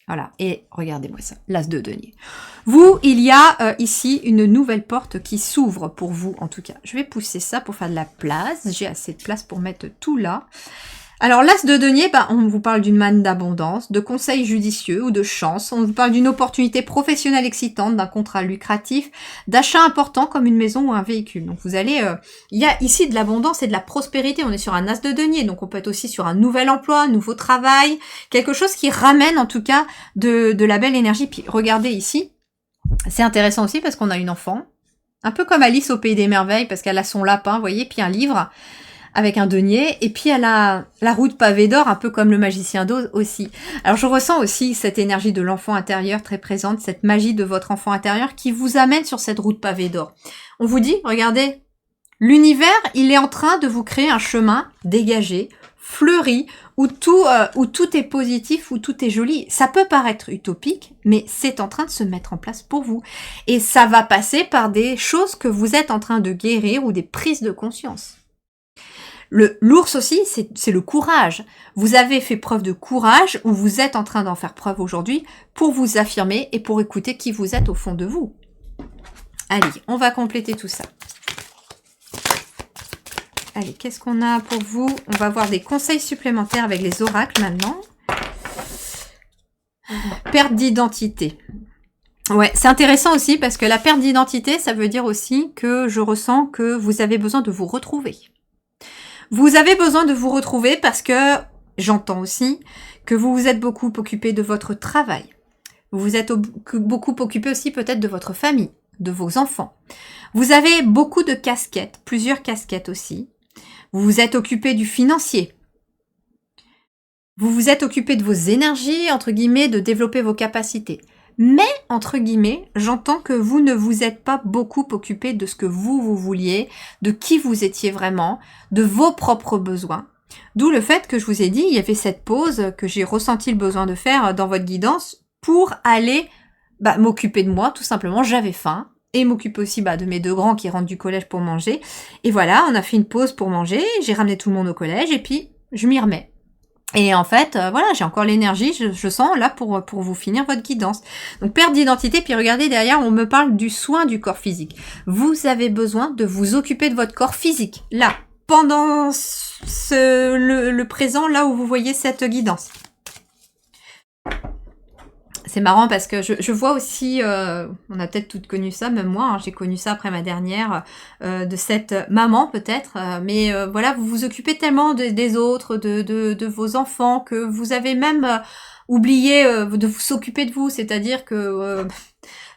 Voilà, et regardez-moi ça, l'as de denier. Vous, il y a ici une nouvelle porte qui s'ouvre pour vous, en tout cas. Je vais pousser ça pour faire de la place. J'ai assez de place pour mettre tout là. Alors, l'as de denier, on vous parle d'une manne d'abondance, de conseils judicieux ou de chance. On vous parle d'une opportunité professionnelle excitante, d'un contrat lucratif, d'achat important comme une maison ou un véhicule. Donc, vous allez... il y a ici de l'abondance et de la prospérité. On est sur un as de denier, donc on peut être aussi sur un nouvel emploi, un nouveau travail, quelque chose qui ramène en tout cas de la belle énergie. Puis, regardez ici, c'est intéressant aussi parce qu'on a une enfant, un peu comme Alice au Pays des Merveilles, parce qu'elle a son lapin, vous voyez, puis un livre avec un denier, et puis elle a la roue de pavé d'or, un peu comme le magicien d'Oz aussi. Alors je ressens aussi cette énergie de l'enfant intérieur très présente, cette magie de votre enfant intérieur qui vous amène sur cette roue de pavé d'or. On vous dit, regardez, l'univers, il est en train de vous créer un chemin dégagé, fleuri, où tout est positif, où tout est joli. Ça peut paraître utopique, mais c'est en train de se mettre en place pour vous. Et ça va passer par des choses que vous êtes en train de guérir ou des prises de conscience. L'ours aussi, c'est le courage. Vous avez fait preuve de courage, ou vous êtes en train d'en faire preuve aujourd'hui, pour vous affirmer et pour écouter qui vous êtes au fond de vous. Allez, on va compléter tout ça. Allez, qu'est-ce qu'on a pour vous? On va voir des conseils supplémentaires avec les oracles maintenant. Perte d'identité. Ouais, c'est intéressant aussi parce que la perte d'identité, ça veut dire aussi que je ressens que vous avez besoin de vous retrouver. Vous avez besoin de vous retrouver parce que j'entends aussi que vous vous êtes beaucoup occupé de votre travail. Vous vous êtes beaucoup occupé aussi peut-être de votre famille, de vos enfants. Vous avez beaucoup de casquettes, plusieurs casquettes aussi. Vous vous êtes occupé du financier. Vous vous êtes occupé de vos énergies, entre guillemets, de développer vos capacités. Mais, entre guillemets, j'entends que vous ne vous êtes pas beaucoup occupé de ce que vous vouliez, de qui vous étiez vraiment, de vos propres besoins. D'où le fait que je vous ai dit, il y avait cette pause que j'ai ressenti le besoin de faire dans votre guidance pour aller m'occuper de moi, tout simplement. J'avais faim et m'occuper aussi de mes 2 grands qui rentrent du collège pour manger. Et voilà, on a fait une pause pour manger, j'ai ramené tout le monde au collège et puis je m'y remets. Et en fait, voilà, j'ai encore l'énergie, je sens là pour vous finir votre guidance. Donc perte d'identité, puis regardez derrière, on me parle du soin du corps physique. Vous avez besoin de vous occuper de votre corps physique, là, pendant le présent, là où vous voyez cette guidance. C'est marrant parce que je vois aussi, on a peut-être toutes connu ça, même moi, j'ai connu ça après ma dernière, de cette maman peut-être, mais voilà, vous vous occupez tellement des autres, de vos enfants, que vous avez même oublié de vous occuper de vous, c'est-à-dire que...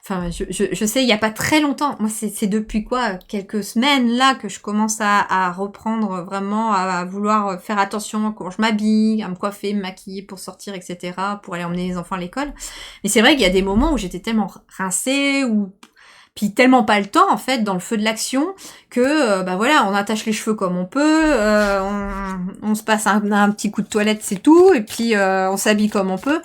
Enfin, je sais, il n'y a pas très longtemps, moi c'est depuis quelques semaines là que je commence à reprendre vraiment, à vouloir faire attention quand je m'habille, à me coiffer, me maquiller pour sortir, etc., pour aller emmener les enfants à l'école. Mais c'est vrai qu'il y a des moments où j'étais tellement rincée, puis tellement pas le temps en fait dans le feu de l'action que voilà, on attache les cheveux comme on peut, on se passe un petit coup de toilette, c'est tout, et puis on s'habille comme on peut.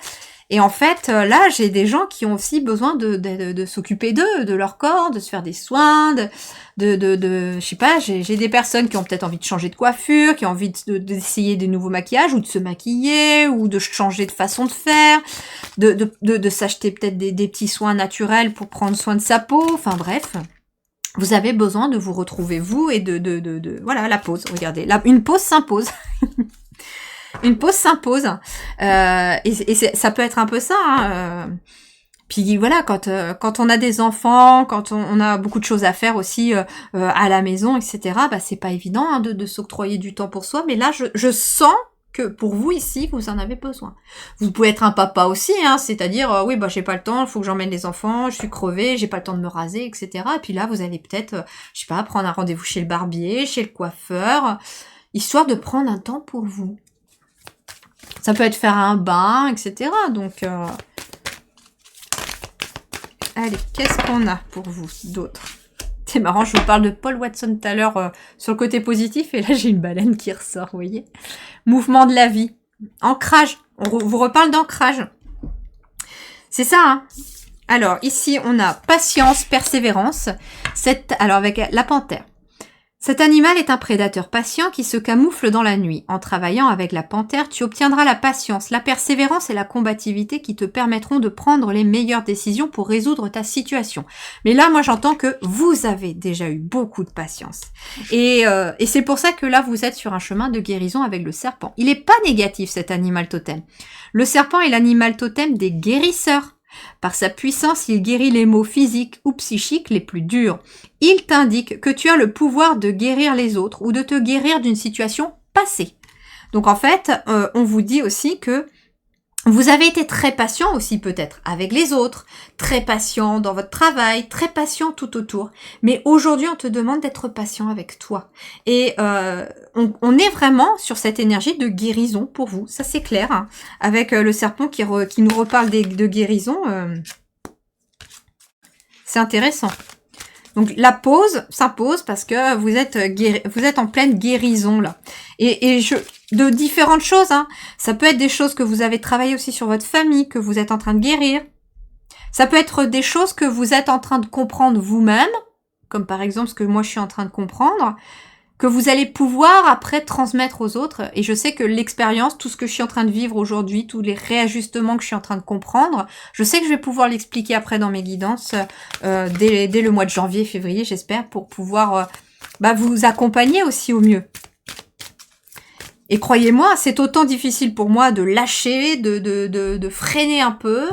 Et en fait, là, j'ai des gens qui ont aussi besoin de s'occuper d'eux, de leur corps, de se faire des soins, je sais pas, j'ai des personnes qui ont peut-être envie de changer de coiffure, qui ont envie d'essayer des nouveaux maquillages, ou de se maquiller, ou de changer de façon de faire, de s'acheter peut-être des petits soins naturels pour prendre soin de sa peau, enfin bref. Vous avez besoin de vous retrouver, vous, et voilà, la pause, regardez, une pause s'impose. Une pause s'impose. Ça peut être un peu ça. Hein, Puis voilà, quand on a des enfants, quand on a beaucoup de choses à faire aussi à la maison, etc., bah c'est pas évident hein, de s'octroyer du temps pour soi. Mais là, je sens que pour vous ici, vous en avez besoin. Vous pouvez être un papa aussi, hein, c'est-à-dire oui, bah j'ai pas le temps, il faut que j'emmène les enfants, je suis crevée, j'ai pas le temps de me raser, etc. Et puis là, vous allez peut-être, je sais pas, prendre un rendez-vous chez le barbier, chez le coiffeur, histoire de prendre un temps pour vous. Ça peut être faire un bain, etc. Donc allez, qu'est-ce qu'on a pour vous d'autre? C'est marrant, je vous parle de Paul Watson tout à l'heure sur le côté positif, et là j'ai une baleine qui ressort, vous voyez. Mouvement de la vie. Ancrage. On vous reparle d'ancrage. C'est ça, hein. Alors, ici, on a patience, persévérance. Alors, avec la panthère. Cet animal est un prédateur patient qui se camoufle dans la nuit. En travaillant avec la panthère, tu obtiendras la patience, la persévérance et la combativité qui te permettront de prendre les meilleures décisions pour résoudre ta situation. Mais là, moi, j'entends que vous avez déjà eu beaucoup de patience. Et c'est pour ça que là, vous êtes sur un chemin de guérison avec le serpent. Il n'est pas négatif, cet animal totem. Le serpent est l'animal totem des guérisseurs. Par sa puissance, il guérit les maux physiques ou psychiques les plus durs. Il t'indique que tu as le pouvoir de guérir les autres ou de te guérir d'une situation passée. Donc en fait, on vous dit aussi que vous avez été très patient aussi peut-être avec les autres, très patient dans votre travail, très patient tout autour. Mais aujourd'hui, on te demande d'être patient avec toi. Et on est vraiment sur cette énergie de guérison pour vous. Ça, c'est clair. Hein. Avec le serpent qui nous reparle de guérison, c'est intéressant. Donc la pause s'impose parce que vous êtes en pleine guérison là. De différentes choses. Hein. Ça peut être des choses que vous avez travaillé aussi sur votre famille, que vous êtes en train de guérir. Ça peut être des choses que vous êtes en train de comprendre vous-même, comme par exemple ce que moi je suis en train de comprendre, que vous allez pouvoir après transmettre aux autres. Et je sais que l'expérience, tout ce que je suis en train de vivre aujourd'hui, tous les réajustements que je suis en train de comprendre, je sais que je vais pouvoir l'expliquer après dans mes guidances dès le mois de janvier, février, j'espère, pour pouvoir vous accompagner aussi au mieux. Et croyez-moi, c'est autant difficile pour moi de lâcher, de freiner un peu.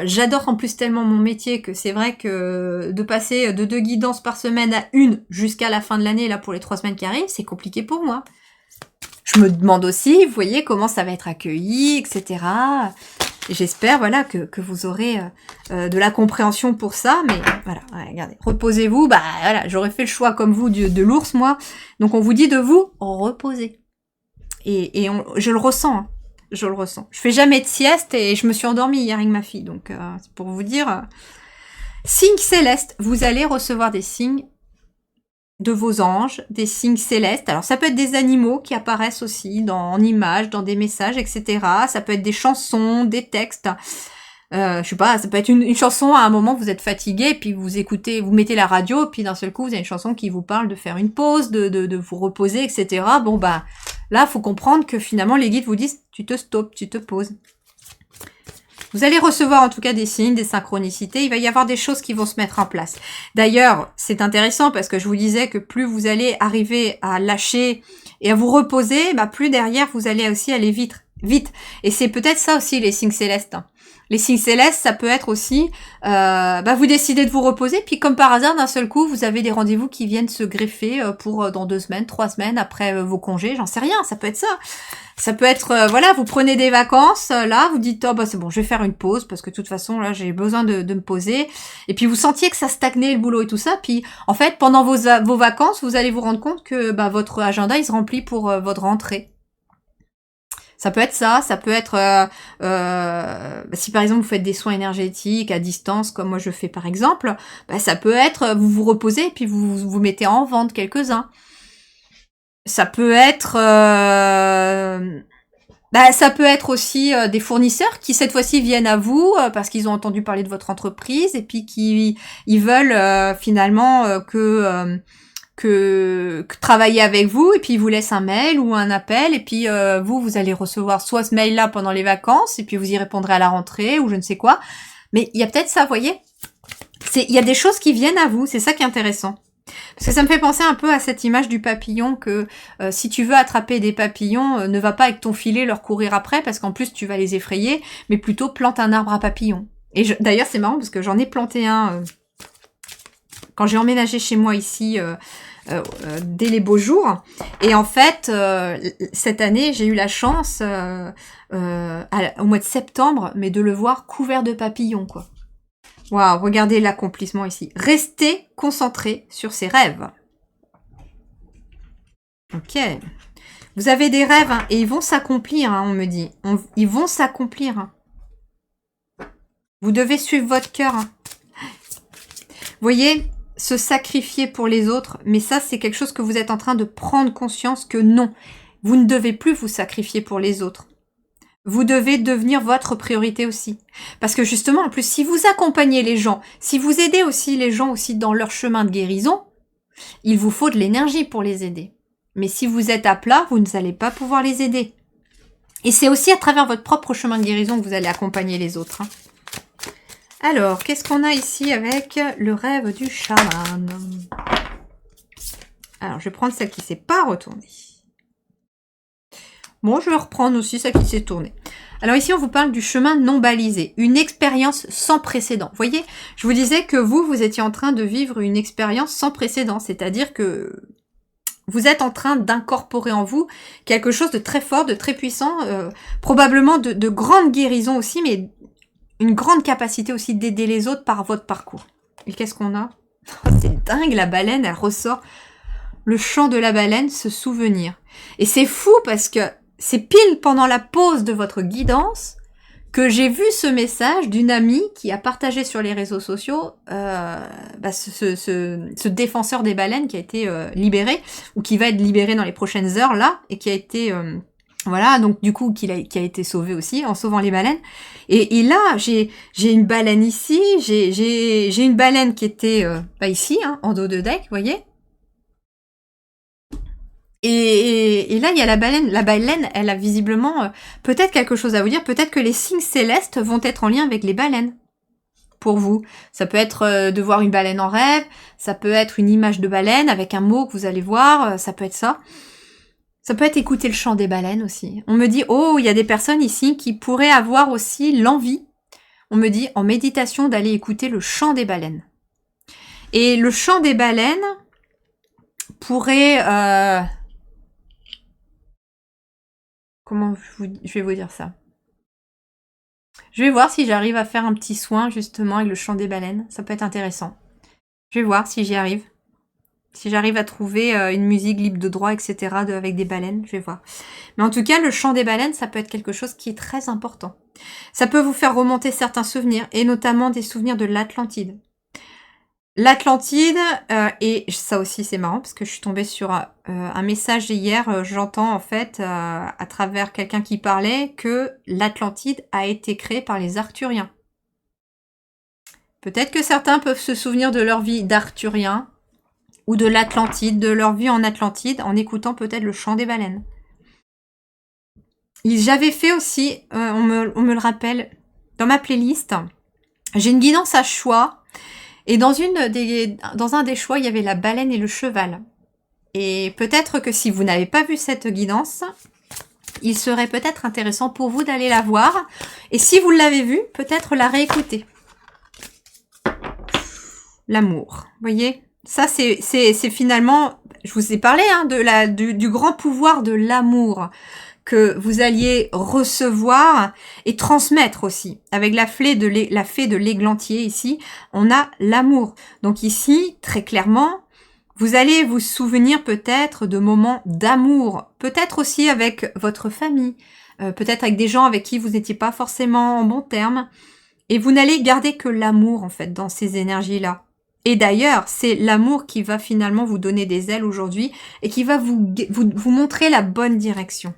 J'adore en plus tellement mon métier que c'est vrai que de passer de 2 guidances par semaine à 1 jusqu'à la fin de l'année, là pour les 3 semaines qui arrivent, c'est compliqué pour moi. Je me demande aussi, vous voyez, comment ça va être accueilli, etc. Et j'espère, voilà, que vous aurez de la compréhension pour ça. Mais voilà, ouais, regardez, reposez-vous. Bah voilà, j'aurais fait le choix comme vous de l'ours, moi. Donc on vous dit de vous reposer. Et je le ressens, hein. Je le ressens. Je fais jamais de sieste et je me suis endormie hier avec ma fille. Donc, c'est pour vous dire. Signes célestes. Vous allez recevoir des signes de vos anges, des signes célestes. Alors, ça peut être des animaux qui apparaissent aussi en images, dans des messages, etc. Ça peut être des chansons, des textes. Je sais pas, ça peut être une chanson à un moment, vous êtes fatigué, puis vous écoutez, vous mettez la radio, puis d'un seul coup, vous avez une chanson qui vous parle de faire une pause, de vous reposer, etc. Bon, bah, là, faut comprendre que finalement, les guides vous disent, tu te stoppes, tu te poses. Vous allez recevoir en tout cas des signes, des synchronicités. Il va y avoir des choses qui vont se mettre en place. D'ailleurs, c'est intéressant parce que je vous disais que plus vous allez arriver à lâcher et à vous reposer, bah, plus derrière, vous allez aussi aller vite. Et c'est peut-être ça aussi, les signes célestes. Hein. Les signes célestes, ça peut être aussi, vous décidez de vous reposer, puis comme par hasard, d'un seul coup, vous avez des rendez-vous qui viennent se greffer pour dans 2 semaines, 3 semaines après vos congés, j'en sais rien, ça peut être ça. Ça peut être, vous prenez des vacances, là, vous dites, c'est bon, je vais faire une pause, parce que de toute façon, là, j'ai besoin de me poser. Et puis, vous sentiez que ça stagnait, le boulot et tout ça, puis, en fait, pendant vos vacances, vous allez vous rendre compte que votre agenda, il se remplit pour votre rentrée. Ça peut être ça, ça peut être si par exemple vous faites des soins énergétiques à distance comme moi je fais par exemple, ça peut être vous vous reposez et puis vous mettez en vente quelques-uns. Ça peut être ça peut être aussi des fournisseurs qui cette fois-ci viennent à vous parce qu'ils ont entendu parler de votre entreprise et puis qui ils veulent finalement que travailler avec vous et puis ils vous laissent un mail ou un appel et puis vous allez recevoir soit ce mail-là pendant les vacances et puis vous y répondrez à la rentrée ou je ne sais quoi. Mais il y a peut-être ça, vous voyez. Il y a des choses qui viennent à vous, c'est ça qui est intéressant. Parce que ça me fait penser un peu à cette image du papillon que si tu veux attraper des papillons, ne va pas avec ton filet leur courir après parce qu'en plus tu vas les effrayer, mais plutôt plante un arbre à papillons. Et d'ailleurs c'est marrant parce que j'en ai planté un quand j'ai emménagé chez moi ici dès les beaux jours. Et en fait, cette année, j'ai eu la chance au mois de septembre, mais de le voir couvert de papillons, quoi. Waouh, regardez l'accomplissement ici. Restez concentré sur ses rêves. Ok. Vous avez des rêves hein, et ils vont s'accomplir, hein, on me dit. Ils vont s'accomplir. Hein. Vous devez suivre votre cœur. Hein. Vous voyez, se sacrifier pour les autres, mais ça, c'est quelque chose que vous êtes en train de prendre conscience que non, vous ne devez plus vous sacrifier pour les autres. Vous devez devenir votre priorité aussi. Parce que justement, en plus, si vous accompagnez les gens, si vous aidez aussi les gens aussi dans leur chemin de guérison, il vous faut de l'énergie pour les aider. Mais si vous êtes à plat, vous n'allez pas pouvoir les aider. Et c'est aussi à travers votre propre chemin de guérison que vous allez accompagner les autres. Hein. Alors, qu'est-ce qu'on a ici avec le rêve du chaman? Alors, je vais prendre celle qui ne s'est pas retournée. Bon, je vais reprendre aussi celle qui s'est tournée. Alors ici, on vous parle du chemin non balisé, une expérience sans précédent. Vous voyez, je vous disais que vous étiez en train de vivre une expérience sans précédent, c'est-à-dire que vous êtes en train d'incorporer en vous quelque chose de très fort, de très puissant, probablement de grande guérison aussi, mais une grande capacité aussi d'aider les autres par votre parcours. Et qu'est-ce qu'on a? C'est dingue, la baleine, elle ressort. Le chant de la baleine, se souvenir. Et c'est fou parce que c'est pile pendant la pause de votre guidance que j'ai vu ce message d'une amie qui a partagé sur les réseaux sociaux ce défenseur des baleines qui a été libéré, ou qui va être libéré dans les prochaines heures là, et qui a été... voilà, donc du coup, qui a été sauvé aussi, en sauvant les baleines. Et là, j'ai une baleine ici, j'ai une baleine qui était ici, hein, en dos de deck, vous voyez. Et là, il y a la baleine. La baleine, elle a visiblement peut-être quelque chose à vous dire. Peut-être que les signes célestes vont être en lien avec les baleines. Pour vous. Ça peut être de voir une baleine en rêve. Ça peut être une image de baleine avec un mot que vous allez voir. Ça peut être ça. Ça peut être écouter le chant des baleines aussi. On me dit, oh, il y a des personnes ici qui pourraient avoir aussi l'envie, on me dit, en méditation, d'aller écouter le chant des baleines. Et le chant des baleines pourrait... Comment je vais vous dire ça? Je vais voir si j'arrive à faire un petit soin justement avec le chant des baleines. Ça peut être intéressant. Je vais voir si j'y arrive. Si j'arrive à trouver une musique libre de droit, etc. avec des baleines, je vais voir. Mais en tout cas, le chant des baleines, ça peut être quelque chose qui est très important. Ça peut vous faire remonter certains souvenirs, et notamment des souvenirs de l'Atlantide. L'Atlantide, et ça aussi c'est marrant, parce que je suis tombée sur un message hier, j'entends en fait, à travers quelqu'un qui parlait, que l'Atlantide a été créée par les Arthuriens. Peut-être que certains peuvent se souvenir de leur vie d'Arthuriens, ou de l'Atlantide, de leur vie en Atlantide, en écoutant peut-être le chant des baleines. J'avais fait aussi, on me le rappelle, dans ma playlist, j'ai une guidance à choix, et dans un des choix, il y avait la baleine et le cheval. Et peut-être que si vous n'avez pas vu cette guidance, il serait peut-être intéressant pour vous d'aller la voir. Et si vous l'avez vue, peut-être la réécouter. L'amour, vous voyez? Ça, c'est finalement, je vous ai parlé hein, du grand pouvoir de l'amour que vous alliez recevoir et transmettre aussi. Avec la fée de l'églantier ici, on a l'amour. Donc ici, très clairement, vous allez vous souvenir peut-être de moments d'amour, peut-être aussi avec votre famille, peut-être avec des gens avec qui vous n'étiez pas forcément en bon terme, et vous n'allez garder que l'amour en fait dans ces énergies-là. Et d'ailleurs, c'est l'amour qui va finalement vous donner des ailes aujourd'hui et qui va vous montrer la bonne direction.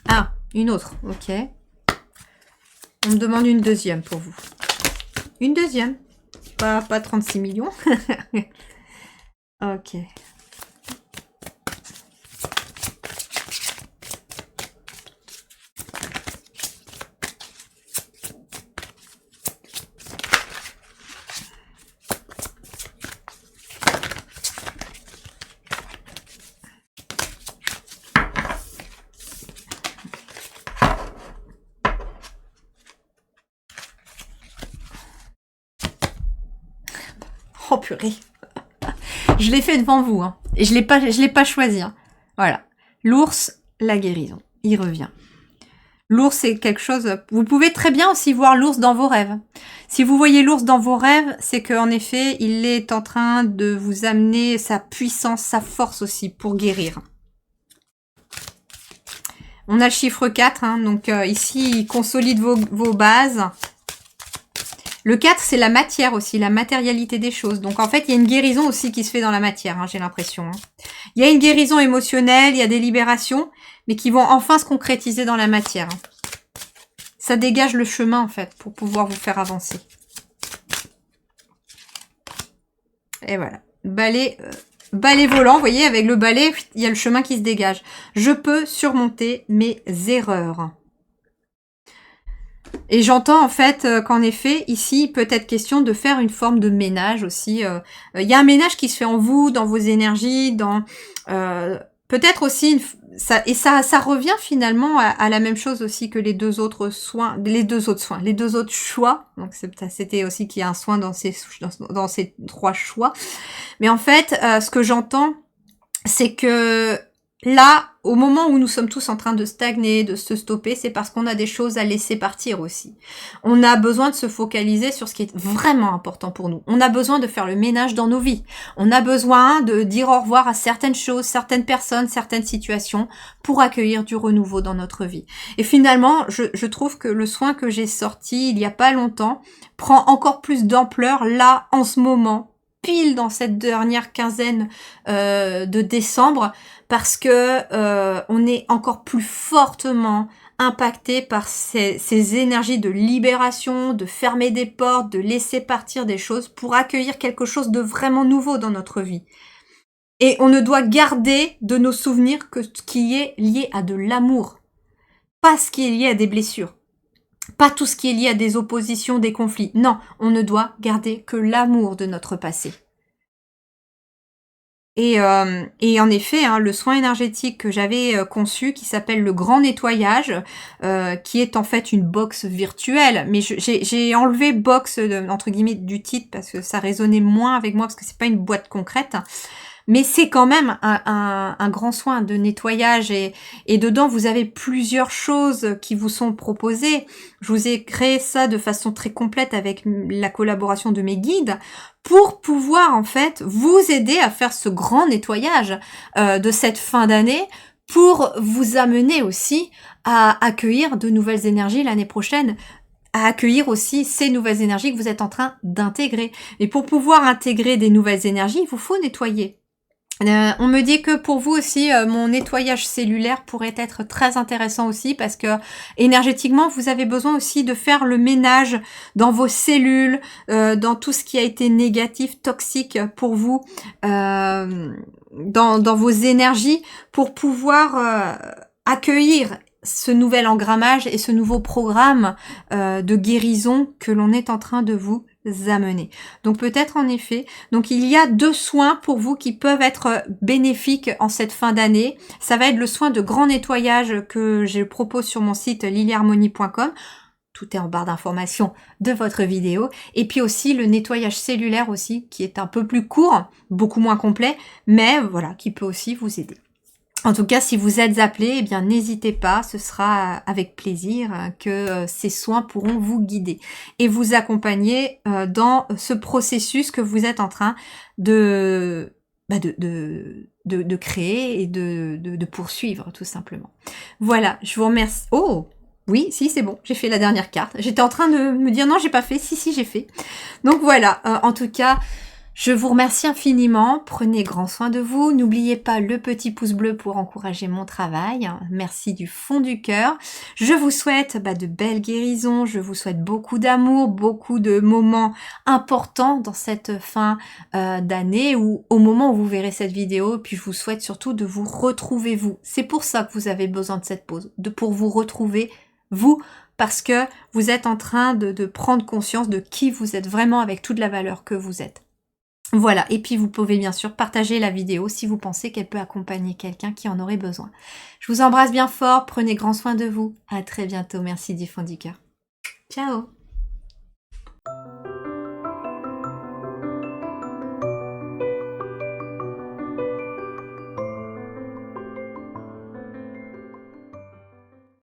Ah, une autre, ok. On me demande une deuxième pour vous. Une deuxième. Pas 36 millions. Ok. Oh purée. Je l'ai fait devant vous, hein. Et je l'ai pas choisi, hein. Voilà. L'ours, la guérison. Il revient. L'ours, c'est quelque chose... Vous pouvez très bien aussi voir l'ours dans vos rêves. Si vous voyez l'ours dans vos rêves, c'est qu'en effet, il est en train de vous amener sa puissance, sa force aussi pour guérir. On a le chiffre 4, hein, donc ici, il consolide vos bases. Le 4, c'est la matière aussi, la matérialité des choses. Donc en fait, il y a une guérison aussi qui se fait dans la matière, hein, j'ai l'impression. Hein. Il y a une guérison émotionnelle, il y a des libérations, mais qui vont enfin se concrétiser dans la matière. Hein. Ça dégage le chemin, en fait, pour pouvoir vous faire avancer. Et voilà. Balai volant, vous voyez, avec le balai, il y a le chemin qui se dégage. Je peux surmonter mes erreurs. Et j'entends en fait qu'en effet, ici, il peut être question de faire une forme de ménage aussi. Il y a un ménage qui se fait en vous, dans vos énergies, dans peut-être aussi ça revient finalement à la même chose aussi que les deux autres choix. Donc c'était aussi qu'il y a un soin dans ces 3 choix. Mais en fait, ce que j'entends, c'est que là, au moment où nous sommes tous en train de stagner, de se stopper, c'est parce qu'on a des choses à laisser partir aussi. On a besoin de se focaliser sur ce qui est vraiment important pour nous. On a besoin de faire le ménage dans nos vies. On a besoin de dire au revoir à certaines choses, certaines personnes, certaines situations pour accueillir du renouveau dans notre vie. Et finalement, je trouve que le soin que j'ai sorti il y a pas longtemps prend encore plus d'ampleur là, en ce moment, pile dans cette dernière quinzaine de décembre, parce que on est encore plus fortement impacté par ces énergies de libération, de fermer des portes, de laisser partir des choses pour accueillir quelque chose de vraiment nouveau dans notre vie. Et on ne doit garder de nos souvenirs que ce qui est lié à de l'amour, pas ce qui est lié à des blessures. Pas tout ce qui est lié à des oppositions, des conflits. Non, on ne doit garder que l'amour de notre passé. Et en effet, hein, le soin énergétique que j'avais conçu, qui s'appelle le grand nettoyage, qui est en fait une box virtuelle, mais j'ai enlevé box entre guillemets du titre parce que ça résonnait moins avec moi, parce que c'est pas une boîte concrète. Mais c'est quand même un grand soin de nettoyage et dedans, vous avez plusieurs choses qui vous sont proposées. Je vous ai créé ça de façon très complète avec la collaboration de mes guides pour pouvoir en fait vous aider à faire ce grand nettoyage de cette fin d'année pour vous amener aussi à accueillir de nouvelles énergies l'année prochaine, à accueillir aussi ces nouvelles énergies que vous êtes en train d'intégrer. Et pour pouvoir intégrer des nouvelles énergies, il vous faut nettoyer. On me dit que pour vous aussi, mon nettoyage cellulaire pourrait être très intéressant aussi parce que énergétiquement, vous avez besoin aussi de faire le ménage dans vos cellules, dans tout ce qui a été négatif, toxique pour vous, dans vos énergies, pour pouvoir accueillir ce nouvel engrammage et ce nouveau programme de guérison que l'on est en train de vous amener. Donc peut-être en effet, donc il y a 2 soins pour vous qui peuvent être bénéfiques en cette fin d'année. Ça va être le soin de grand nettoyage que je propose sur mon site lilyharmonie.com. Tout est en barre d'informations de votre vidéo. Et puis aussi le nettoyage cellulaire aussi, qui est un peu plus court, beaucoup moins complet, mais voilà, qui peut aussi vous aider. En tout cas, si vous êtes appelé, eh bien n'hésitez pas, ce sera avec plaisir que ces soins pourront vous guider et vous accompagner dans ce processus que vous êtes en train de créer et de poursuivre tout simplement. Voilà, je vous remercie. Oh oui, si, c'est bon, j'ai fait la dernière carte. J'étais en train de me dire non, j'ai pas fait. Si, j'ai fait. Donc voilà, en tout cas, je vous remercie infiniment, prenez grand soin de vous, n'oubliez pas le petit pouce bleu pour encourager mon travail, merci du fond du cœur. Je vous souhaite de belles guérisons, je vous souhaite beaucoup d'amour, beaucoup de moments importants dans cette fin d'année ou au moment où vous verrez cette vidéo, puis je vous souhaite surtout de vous retrouver vous. C'est pour ça que vous avez besoin de cette pause, pour vous retrouver vous, parce que vous êtes en train de prendre conscience de qui vous êtes vraiment avec toute la valeur que vous êtes. Voilà, et puis vous pouvez bien sûr partager la vidéo si vous pensez qu'elle peut accompagner quelqu'un qui en aurait besoin. Je vous embrasse bien fort, prenez grand soin de vous. À très bientôt, merci du fond du cœur. Ciao.